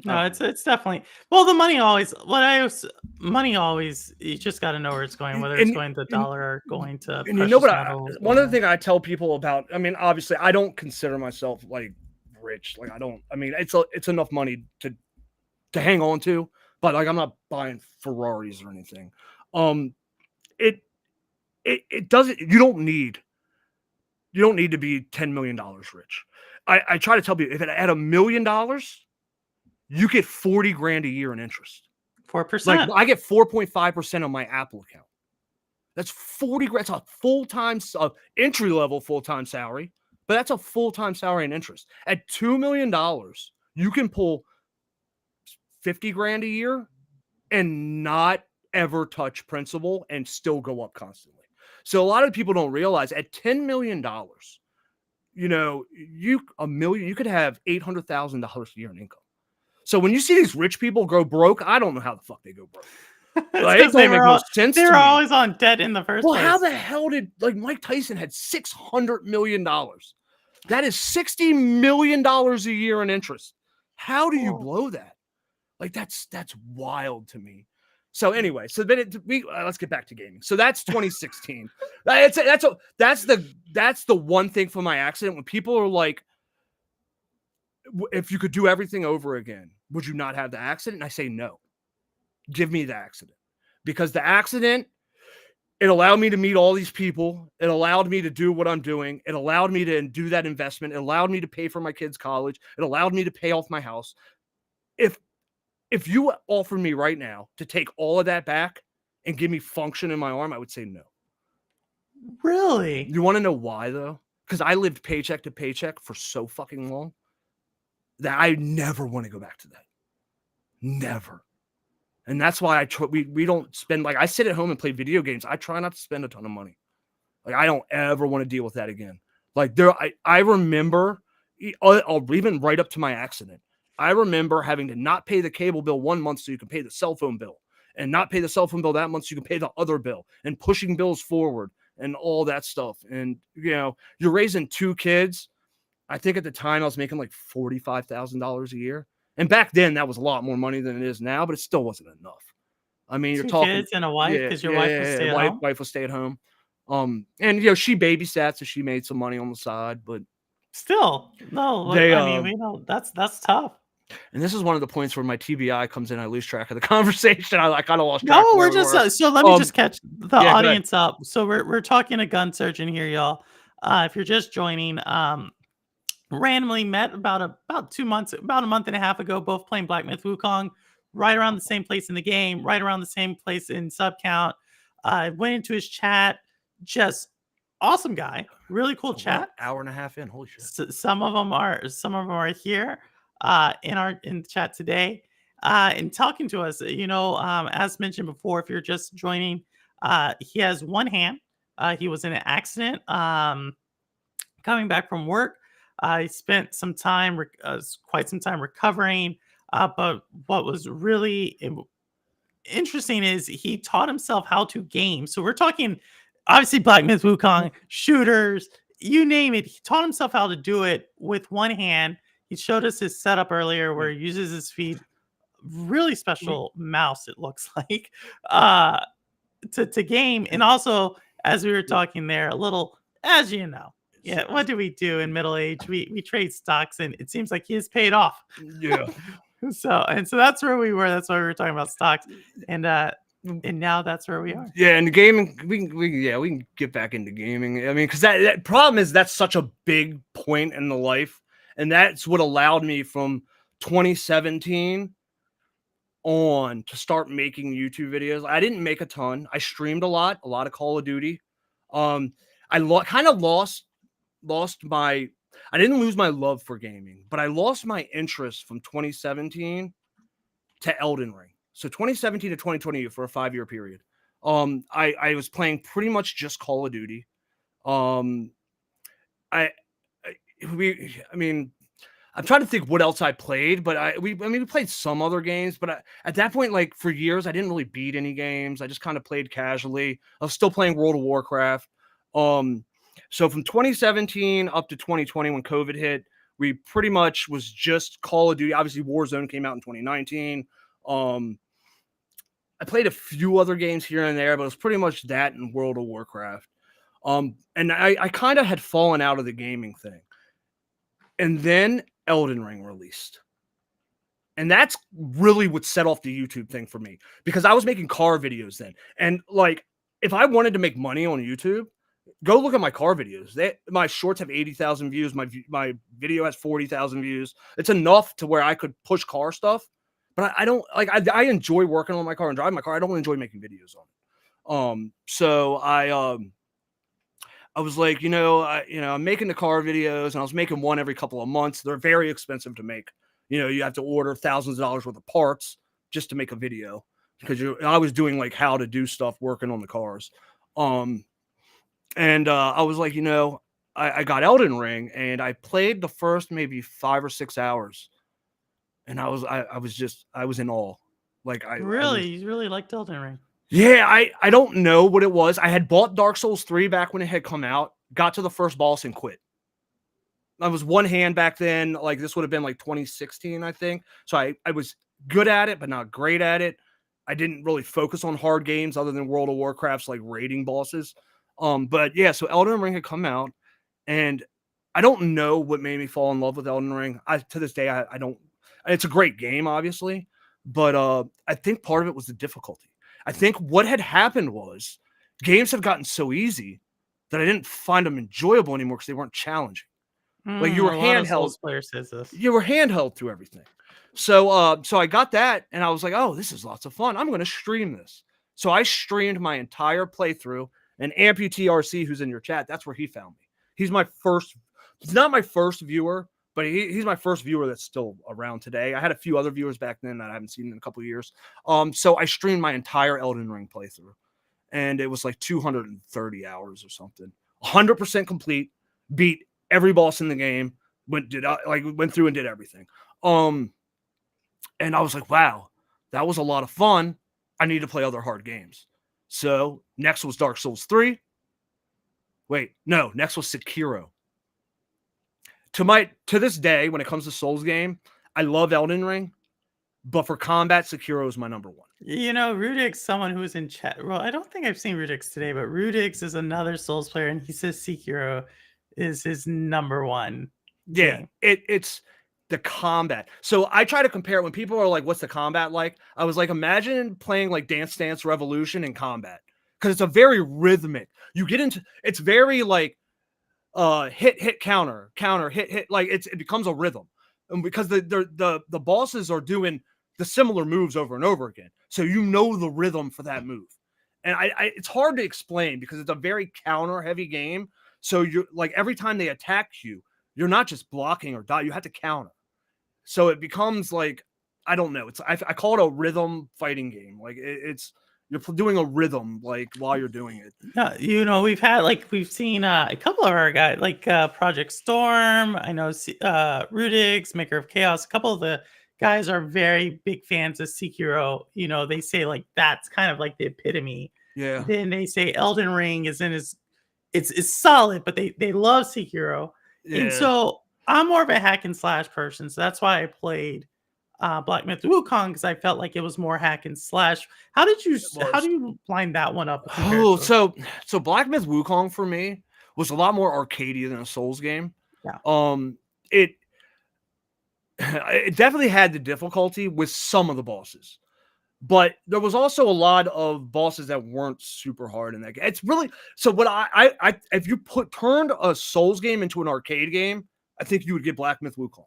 it's definitely the money always you just got to know where it's going, whether it's going to dollar or going to. And one of the things I tell people about, I mean, obviously I don't consider myself like rich. Like, it's enough money to hang on to, but like I'm not buying Ferraris or anything. It doesn't. You don't need to be $10 million rich. I try to tell people, if it at $1 million, you get 40 grand a year in interest. 4%. Like, I get 4.5% on my Apple account. That's 40 grand. That's a full-time entry-level full-time salary, but that's a full-time salary in interest. At $2 million, you can pull 50 grand a year and not ever touch principal and still go up constantly. So a lot of people don't realize at $10 million, you could have $800,000 a year in income. So when you see these rich people go broke, I don't know how the fuck they go broke. Like, it doesn't make no sense. They were always on debt in the first place. Well, how the hell did Mike Tyson had $600 million? That is $60 million a year in interest. How do you Well, blow that? Like that's wild to me. So anyway, so then let's get back to gaming. So that's 2016. That's the one thing from my accident when people are like, if you could do everything over again, would you not have the accident? And I say no. Give me the accident, because the accident, it allowed me to meet all these people. It allowed me to do what I'm doing. It allowed me to do that investment. It allowed me to pay for my kids' college. It allowed me to pay off my house. If you offered me right now to take all of that back and give me function in my arm, I would say no. really? You want to know why, though? Because I lived paycheck to paycheck for so fucking long that I never want to go back to that. Never. And that's why we don't spend, like, I sit at home and play video games. I try not to spend a ton of money. Like, I don't ever want to deal with that again. Like, I remember, even right up to my accident, I remember having to not pay the cable bill 1 month so you can pay the cell phone bill, and not pay the cell phone bill that month so you can pay the other bill, and pushing bills forward and all that stuff. And, you're raising 2 kids. I think at the time I was making like $45,000 a year. And back then that was a lot more money than it is now, but it still wasn't enough. I mean, you're 2 talking, kids and a wife, because your wife will stay at wife home? will stay at home. And she babysat, so she made some money on the side, but Still, no, like, they I mean, we know that's tough. and this is one of the points where my TBI comes in. I lose track of the conversation. I kind of lost track No, of where we're we just were. so let me just catch the Yeah, go ahead. audience up. So we're talking to GunSurgeon here, y'all. If you're just joining, randomly met about 2 months, about a month and a half ago, both playing Black Myth Wukong, right around the same place in the game, right around the same place in sub count. I went into his chat, just awesome guy, really cool chat. Hour and a half in, holy shit. Some of them are here in the chat today, and talking to us. As mentioned before, if you're just joining, he has one hand. He was in an accident. Coming back from work, he spent quite some time recovering. But what was really interesting is he taught himself how to game. So we're talking, obviously, Black Myth Wukong, shooters, you name it. He taught himself how to do it with one hand. He showed us his setup earlier where he uses his feet, really special mouse, it looks like, to game. And also, as we were talking there, a little, as you know, yeah, what do we do in middle age? We trade stocks, and it seems like he has paid off. Yeah. So that's where we were. That's why we were talking about stocks, and now that's where we are. Yeah, and the gaming, we can get back into gaming. I mean, because that problem is that's such a big point in the life, and that's what allowed me from 2017 on to start making YouTube videos. I didn't make a ton. I streamed a lot of Call of Duty. I kind of lost my. I didn't lose my love for gaming, but I lost my interest from 2017 to Elden Ring. So 2017 to 2020 for a 5-year period. I was playing pretty much just Call of Duty. I mean, I'm trying to think what else I played, but we played some other games, but at that point, like for years, I didn't really beat any games. I just kind of played casually. I was still playing World of Warcraft. So from 2017 up to 2020, when COVID hit, we pretty much was just Call of Duty. Obviously, Warzone came out in 2019. I played a few other games here and there, but it was pretty much that and World of Warcraft. And I kind of had fallen out of the gaming thing. And then Elden Ring released. And that's really what set off the YouTube thing for me, because I was making car videos then. And like, if I wanted to make money on YouTube, go look at my car videos. My shorts have 80,000 views. My video has 40,000 views. It's enough to where I could push car stuff. But I don't like. I enjoy working on my car and driving my car. I don't enjoy making videos on it. So I was like, I'm making the car videos, and I was making one every couple of months. They're very expensive to make. You have to order thousands of dollars worth of parts just to make a video, because I was doing like how to do stuff working on the cars. And I was like, I got Elden Ring, and I played the first maybe 5 or 6 hours. And I was in awe. Like You really liked Elden Ring. Yeah, I don't know what it was. I had bought Dark Souls 3 back when it had come out, got to the first boss and quit. I was one hand back then. Like this would have been like 2016, I think. So I was good at it, but not great at it. I didn't really focus on hard games other than World of Warcraft's like raiding bosses. But yeah, so Elden Ring had come out, and I don't know what made me fall in love with Elden Ring. To this day, I don't. It's a great game, obviously, but I think part of it was the difficulty. I think what had happened was games had gotten so easy that I didn't find them enjoyable anymore because they weren't challenging. Like you were A lot of handheld, Souls players says this. you were handheld through everything. So I got that, and I was like, oh, this is lots of fun. I'm going to stream this. So I streamed my entire playthrough. And Amputee RC, who's in your chat, that's where he found me. He's my first. He's not my first viewer, but he's my first viewer that's still around today. I had a few other viewers back then that I haven't seen in a couple of years. So I streamed my entire Elden Ring playthrough, and it was like 230 hours or something. 100% complete. Beat every boss in the game. Went through and did everything. And I was like, wow, that was a lot of fun. I need to play other hard games. So next was Dark Souls 3. Wait, no, next was Sekiro. To this day, when it comes to Souls game, I love Elden Ring, but for combat, Sekiro is my number one. You know, Rudix, someone who was in chat. Well, I don't think I've seen Rudix today, but Rudix is another Souls player, and he says Sekiro is his number one. Yeah, it's the combat. So I try to compare it when people are like, what's the combat like? I was like, imagine playing like Dance Dance Revolution in combat, because it's a very rhythmic. You get into it's very like hit counter hit, like it becomes a rhythm, and because the bosses are doing the similar moves over and over again, so you know the rhythm for that move. And I it's hard to explain because it's a very counter heavy game. So you're like, every time they attack you, you're not just blocking or die, you have to counter. So it becomes like, I don't know. I call it a rhythm fighting game. Like it's you're doing a rhythm like while you're doing it. Yeah, you know, we've seen a couple of our guys, like Project Storm. I know Rudix, Maker of Chaos. A couple of the guys are very big fans of Sekiro. You know, they say like that's kind of like the epitome. Yeah. Then they say Elden Ring is in his, it's solid, but they love Sekiro. Yeah. And so I'm more of a hack and slash person, so that's why I played Black Myth Wukong, because I felt like it was more hack and slash. How do you line that one up? Oh, so Black Myth Wukong for me was a lot more arcadey than a Souls game. Yeah. It definitely had the difficulty with some of the bosses, but there was also a lot of bosses that weren't super hard in that game. It's really so. What I if you turned a Souls game into an arcade game, I think you would get Black Myth Wukong,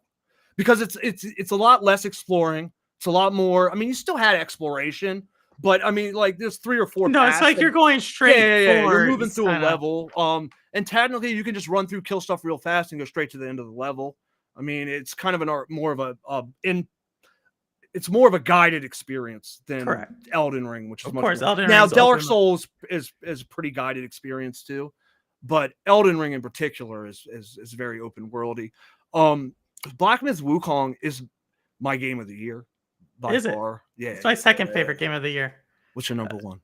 because it's a lot less exploring. It's a lot more. I mean, you still had exploration, but I mean, like there's 3 or 4. No, it's like you're going straight. Yeah. You're moving through a level. And technically, you can just run through, kill stuff real fast, and go straight to the end of the level. I mean, it's kind of an art, more of it's more of a guided experience than Elden Ring, which is of course Elden Ring. Now Dark Souls is a pretty guided experience too, but Elden Ring in particular is very open worldy. Black Myth Wukong is my game of the year by far. Yeah, it's my second favorite game of the year. What's your number one?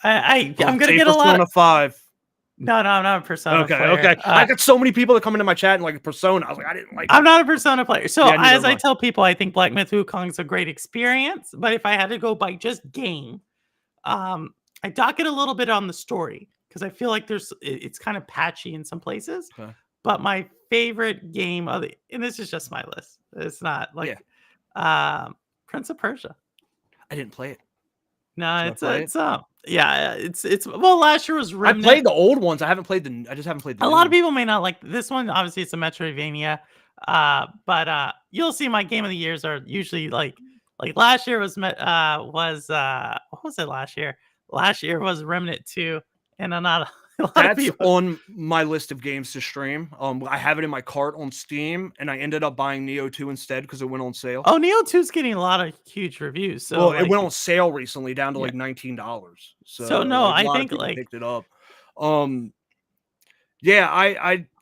I'm gonna get a lot of 5. No, I'm not a Persona player. Okay. I got so many people that come into my chat and like Persona. I was like, I didn't like it. I'm not a Persona player. So as I tell people, I think Black Myth Wukong is a great experience. But if I had to go by just game, I dock it a little bit on the story, because I feel like it's kind of patchy in some places. Okay. But my favorite game and this is just my list. It's not like Prince of Persia. I didn't play it. No, it's well, last year was Remnant. I played the old ones. I just haven't played the A lot of people may not like this one. Obviously, it's a Metroidvania. But you'll see my game of the years are usually like last year was what was it last year? Last year was Remnant 2, and that's on my list of games to stream. I have it in my cart on Steam, and I ended up buying Neo 2 instead because it went on sale. Oh, Neo 2 is getting a lot of huge reviews. So it went on sale recently, down to like $19. So no, I think picked it up.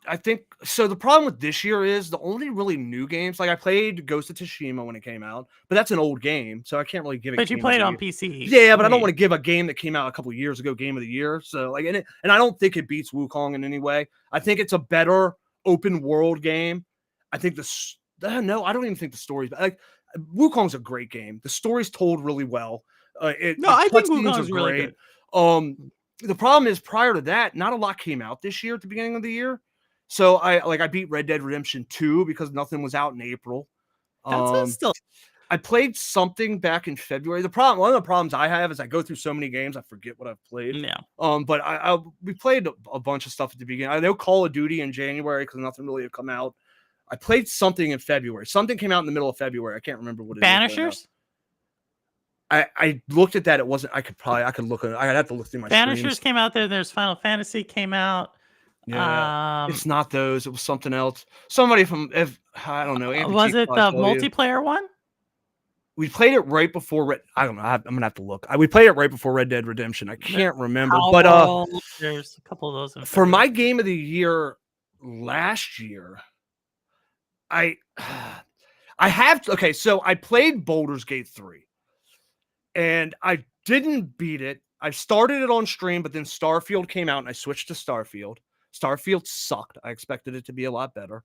I think so. The problem with this year is the only really new games. Like I played Ghost of Tsushima when it came out, but that's an old game, so I can't really give it. But you played it on PC. Yeah, but I don't want to give a game that came out a couple years ago game of the year. So like, and I don't think it beats Wukong in any way. I think it's a better open world game I think no, I don't even think the story's like Wukong's a great game. The story's told really well. No, The I think cutscenes Wukong are is really great. good. The problem is prior to that, not a lot came out this year at the beginning of the year. So I beat Red Dead Redemption 2 because nothing was out in April. That's still I played something back in February. One of the problems I have is I go through so many games, I forget what I've played. yeah. But we played a bunch of stuff at the beginning. I know Call of Duty in January because nothing really had come out. I played something in February. Something came out in the middle of February. I can't remember what it is right now. Banishers. I looked at that. It wasn't. I could look at it. I'd have to look through my Banishers streams. came out there. There's Final Fantasy came out. Yeah, it's not those. It was something else. Somebody from I don't know. Was it the multiplayer one? We played it right before I don't know. I'm gonna have to look. We played it right before Red Dead Redemption. I can't remember, but there's a couple of those. For my game of the year last year, I have okay. So I played Baldur's Gate 3, and I didn't beat it. I started it on stream, but then Starfield came out, and I switched to Starfield. Starfield sucked. I expected it to be a lot better.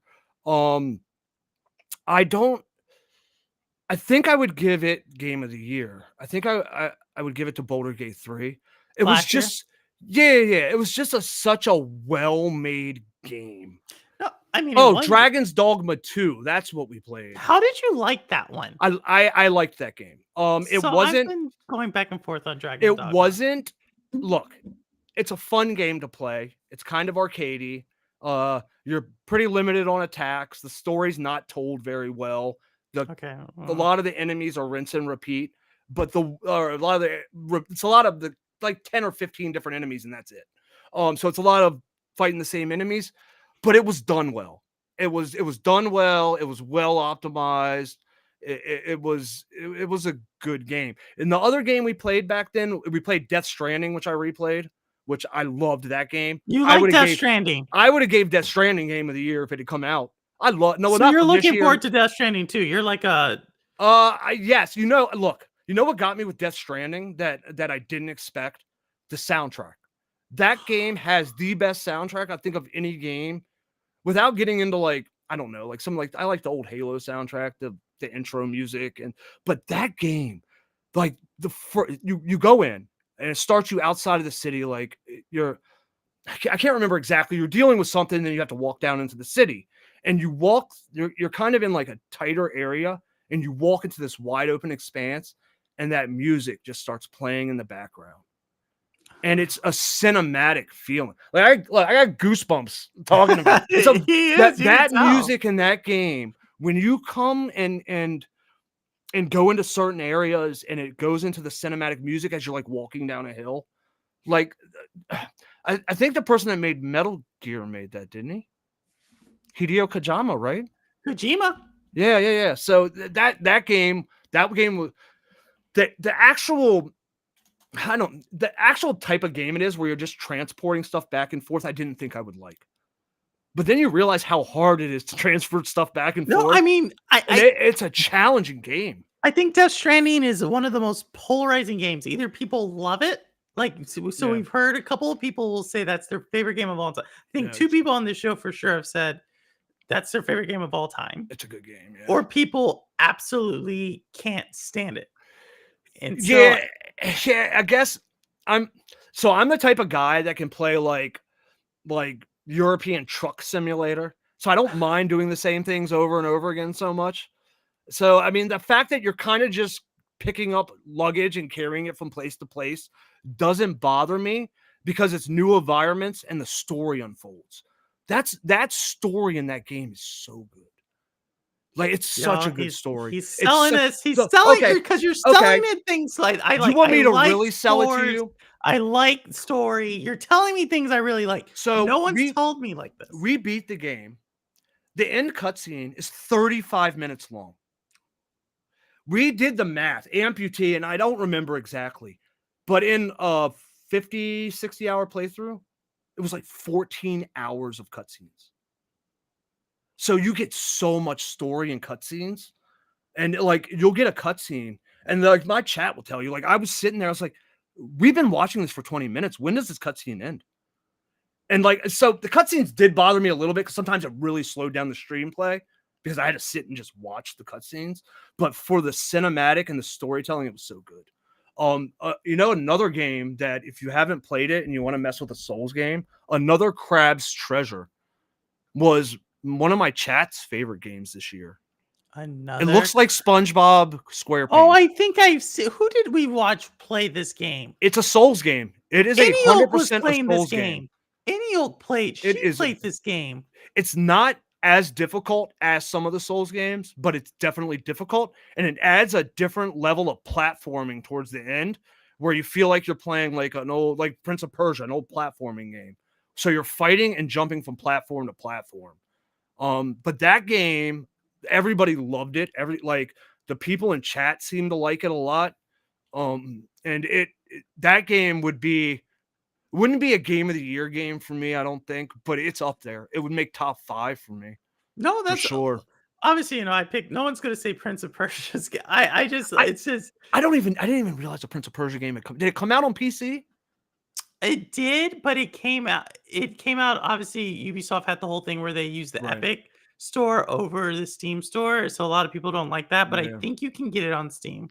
I think I would give it Game of the Year. I think I would give it to Baldur's Gate 3. It was just yeah. It was just such a well-made game. No, I mean, Dragon's Dogma 2. That's what we played. How did you like that one? I liked that game. It wasn't. I've been going back and forth on Dragon's Dogma. It wasn't. Look, it's a fun game to play. It's kind of arcadey. You're pretty limited on attacks. The story's not told very well. A lot of the enemies are rinse and repeat, but it's a lot of the like 10 or 15 different enemies, and that's it. So it's a lot of fighting the same enemies, but it was done well. It was done well. It was well optimized. It was a good game. And the other game we played back then, we played Death Stranding, which I replayed, which I loved that game. You like Death Stranding? I would have gave Death Stranding Game of the Year if it had come out. So you're looking forward to Death Stranding too. You're like yes. Look, you know what got me with Death Stranding that I didn't expect? The soundtrack. That game has the best soundtrack I think of any game. Without getting into like I don't know, like I like the old Halo soundtrack, the intro music, but that game, like you go in and it starts you outside of the city, like I can't remember exactly. You're dealing with something, and then you have to walk down into the city. And you're kind of in like a tighter area, and you walk into this wide open expanse, and that music just starts playing in the background. And it's a cinematic feeling. I got goosebumps talking about it. That music in that game, when you come and go into certain areas and it goes into the cinematic music as you're like walking down a hill. Like I think the person that made Metal Gear made that, didn't he? Hideo Kojima, right? Kojima. Yeah. So that game was the actual type of game it is where you're just transporting stuff back and forth. I didn't think I would like, but then you realize how hard it is to transfer stuff back and forth. No, I mean, it's a challenging game. I think Death Stranding is one of the most polarizing games. Either people love it. We've heard a couple of people will say that's their favorite game of all time. I think 2 people on this show for sure have said that's their favorite game of all time. It's a good game. Yeah. Or people absolutely can't stand it. And so, yeah, I guess I'm the type of guy that can play like European Truck Simulator. So I don't mind doing the same things over and over again so much. So, I mean, the fact that you're kind of just picking up luggage and carrying it from place to place doesn't bother me because it's new environments and the story unfolds. That story in that game is so good. Like it's such a good story. He's selling this. He's selling it because you're selling it things like I like. You want me to really sell it to you? I like story. You're telling me things I really like. So no one's told me like this. We beat the game. The end cutscene is 35 minutes long. We did the math, amputee, and I don't remember exactly, but in a 50, 60-hour playthrough, it was like 14 hours of cutscenes. So you get so much story and cutscenes, and like you'll get a cutscene, and like my chat will tell you, like I was sitting there, I was like, we've been watching this for 20 minutes. When does this cutscene end? And like, so the cutscenes did bother me a little bit because sometimes it really slowed down the stream play. because I had to sit and just watch the cutscenes. But for the cinematic and the storytelling, it was so good. Another game that if you haven't played it and you want to mess with a Souls game, another Crab's Treasure was one of my chat's favorite games this year. It Another. looks like SpongeBob SquarePants. Oh, I think I've seen. Who did we watch play this game? It's a Souls game. It is a Eniolk was 100% a playing this Souls game. game. Eniolk played. It She is. played this game. It's not as difficult as some of the Souls games, but it's definitely difficult, and it adds a different level of platforming towards the end, where you feel like you're playing like an old, like Prince of Persia, an old platforming game. So you're fighting and jumping from platform to platform. But that game, everybody loved it. The people in chat seemed to like it a lot. And that game wouldn't be a game of the year game for me, I don't think, but it's up there. It would make top 5 for me. No, For that's sure. obviously, I picked. No one's gonna say Prince of Persia's. It's just. I didn't even realize the Prince of Persia game did it come out on PC? It did, but it came out. It came out. Obviously, Ubisoft had the whole thing where they used the Right. Epic store over the Steam store, so a lot of people don't like that. But I Yeah. think you can get it on Steam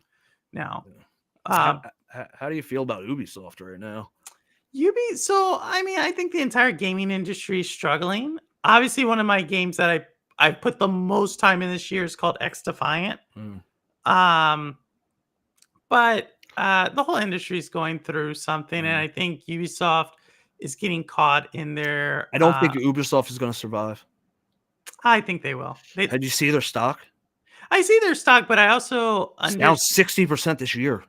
now. How do you feel about Ubisoft right now? So I mean, I think the entire gaming industry is struggling. Obviously, one of my games that I put the most time in this year is called X Defiant. But the whole industry is going through something, and I think Ubisoft is getting caught in their. I don't think Ubisoft is going to survive. I think they will. Did you see their stock? I see their stock, but I also It's down 60% this year.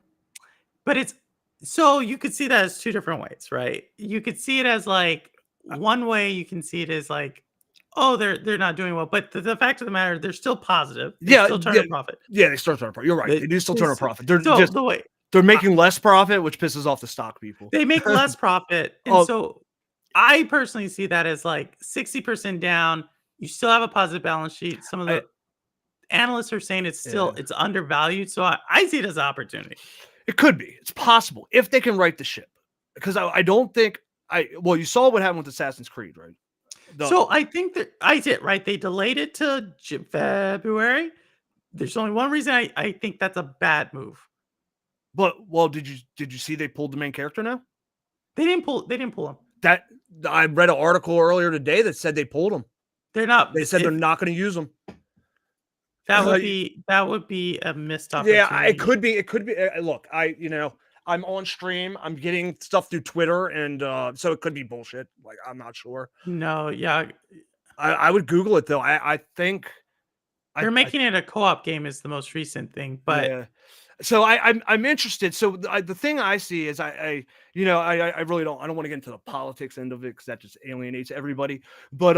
But it's so you could see that as two different ways, right? You could see it as like one way. You can see it as like, oh, they're not doing well. But the fact of the matter, they're still positive. They still turn a profit. Yeah, they still turn a profit. You're right. They do still turn a profit. They're they're making less profit, which pisses off the stock people. They make less profit, and so I personally see that as like 60% down. You still have a positive balance sheet. Some of the analysts are saying it's undervalued, so I see it as an opportunity. It could be. It's possible if they can right the ship, because I don't think you saw what happened with Assassin's Creed, right? So I think that I did right. They delayed it to February. There's only one reason I think that's a bad move. But did you see they pulled the main character now? They didn't pull him. That I read an article earlier today that said they pulled him. They're not. They said they're not going to use them. That would be a missed opportunity. Yeah, it could be. It could be. Look, I'm on stream. I'm getting stuff through Twitter, and so it could be bullshit. Like, I'm not sure. No, yeah. I would Google it though. I think they're making it a co-op game is the most recent thing, but yeah. So I'm interested. So the thing I see is I really don't want to get into the politics end of it because that just alienates everybody. But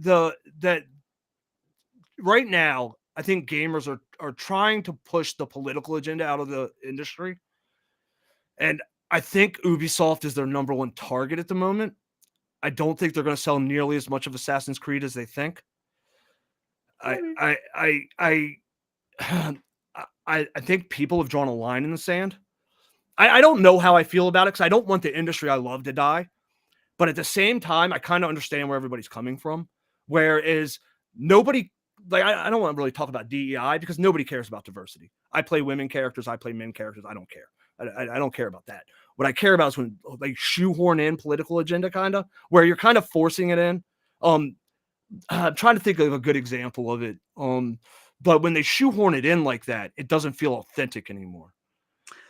that right now I think gamers are trying to push the political agenda out of the industry, and I think Ubisoft is their number one target at the moment. I don't think they're going to sell nearly as much of Assassin's Creed as they think. I think people have drawn a line in the sand. I don't know how I feel about it because I don't want the industry I love to die. But at the same time, I kind of understand where everybody's coming from. Whereas nobody, like, I don't want to really talk about DEI because nobody cares about diversity. I play women characters. I play men characters. I don't care. I don't care about that. What I care about is when they shoehorn in political agenda, kind of, where you're kind of forcing it in. I'm trying to think of a good example of it. But when they shoehorn it in like that, it doesn't feel authentic anymore.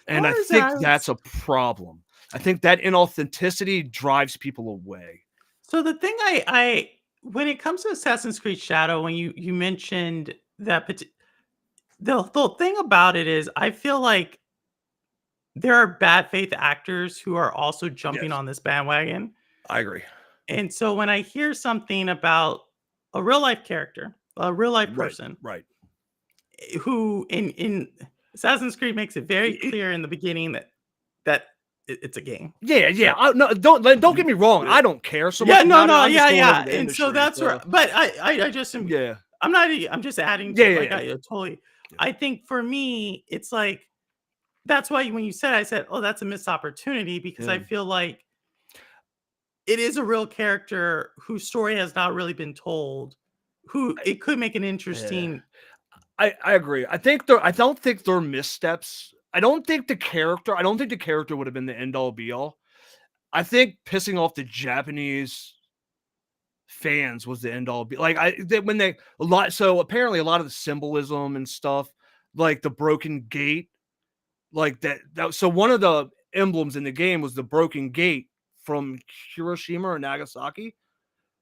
And I think that's a problem. I think that inauthenticity drives people away. So the thing when it comes to Assassin's Creed Shadow, when you mentioned that, the thing about it is I feel like there are bad faith actors who are also jumping on this bandwagon. I agree. And so when I hear something about a real life character, a real life person, right, who in Assassin's Creed makes it very clear in the beginning that it's a game. Yeah. No, don't get me wrong. I don't care so much. Yeah. And so that's right. But I just am. Yeah. I'm just adding. To totally. Yeah. I think for me, it's like that's why when you said, I said, oh, that's a missed opportunity because I feel like it is a real character whose story has not really been told. who it could make an Yeah. interesting. I agree. I don't think they're missteps. I don't think the character would have been the end all be all. I think pissing off the Japanese fans was the end all be like when they a lot so apparently a lot of the symbolism and stuff, like the broken gate, like that so one of the emblems in the game was the broken gate from Hiroshima or Nagasaki.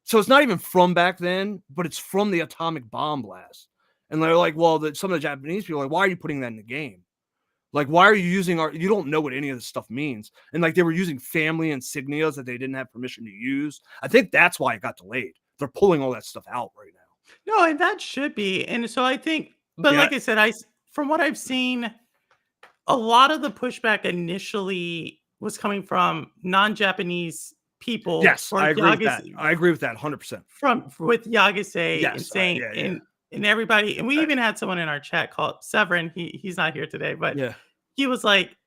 So it's not even from back then, but it's from the atomic bomb blast. And they're like, well, some of the Japanese people are like, why are you putting that in the game? Like, why are you using you don't know what any of this stuff means. And like they were using family insignias that they didn't have permission to use. I think that's why it got delayed. They're pulling all that stuff out right now. No, and that should be. And so I think, but Yeah. like I said, from what I've seen, a lot of the pushback initially was coming from non-Japanese people Yes, for I agree with that. Yagase I agree with that 100%. with Yagase and Yes. saying Yeah. Yeah. and everybody, and we even had someone in our chat called Severin. He's not here today, but Yeah. he was like,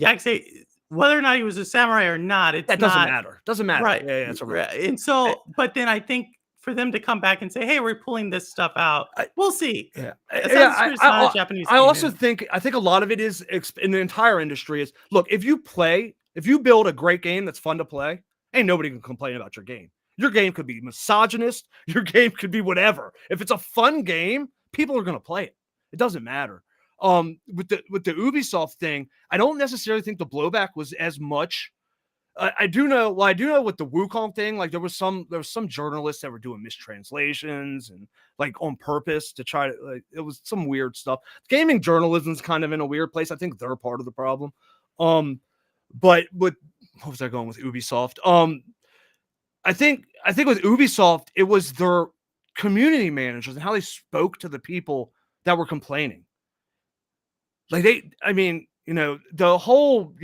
Yagase, whether or not he was a samurai or not, it's That doesn't not matter. Doesn't matter. right. Yeah. It's Right. irrelevant. And I, so, but then I think for them to come back and say, hey, we're pulling this stuff out, I, we'll see. Yeah, Assassin's Creed is not a Japanese I game. also think a lot of it is in the entire industry is look, if you build a great game that's fun to play, ain't nobody can complain about your game. Your game could be misogynist, your game could be whatever. If it's a fun game, people are gonna play it. It doesn't matter. With the Ubisoft thing, I don't necessarily think the blowback was as much. I do know. Well, I do know with the Wukong thing, like there was some journalists that were doing mistranslations and like on purpose to try to like it was some weird stuff. Gaming journalism's kind of in a weird place. I think they're part of the problem. But with what was I going with Ubisoft? I think with Ubisoft, it was their community managers and how they spoke to the people that were complaining. Like I mean, the whole,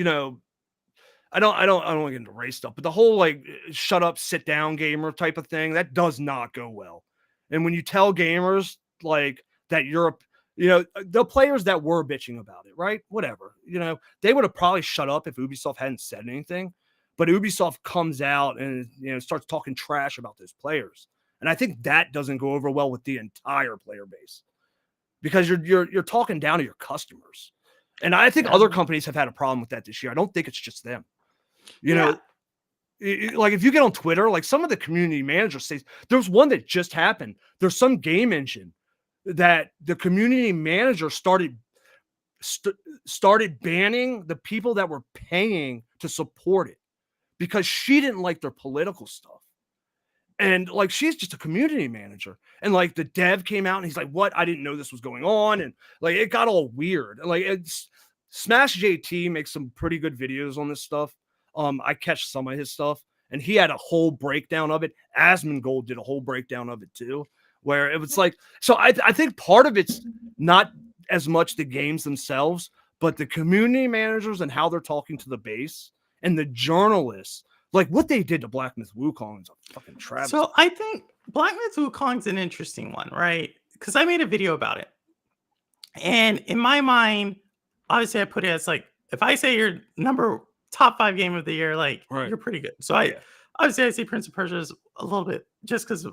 I don't want to get into race stuff, but the whole like shut up, sit down gamer type of thing, that does not go well. And when you tell gamers like that the players that were bitching about it, right? Whatever, they would have probably shut up if Ubisoft hadn't said anything. But Ubisoft comes out and starts talking trash about those players. And I think that doesn't go over well with the entire player base because you're talking down to your customers. And I think other companies have had a problem with that this year. I don't think it's just them. Like if you get on Twitter, like some of the community managers say, there's one that just happened. There's some game engine that the community manager started banning the people that were paying to support it because she didn't like their political stuff. And like, she's just a community manager. And like the dev came out and he's like, what? I didn't know this was going on. And like, it got all weird. And like Smash JT makes some pretty good videos on this stuff. I catch some of his stuff and he had a whole breakdown of it. Asmongold did a whole breakdown of it too, where it was like, so I think part of it's not as much the games themselves, but the community managers and how they're talking to the base and the journalists. Like what they did to Black Myth Wukong is a fucking travesty. So I think Black Myth Wukong's an interesting one, right? Because I made a video about it. And in my mind, obviously I put it as like, if I say your top 5 game of the year, like you're pretty good. So obviously I say Prince of Persia is a little bit just because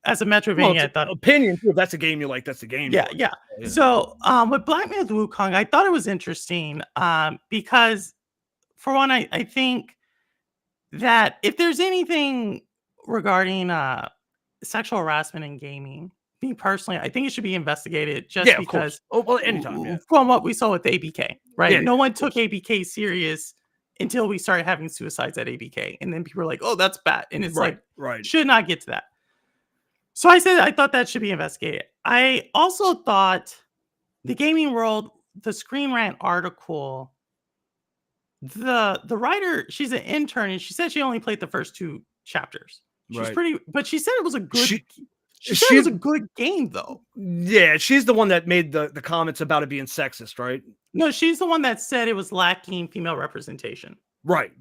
as a Metroidvania, I thought opinion. If that's a game you like, that's the game. Yeah. So with Black Myth Wukong, I thought it was interesting because for one, I think that if there's anything regarding sexual harassment in gaming, me personally, I think it should be investigated just because. Oh, well, anytime. From what we saw with ABK, right? Yeah, no one took ABK serious until we started having suicides at ABK, and then people were like, "Oh, that's bad," and it's should not get to that. So I thought that should be investigated. I also thought the gaming world, the Screen Rant article. The writer, she's an intern, and she said she only played the first 2 chapters. She's pretty, but she said it was a good. She said it was a good game, though. Yeah, she's the one that made the comments about it being sexist, right? No, she's the one that said it was lacking female representation. Right.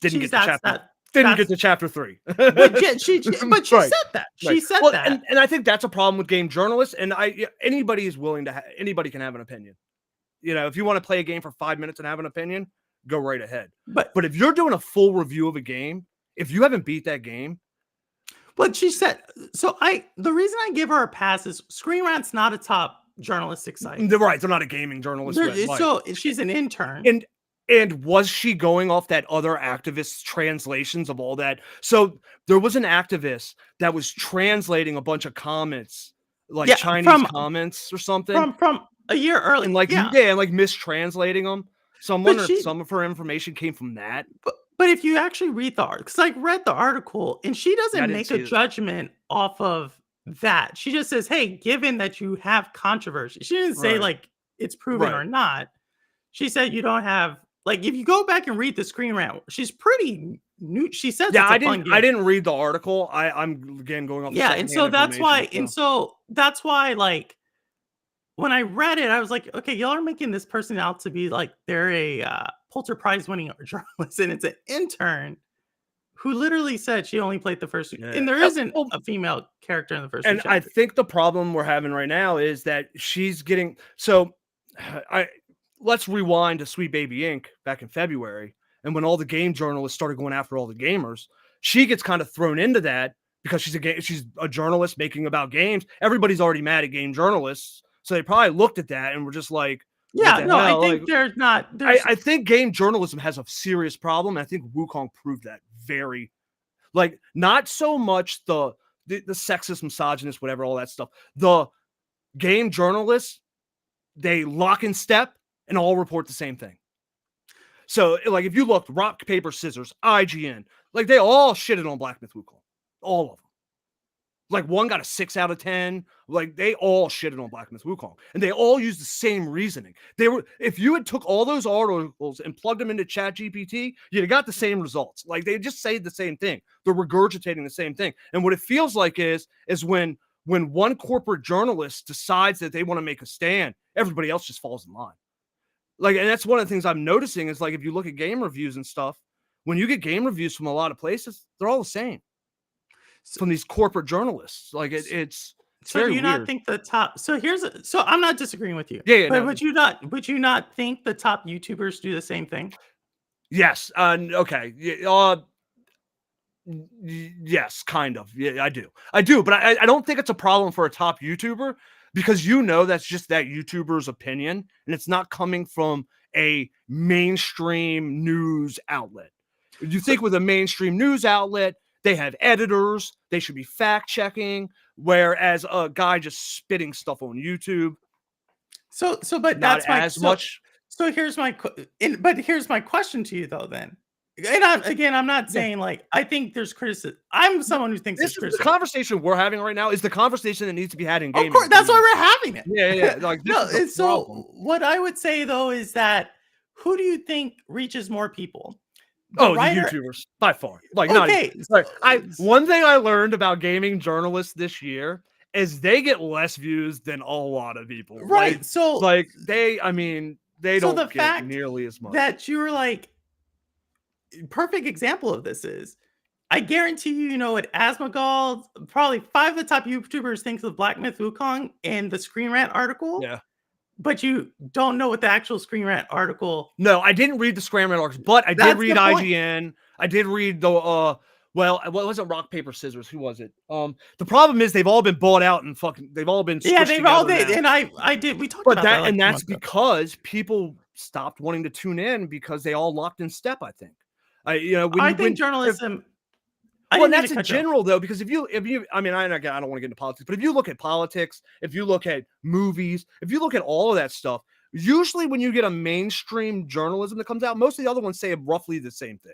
Didn't get to chapter 3. But she said that. She said that. And I think that's a problem with game journalists. And anybody is willing to. Anybody can have an opinion. If you want to play a game for 5 minutes and have an opinion, go right ahead. But if you're doing a full review of a game, if you haven't beat that game, But she said so the reason I give her a pass is Screen Rant's not a top journalistic site. They're right. They're not a gaming journalist, There but is like, so she's an intern. and was she going off that other activist's translations of all that? So there was an activist that was translating a bunch of comments, like Yeah, Chinese comments or something, from a year early. and like Yeah. yeah, and like mistranslating them. So I'm But wondering if she some of her information came from that. but if you actually read the article, because I read the article, and she Yeah, I doesn't didn't make a see it. judgment off of that. She just says, "Hey, given that you have controversy," she didn't say Right, like it's proven right. or not. She said you don't have like if you go back and read the Screen Rant, she's pretty new. She says Yeah, it's a fun I game. didn't read the article. I'm again going off of Yeah, and secondhand so information. that's why like when I read it, I was like, okay, y'all are making this person out to be like they're a Pulitzer Prize winning journalist, and it's an intern who literally said she only played the first Yeah. and there isn't Well, a female character in the first 2 and I chapters. think the problem we're having right now is that she's getting so I let's rewind to Sweet Baby Inc. back in February. And when all the game journalists started going after all the gamers, she gets kind of thrown into that because she's a journalist making about games. Everybody's already mad at game journalists. So they probably looked at that and were just like, what Yeah, the no, I hell? Like think there's not there's I think game journalism has a serious problem. And I think Wukong proved that very like not so much the sexist, misogynist, whatever, all that stuff. The game journalists, they lock in step and all report the same thing. So, like, if you looked, rock, paper, scissors, IGN, like, they all shitted on Black Myth Wukong. All of them. Like, one got a 6 out of 10. Like, they all shitted on Black Myth Wukong. And they all used the same reasoning. They were, if you had took all those articles and plugged them into Chat GPT, you'd have got the same results. Like, they just say the same thing. They're regurgitating the same thing. And what it feels like is when one corporate journalist decides that they want to make a stand, everybody else just falls in line. Like, and that's one of the things I'm noticing is like if you look at game reviews and stuff, when you get game reviews from a lot of places, they're all the same so, from these corporate journalists. Like it's so do very you not weird. think the top so here's a, so I'm not disagreeing with you. Yeah, yeah, But no, would you not think the top YouTubers do the same thing? yes, okay, yeah, yes, kind of, yeah, I do, but I don't think it's a problem for a top YouTuber because that's just that YouTuber's opinion, and it's not coming from a mainstream news outlet. You So think with a mainstream news outlet, they have editors, they should be fact checking, whereas a guy just spitting stuff on YouTube, but not that's my as much. so here's my but here's my question to you though then. And I'm not Yeah. saying like I think there's criticism. I'm someone who thinks there's This is the criticism. conversation we're having right now is the conversation that needs to be had in Of gaming. course, that's why we're having Yeah, yeah, it. like this No, is the and problem. so what I would say though is that who do you think reaches more people? The Oh, the writer YouTubers by far. Like not even okay, like I one thing I learned about gaming journalists this year is they get less views than a lot of people. right. Like they I mean, they So the don't get fact nearly as much. that you're like perfect example of this is I guarantee you, you know what Asmongold, probably 5 of the top YouTubers thinks of Black Myth Wukong and the Screen Rant article, Yeah. but you don't know what the actual Screen Rant article. No, I didn't read the Scramble articles, but I did That's read the point. IGN. I did read the well, what was it? Rock, paper, scissors. Who was it? The problem is they've all been bought out and they've all been Yeah, squished they've all together did, now. and I did. We talked But about that like 2 that's months ago. because people stopped wanting to tune in because they all locked in step, I think. I think If journalism. I well, didn't and mean to that's in cut you off. general though, because if you I mean, I don't want to get into politics, but if you look at politics, if you look at movies, if you look at all of that stuff, usually when you get a mainstream journalism that comes out, most of the other ones say roughly the same thing.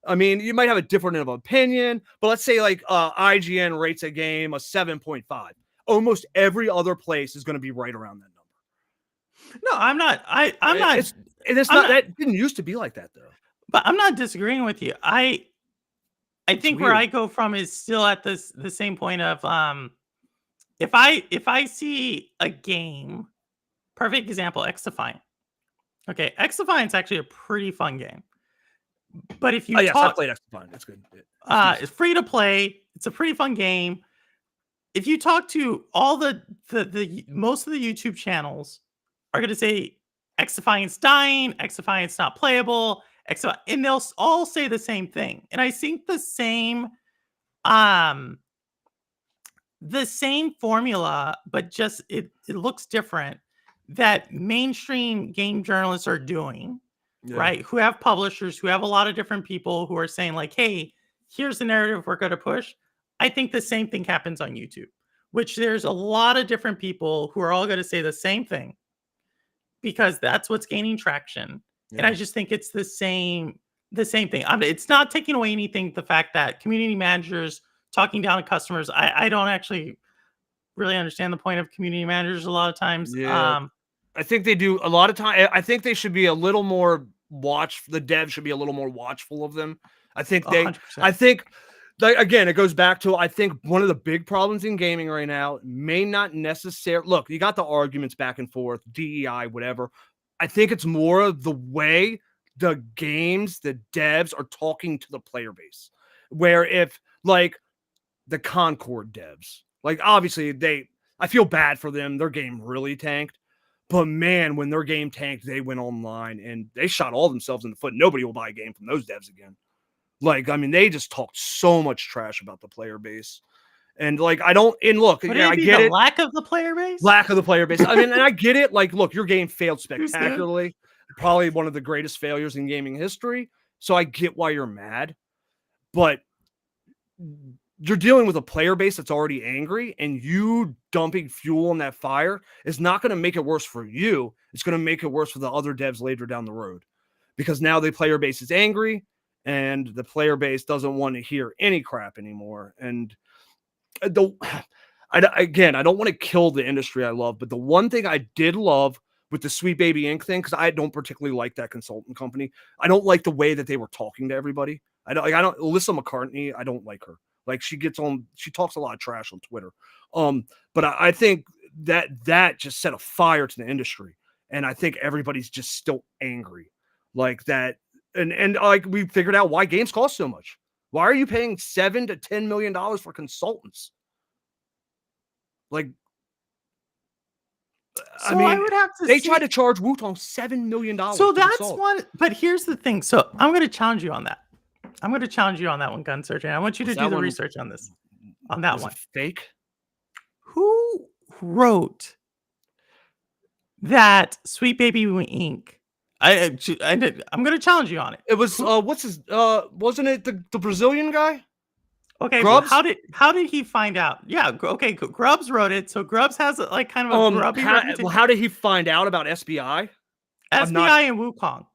I mean, you might have a different of opinion, but let's say like IGN rates a game a 7.5. Almost every other place is going to be right around that number. No, I'm not. I'm not. It's I'm not not. that didn't used to be like that though. But I'm not disagreeing with you. I It's think where I weird. go from is still at the same point of if I see a game, perfect example, X Defiant. Okay, X Defiant's actually a pretty fun game. But if Oh you yes, I talk, played X Fine. It's good. it's free to play. It's a pretty fun game. If you talk to all the most of the YouTube channels are going to say X Defiant's dying, X Defiant's not playable, and they'll all say the same thing. And I think the same Um, the same formula, but just it looks different, that mainstream game journalists are doing, Yeah. right? Who have publishers, who have a lot of different people who are saying like, "Hey, here's the narrative we're going to push." I think the same thing happens on YouTube, which there's a lot of different people who are all going to say the same thing because that's what's gaining traction. And I Yeah. just think it's the same thing. I mean, it's not taking away anything, the fact that community managers talking down to customers. I don't actually really understand the point of community managers a lot of times. Yeah. I think they do a lot of time. I think they should be a little more the devs should be a little more watchful of them. I think I 100%. think, like, again, it goes back to, I think one of the big problems in gaming right now may not necessarily look, you got the arguments back and forth, DEI, whatever. I think it's more of the way the devs are talking to the player base. Where if, like, the Concord devs, like, obviously I feel bad for them. Their game really tanked. But man, when their game tanked, they went online and they shot all themselves in the foot. Nobody will buy a game from those devs again. Like, I mean, they just talked so much trash about the player base. And like, I don't, and look, Would yeah, I it be get the it. lack of the player base? Lack of the player base. I mean, and I get it. Like, look, your game failed Too soon? spectacularly. Probably one of the greatest failures in gaming history. So I get why you're mad. But you're dealing with a player base that's already angry, and you dumping fuel on that fire is not going to make it worse for you. It's going to make it worse for the other devs later down the road, because now the player base is angry and the player base doesn't want to hear any crap anymore. And I don't want to kill the industry I love, but the one thing I did love with the Sweet Baby Inc. thing, because I don't particularly like that consultant company. I don't like the way that they were talking to everybody. I don't Alyssa McCartney, I don't like her. Like, she talks a lot of trash on Twitter. But I think that just set a fire to the industry. And I think everybody's just still angry. Like that. And like, we figured out why games cost so much. Why are you paying $7 to $10 million for consultants? Like, So I would have to they see. tried to charge Wutong $7 million. So that's one. But here's the thing. So I'm going to challenge you on that. I'm going to challenge you on that one, GunSurgeon. I want you to do the research on this, on that one. Fake. Who wrote that Sweet Baby Inc.? I'm going to challenge you on it. It was wasn't it the Brazilian guy? Okay, well, how did he find out? Yeah, okay, Grubbs wrote it, so Grubbs has like kind of a grubby reputation. How did he find out about SBI? SBI and Wukong.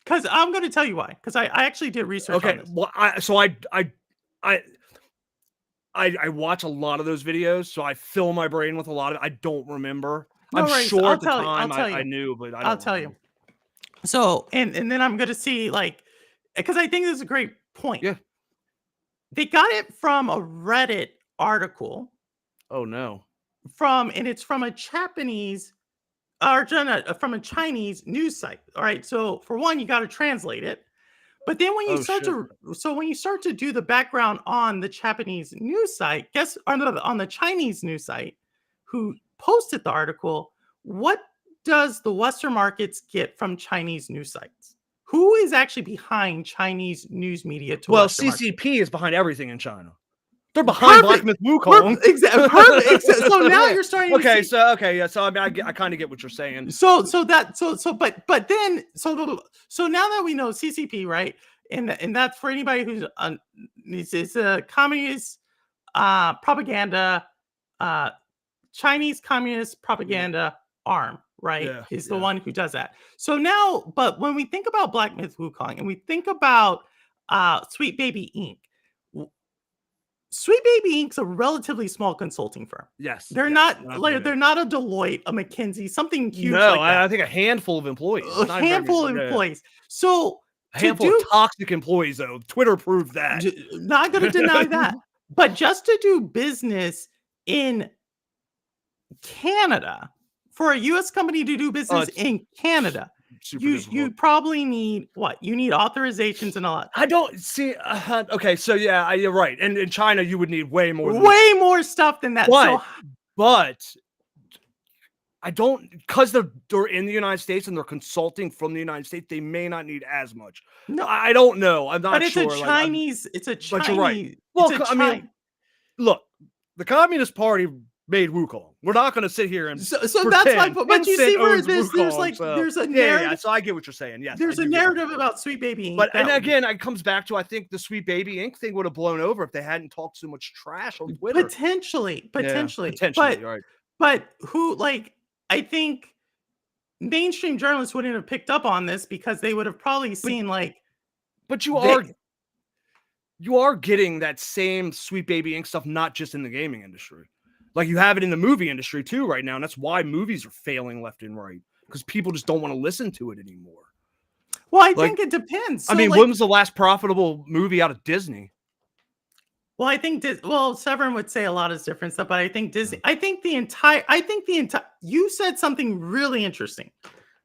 Because I'm going to tell you why. Because I actually did research on this. Well, I watch a lot of those videos, so I fill my brain with a lot of. I don't remember. I'm sure at the time I knew, but I'll tell you. So and then I'm going to see, like, because I think this is a great point. Yeah. They got it from a Reddit article. Oh no. And it's from a Japanese or from a Chinese news site. All right. So for one, you got to translate it. But then when you start to do the background on the Japanese news site, on the Chinese news site who posted the article, what does the Western markets get from Chinese news sites? Who is actually behind Chinese news media? CCP is behind everything in China. They're behind Black Myth Wukong. Exactly. Perfect. So now you're starting. Okay. So I mean, I kind of get what you're saying. So now that we know CCP, right? And that's for anybody who's it's a communist propaganda, Chinese communist propaganda arm, right? Yeah, is the one who does that. So now, but when we think about Black Myth Wukong and we think about Sweet Baby Inc., Sweet Baby Inc.'s a relatively small consulting firm. Yes, they're not they're not a Deloitte, a McKinsey, something huge. No, like that. I think a handful of employees. A handful of employees. So a handful of toxic employees, though. Twitter proved that. Not going to deny that. But just to do business in Canada, for a U.S. company to do business in Canada, you probably need what? You need authorizations and all that. I don't see. Okay, so yeah, you're right. And in China, you would need way more. More stuff than that. But I don't, because they're in the United States and they're consulting from the United States. They may not need as much. No, I don't know. I'm but not it's a sure. Like, Chinese. It's a but you're right. Chinese. It's Well, a I mean, China. look, the Communist Party made Wukong. We're not going to sit here and So that's my pretend point. But you Tencent see where owns there's Wukong. like So there's a yeah. narrative. So I get what you're saying. Yes, I There's a do get what you're narrative saying. about Sweet Baby Inc. But and that again, it comes back to I think the Sweet Baby Inc. thing would have blown over if they hadn't talked so much trash on Twitter. potentially, Yeah, potentially, right. but who like I think mainstream journalists wouldn't have picked up on this because they would have probably seen like But they you are getting that same Sweet Baby Inc. stuff, not just in the gaming industry. Like you have it in the movie industry too right now, and that's why movies are failing left and right because people just don't want to listen to it anymore. well, I Like, think it depends. I So mean, like when was the last profitable movie out of Disney? well, I think Severin would say a lot of different stuff, but I think Disney I think the entire you said something really interesting,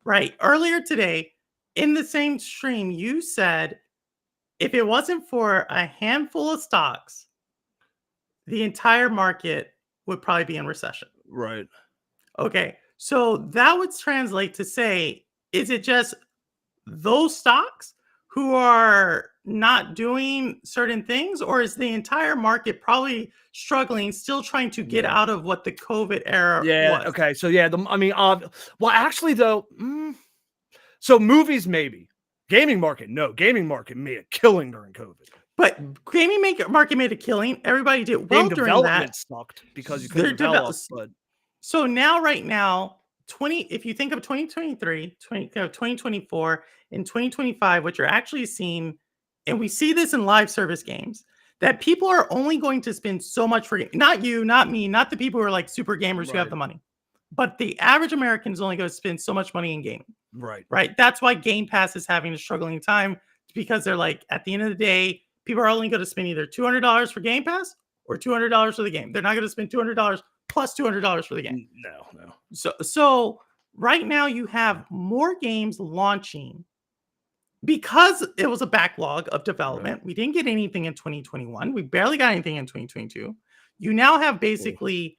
right? Earlier today in the same stream, you said if it wasn't for a handful of stocks, the entire market would probably be in recession. Right. Okay. So that would translate to say, is it just those stocks who are not doing certain things, or is the entire market probably struggling, still trying to get out of what the COVID era Yeah. was? Okay. So yeah, well, actually though, so movies maybe, gaming market no, gaming market made a killing during COVID. But market made a killing. Everybody did well Game during development that. sucked because you They're couldn't develop. But So now, right now, if you think of 2023, 2024, and 2025, what you're actually seeing, and we see this in live service games, that people are only going to spend so much for not you, not me, not the people who are like super gamers who have right, the money, but the average American is only going to spend so much money in gaming, right. right? That's why Game Pass is having a struggling time because they're like, at the end of the day, people are only going to spend either $200 for Game Pass or $200 for the game. They're not going to spend $200 plus $200 for the game. No. So right now you have more games launching because it was a backlog of development. Right. We didn't get anything in 2021. We barely got anything in 2022. You now have basically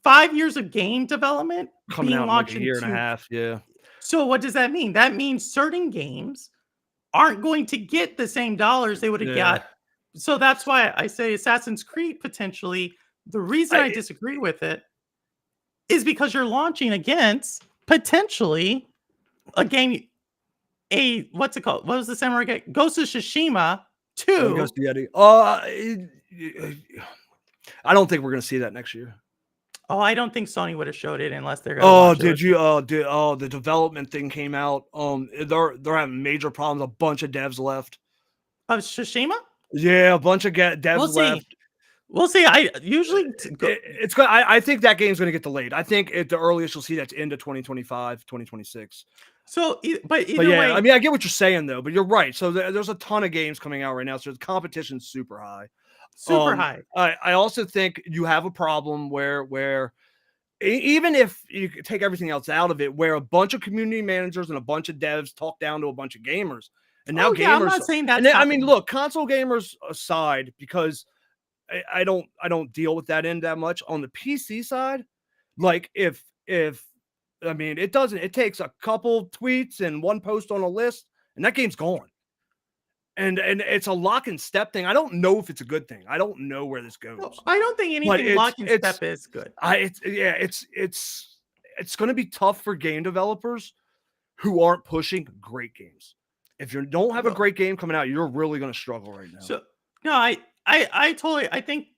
5 years of game development Coming being out in like launched a in year and a half. Yeah. So what does that mean? That means certain games aren't going to get the same dollars they would have got. So that's why I say Assassin's Creed potentially. The reason I disagree with it is because you're launching against potentially a game, what's it called? What was the samurai game? Ghost of Tsushima 2. Ghost of Yeti. I don't think we're gonna see that next year. Oh, I don't think Sony would have showed it unless they're gonna did you the development thing came out. They're having major problems. A bunch of devs left. Of Tsushima? Yeah, a bunch of devs left. We'll see. I usually it's good. I think that game's going to get delayed. I think the earliest you'll see that's into 2025, 2026. So, but yeah, way, I mean, I get what you're saying though, but you're right. So there's a ton of games coming out right now. So the competition's super high. Super high. I also think you have a problem where even if you take everything else out of it, where a bunch of community managers and a bunch of devs talk down to a bunch of gamers, and now gamers. Yeah, I'm not saying that. I mean, look, console gamers aside, because I don't deal with that end that much. On the PC side, like if I mean, it takes a couple tweets and one post on a list and that game's gone. And it's a lock and step thing. I don't know if it's a good thing. I don't know where this goes. No, I don't think anything lock and step is good. It's going to be tough for game developers who aren't pushing great games. If you don't have a great game coming out, you're really going to struggle right now. So no, I totally, I think,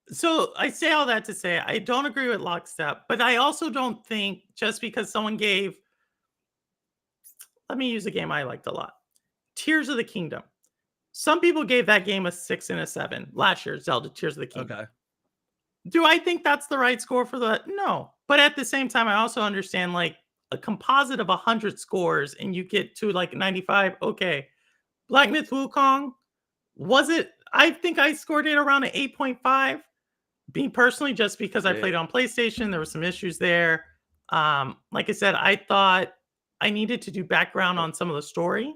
so I say all that to say, I don't agree with lockstep, but I also don't think just because someone gave, let me use a game I liked a lot, Tears of the Kingdom. Some people gave that game a 6 and a 7 last year, Zelda Tears of the Kingdom. Okay. Do I think that's the right score for that? No. But at the same time, I also understand like a composite of 100 scores and you get to like 95. Okay. Black Myth Wukong, was it? I think I scored it around an 8.5. Me personally, just because I played on PlayStation, there were some issues there. Like I said, I thought I needed to do background on some of the story.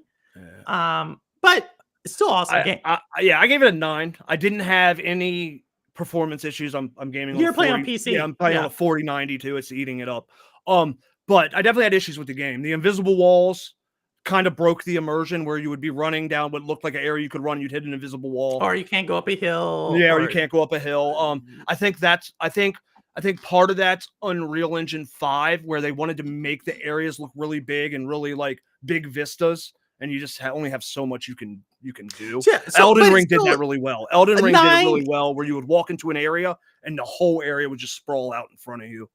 But it's still awesome game. I gave it a 9. I didn't have any performance issues. I'm gaming on a You're playing on 40. Yeah, PC. I'm playing on a 4090 too. It's eating it up. But I definitely had issues with the game. The invisible walls kind of broke the immersion where you would be running down what looked like an area you could run. You'd hit an invisible wall, or you can't go up a hill, yeah, or you or can't go up a hill. I think part of that's Unreal Engine 5, where they wanted to make the areas look really big and really like big vistas, and you just only have so much you can do. yeah, Elden Ring did that really well. Elden Ring did it really 9 well, where you would walk into an area and the whole area would just sprawl out in front of you.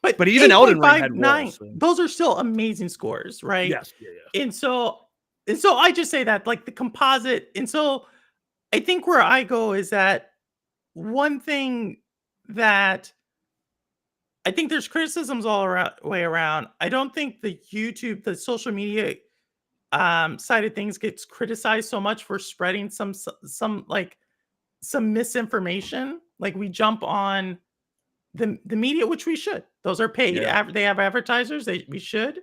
But But even Elden Ring had 8.59, walls. So. those are still amazing scores, right? Yes, yeah. And so I just say that, like, the composite, and so I think where I go is that one thing that I think there's criticisms all around way around. I don't think the social media side of things gets criticized so much for spreading some misinformation. Like, we jump on the media, which we should. Those are paid. Yeah. They have advertisers. We should.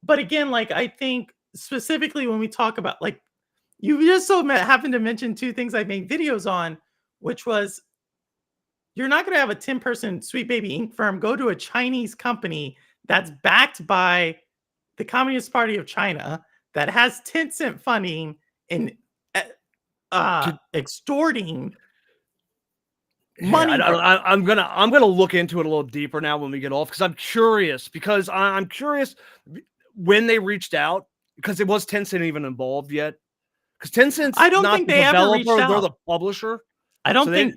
But again, like, I think specifically when we talk about, like, you just happened to mention two things I made videos on, which was, you're not going to have a 10-person Sweet Baby Inc. firm go to a Chinese company that's backed by the Communist Party of China, that has Tencent funding, and extorting money. I'm gonna look into it a little deeper now when we get off, because I'm curious. Because I'm curious when they reached out, because it was Tencent even involved yet? Because Tencent's I don't not think the they ever reached developer; they're out. the publisher. I don't So think.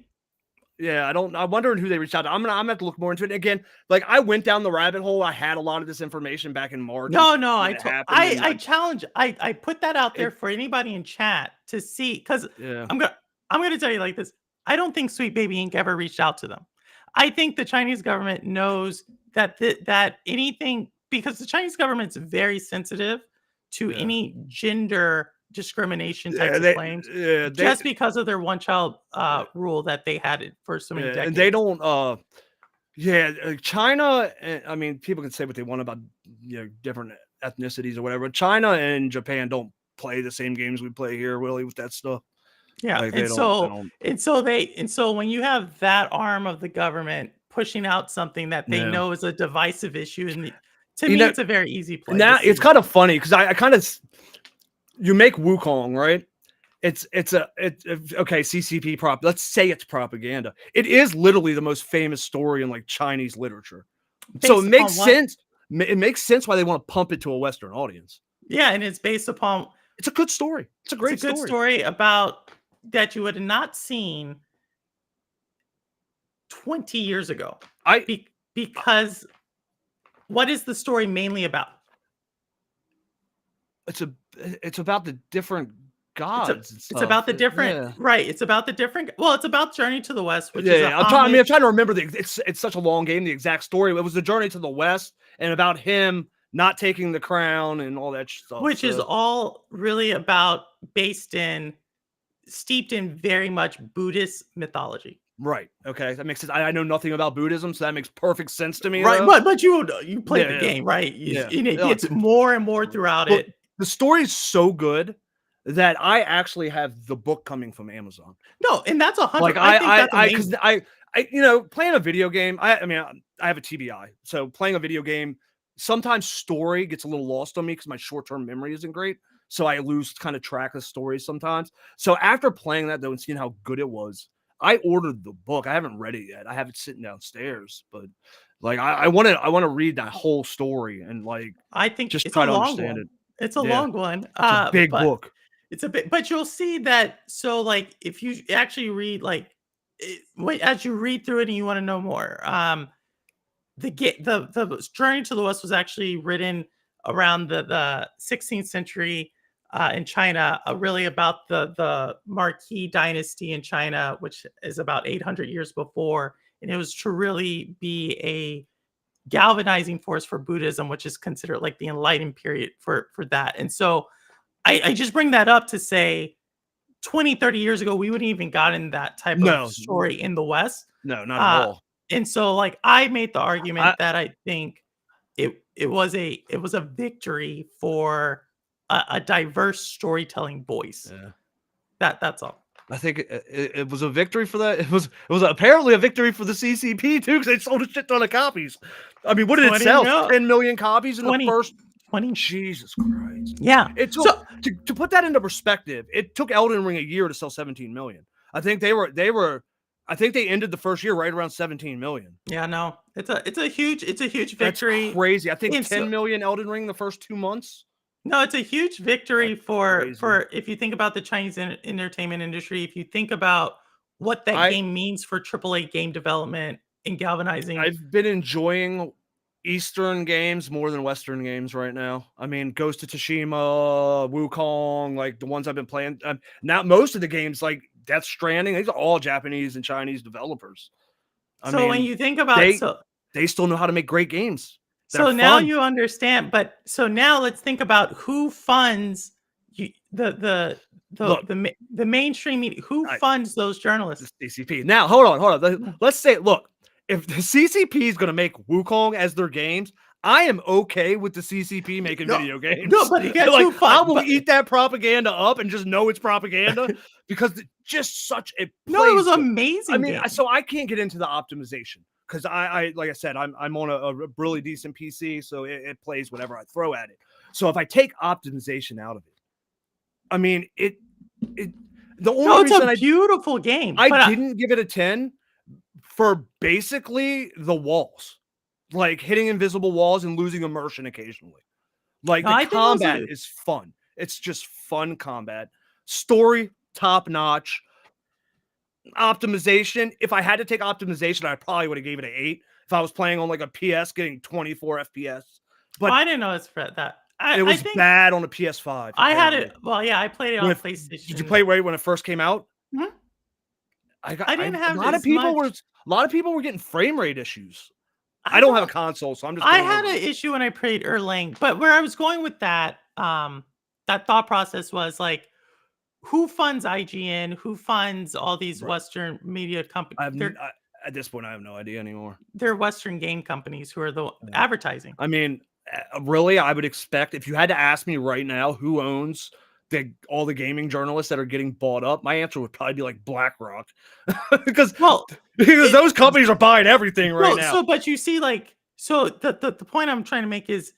Yeah, I'm wondering who they reached out to. I'm gonna have to look more into it. Again, like, I went down the rabbit hole. I had a lot of this information back in March. No, when it happened, I challenge. I put that out there for anybody in chat to see, because yeah. I'm gonna tell you like this. I don't think Sweet Baby Inc. ever reached out to them. I think the Chinese government knows that that anything, because the Chinese government's very sensitive to any gender discrimination types of claims, just because of their one-child rule that they had it for so many decades. And they don't. China. I mean, people can say what they want about different ethnicities or whatever. China and Japan don't play the same games we play here, really, with that stuff. Yeah, like, and so when you have that arm of the government pushing out something that they know is a divisive issue, and to me, it's a very easy play. Now it's kind of funny, because I kind of, you make Wukong, right? It's okay, CCP prop. Let's say it's propaganda. It is literally the most famous story in like Chinese literature. So it makes sense. It makes sense why they want to pump it to a Western audience. Yeah, and it's based upon. It's a good story. It's a great good story about that you would have not seen 20 years ago. Because what is the story mainly about? It's about the different gods. It's about the different, right? It's about the different. Well, it's about Journey to the West, which is. I'm trying to remember it's such a long game. The exact story. It was the Journey to the West, and about him not taking the crown and all that stuff. Which is all really about steeped in very much Buddhist mythology. Right. Okay. That makes sense. I know nothing about Buddhism, so that makes perfect sense to me. Right. But you played the game, right? And it gets more and more throughout it. The story is so good that I actually have the book coming from Amazon. No, and that's 100. Like, because playing a video game. I mean, I have a TBI, so playing a video game, sometimes story gets a little lost on me because my short-term memory isn't great. So I lose kind of track of stories sometimes. So after playing that, though, and seeing how good it was, I ordered the book. I haven't read it yet. I have it sitting downstairs, but like, I want to read that whole story, and like, I think just try to understand it. It's a long one. It's a big book. It's a bit, but you'll see that. So, like, if you actually read, as you read through it and you want to know more, the Journey to the West was actually written around the 16th century in China, really about the Marquis dynasty in China, which is about 800 years before, and it was to really be a galvanizing force for Buddhism, which is considered like the enlightened period for that. And so I just bring that up to say 20, 30 years ago, we wouldn't even gotten that type of story in the West. No, not at all. And so, like, I made the argument that I think it was a victory for a diverse storytelling voice. Yeah. That's all. I think it was a victory for that. It was apparently a victory for the CCP too, because they sold a shit ton of copies. I mean, what did it 20 sell? mil 10 million copies in the 20 first. 20. Jesus Christ! Yeah. It took So to put that into perspective. It took Elden Ring a year to sell 17 million. I think they were. I think they ended the first year right around 17 million. yeah, no, it's a huge That's victory. crazy. I think And 10 so million Elden Ring the first 2 months. no, it's a huge victory That's for crazy. if you think about the Chinese entertainment industry, if you think about what that I game means for AAA game development and galvanizing. I've been enjoying Eastern games more than Western games right now. I mean, Ghost of Tsushima, Wukong, like the ones I've been playing. Now, most of the games, like Death Stranding, these are all Japanese and Chinese developers. I So when mean, you think about they they still know how to make great games. They're so now fun. you understand, but so now let's think about who funds you, Look, the mainstream media. Who I, funds those the journalists? CCP. Now, hold on. Mm. Let's say, look, if the CCP is going to make Wukong as their games, I am okay with the CCP making No, video games. no, but guess Like, who I fund? will But eat that propaganda up and just know it's propaganda because it's just such it no, it was plays an good. I amazing mean, game. so I can't get into the optimization because I like I said, I'm on a really decent PC, so it plays whatever I throw at it. So if I take optimization out of it, I mean it the No, only it's reason a beautiful game. I But didn't give it a 10 for basically the walls, like hitting invisible walls and losing immersion occasionally. Like no, the I think it was combat is fun. It's just fun combat. Story top notch. Optimization. If I had to take optimization, I probably would have gave it an 8 if I was playing on like a PS getting 24 FPS. But I didn't know it's for that. it I was think bad on a PS5. I had Apparently. it. Well, yeah, I played it on PlayStation. Did you play it right when it first came out? Mhm. I I didn't a have lot of as people were much. getting frame rate issues. I I don't have a don't. console, so I'm just I going had over an it. issue when I played Erlang, but where I was going with that, that thought process was like, who funds IGN? Who funds all these Right. Western media companies? At this point, I have no idea anymore. They're Western game companies who are the advertising. I mean, really, I would expect if you had to ask me right now who owns all the gaming journalists that are getting bought up, my answer would probably be like BlackRock, because Well, those companies are buying everything right now. so but you see, like, so the point I'm trying to make is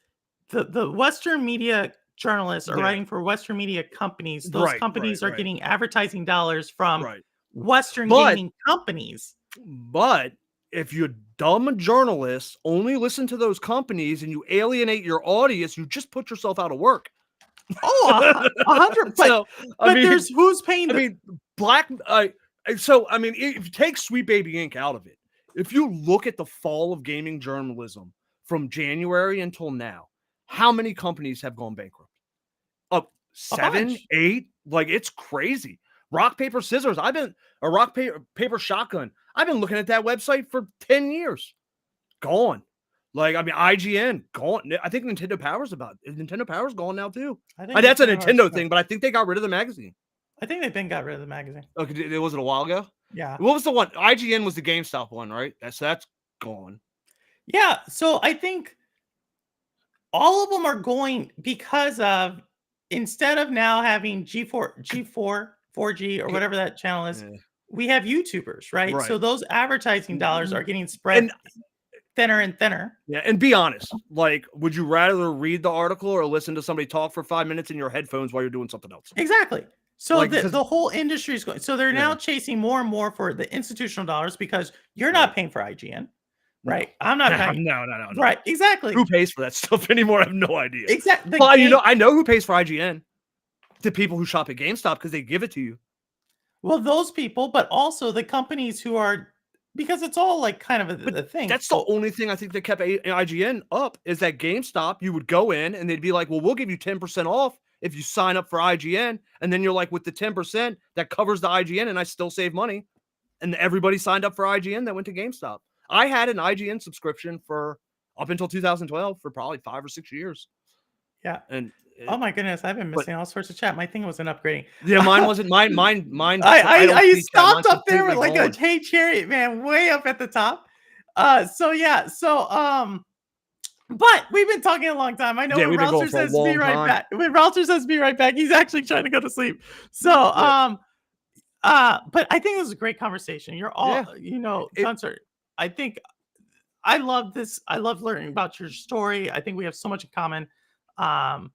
the Western media journalists are Yeah. writing for Western media companies. Those Right, companies are right. getting advertising dollars from Right. Western But gaming companies. But if you dumb journalists only listen to those companies and you alienate your audience, you just put yourself out of work. Oh, 100. So, But there's who's paying I the mean, I mean, if you take Sweet Baby Inc. out of it, if you look at the fall of gaming journalism from January until now, how many companies have gone bankrupt? Up a 7, bunch. 8? Like, it's crazy. Rock, paper, scissors. Rock, paper, shotgun. I've been looking at that website for 10 years. Gone. Like, I mean, IGN, gone. I think Nintendo Power's gone now, too. I think That's a Nintendo Nintendo has- thing, but I think they got rid of the magazine. I think they've been got rid of the magazine. Okay, was it a while ago? Yeah. What was the one? IGN was the GameStop one, right? That's gone. Yeah. So I think all of them are going because of instead of now having G4, 4G or whatever that channel is, Yeah. we have YouTubers, right? So Right. those advertising dollars are getting spread And thinner and thinner. yeah, and be honest, like, would you rather read the article or listen to somebody talk for 5 minutes in your headphones while you're doing something else? Exactly. So Like, the whole industry is going. So they're now Yeah. chasing more and more for the institutional dollars because you're not paying for IGN, right? I'm not paying. No. Right. Exactly. Who pays for that stuff anymore? I have no idea. Exactly. Well, I know who pays for IGN. The people who shop at GameStop because they give it to you. Well, those people, but also the companies who are because it's all like kind of a thing. That's the only thing I think that kept IGN up is that GameStop, you would go in and they'd be like, well, we'll give you 10% off if you sign up for IGN. And then you're like, with the 10%, that covers the IGN and I still save money. And everybody signed up for IGN that went to GameStop. I had an IGN subscription for up until 2012 for probably 5 or 6 years. Yeah. And oh my goodness, I've been missing all sorts of chat. My thing wasn't upgrading. Yeah, mine wasn't. Mine. I stopped up there with like gone. a hey chariot man way up at the top. So yeah, so but we've been talking a long time. I know when Ralter says be right back. When Ralter says be right back, he's actually trying to go to sleep. So But I think it was a great conversation. You're all, Yeah. It Gunsert. I think I love this. I love learning about your story. I think we have so much in common. Um,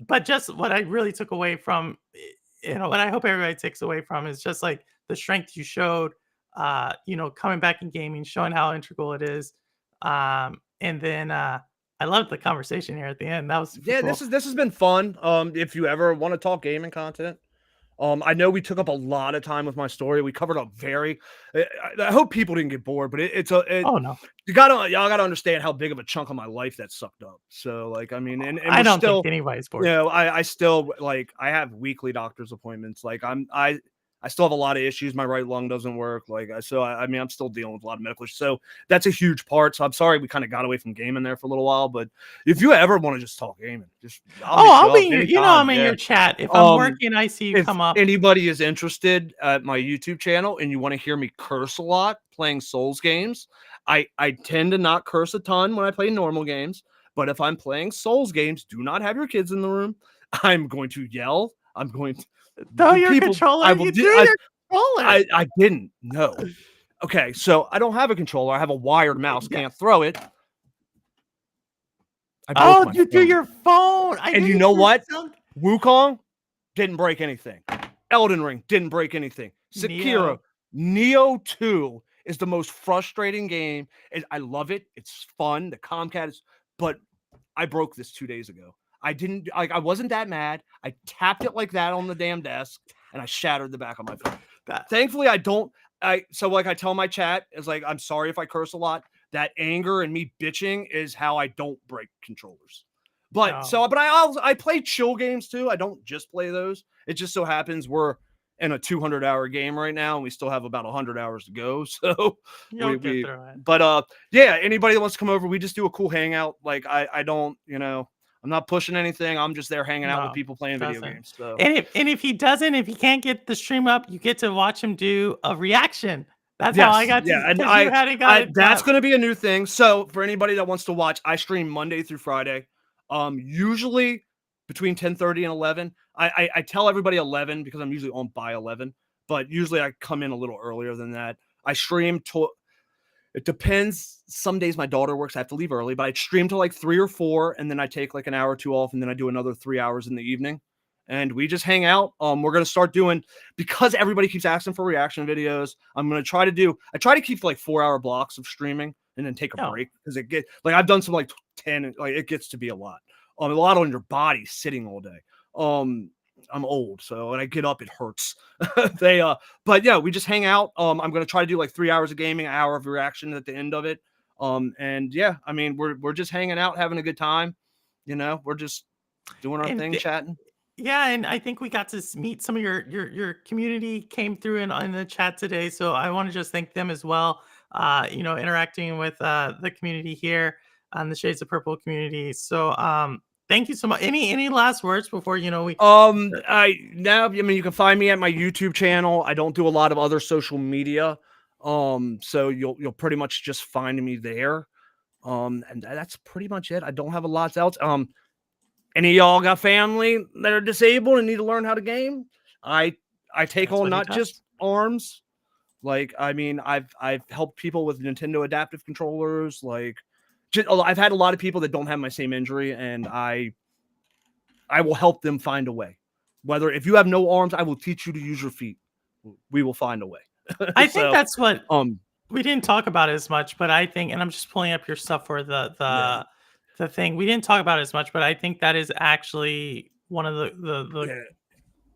but just what I really took away from, what I hope everybody takes away from is just like the strength you showed, coming back in gaming, showing how integral it is. And then I loved the conversation here at the end. That was super Yeah, cool. this has been fun. If you ever want to talk gaming content, I know we took up a lot of time with my story. We covered a very. I hope people didn't get bored, but Oh no, y'all gotta understand how big of a chunk of my life that sucked up. So like, I mean, and I we're don't think still, anybody's you bored. know, I still like I have weekly doctor's appointments. Like I still have a lot of issues. My right lung doesn't work. Like I mean, I'm still dealing with a lot of medical issues. So that's a huge part. So I'm sorry we kind of got away from gaming there for a little while. But if you ever want to just talk gaming, just I'll Oh, hit you I'll be up in anytime. I'm in Yeah. your chat. If I'm Um, working, I see you if come up. anybody is interested at my YouTube channel and you want to hear me curse a lot playing Souls games, I tend to not curse a ton when I play normal games, but if I'm playing Souls games, do not have your kids in the room. I'm going to yell. I'm going to Throw your people. controller. I will. You threw your controller. I didn't know. Okay, so I don't have a controller. I have a wired mouse. Yeah. Can't throw it. I broke Oh, my you threw phone. your phone. I knew And you you know threw what? something. Wukong didn't break anything. Elden Ring didn't break anything. Sekiro, Neo. Neo 2 is the most frustrating game. I love it. It's fun. The Comcat is, but I broke this 2 days ago. I didn't like I wasn't that mad. I tapped it like that on the damn desk and I shattered the back of my phone. That Thankfully, I don't. So like I tell my chat is like I'm sorry if I curse a lot. That anger and me bitching is how I don't break controllers. But no. I play chill games too. I don't just play those. It just so happens we're in a 200-hour game right now and we still have about 100 hours to go. So You'll get through it. but yeah, anybody that wants to come over, we just do a cool hangout. Like I don't, I'm not pushing anything. I'm just there hanging out with No, people playing video doesn't. games. So And if he can't get the stream up, you get to watch him do a reaction. That's how I yes, got yeah, to, and because you hadn't got it that's up. going to be a new thing. So for anybody that wants to watch, I stream Monday through Friday. Usually between 10:30 and 11. I tell everybody 11 because I'm usually on by 11, but usually I come in a little earlier than that. I stream to It depends. Some days my daughter works. I have to leave early, but I stream to like 3 or 4, and then I take like an hour or two off, and then I do another 3 hours in the evening. And we just hang out. We're gonna start doing because everybody keeps asking for reaction videos. I'm gonna try to do. I try to keep like 4 hour blocks of streaming and then take a No. break because it get like I've done some like 10. Like it gets to be a lot. A lot on your body sitting all day. I'm old, so when I get up, it hurts. But yeah, we just hang out. I'm gonna try to do like 3 hours of gaming, an hour of reaction at the end of it. And yeah, I mean, we're just hanging out, having a good time. We're just doing our And thing, chatting. yeah, and I think we got to meet some of your community came through in the chat today. So I want to just thank them as well. Interacting with the community here on the Shades of Purple community. So thank you so much. Any last words before we I mean, you can find me at my YouTube channel. I don't do a lot of other social media. So you'll pretty much just find me there. And that's pretty much it. I don't have a lot else. Any of y'all got family that are disabled and need to learn how to game? I take that's on what he not just does. arms. Like, I mean, I've helped people with Nintendo adaptive controllers. Like, I've had a lot of people that don't have my same injury, and I will help them find a way. Whether if you have no arms, I will teach you to use your feet. We will find a way. I think So, that's what um, we didn't talk about as much, but I think, and I'm just pulling up your stuff for the yeah, the the thing. We didn't talk about it as much, but I think that is actually one of yeah.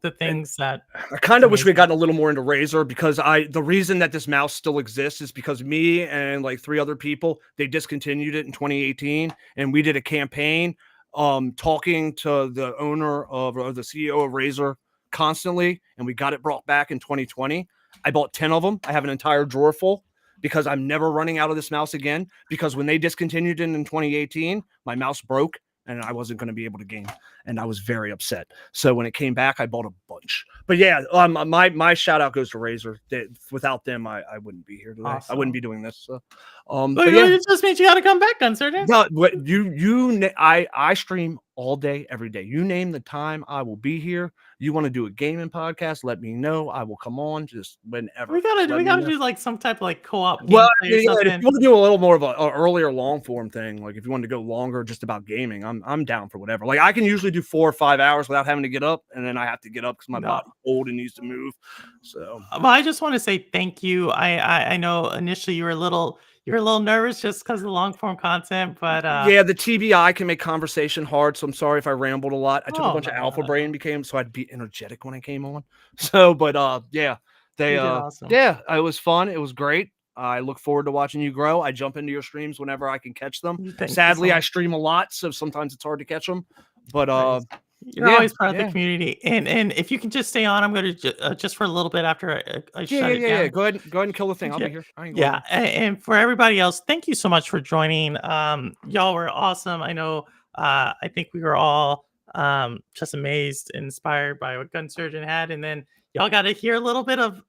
the And things that I is kind of wish we had amazing. gotten a little more into Razer because the reason that this mouse still exists is because me and like 3 other people, they discontinued it in 2018 and we did a campaign talking to the owner or the CEO of Razer constantly and we got it brought back in 2020. I bought 10 of them. I have an entire drawer full because I'm never running out of this mouse again because when they discontinued it in 2018, my mouse broke and I wasn't going to be able to game and I was very upset. So when it came back, I bought a bunch. But yeah, my shout out goes to Razer. Without them, I wouldn't be here today. I wouldn't Awesome. be doing this. So, Well, but yeah, it just means you got to come back, Uncertain. no, what I stream all day, every day. You name the time, I will be here. You want to do a gaming podcast? Let me know. I will come on just whenever. We Just gotta let we me gotta know. do like some type of like co-op Well, I gameplay or mean, yeah, if something. you want to do a little more of a earlier long form thing, like if you want to go longer just about gaming, I'm down for whatever. Like I can usually do 4 or 5 hours without having to get up, and then I have to get up because my No. body's old and needs to move. So Well, I just want to say thank you. I know initially you were a little nervous just because of the long form content, but yeah, the TBI can make conversation hard, so I'm sorry if I rambled a lot. I took a oh bunch of no, no, alpha no, no. brain became so I'd be energetic when I came on. So, but yeah, they You did awesome. yeah, it was fun. It was great. I look forward to watching you grow. I jump into your streams whenever I can catch them. Thank you so Sadly, I much. stream a lot, so sometimes it's hard to catch them. But Nice. You're yeah, always part of the yeah. community, and if you can just stay on, I'm gonna just for a little bit after I shut it Yeah. down. Go ahead and kill the thing. I'll Yeah, be here. I ain't going yeah, anywhere. and for everybody else, thank you so much for joining. Y'all were awesome. I know. I think we were all just amazed, and inspired by what GunSurgeon had, and then y'all got to hear a little bit of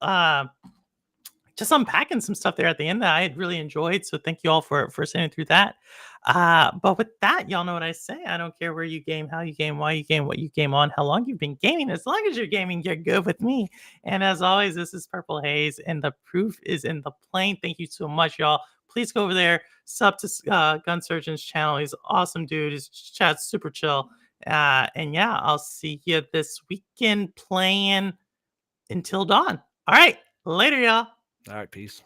just unpacking some stuff there at the end that I had really enjoyed. So thank you all for sitting through that. But with that, y'all know what I say. I don't care where you game, how you game, why you game, what you game on, how long you've been gaming. As long as you're gaming, you're good with me. And as always, this is Purple Haze, and the proof is in the plane. Thank you so much, y'all. Please go over there, sub to GunSurgeon's channel. He's an awesome dude. His chat's super chill. And yeah, I'll see you this weekend playing until dawn. All right, later, y'all. All right, peace.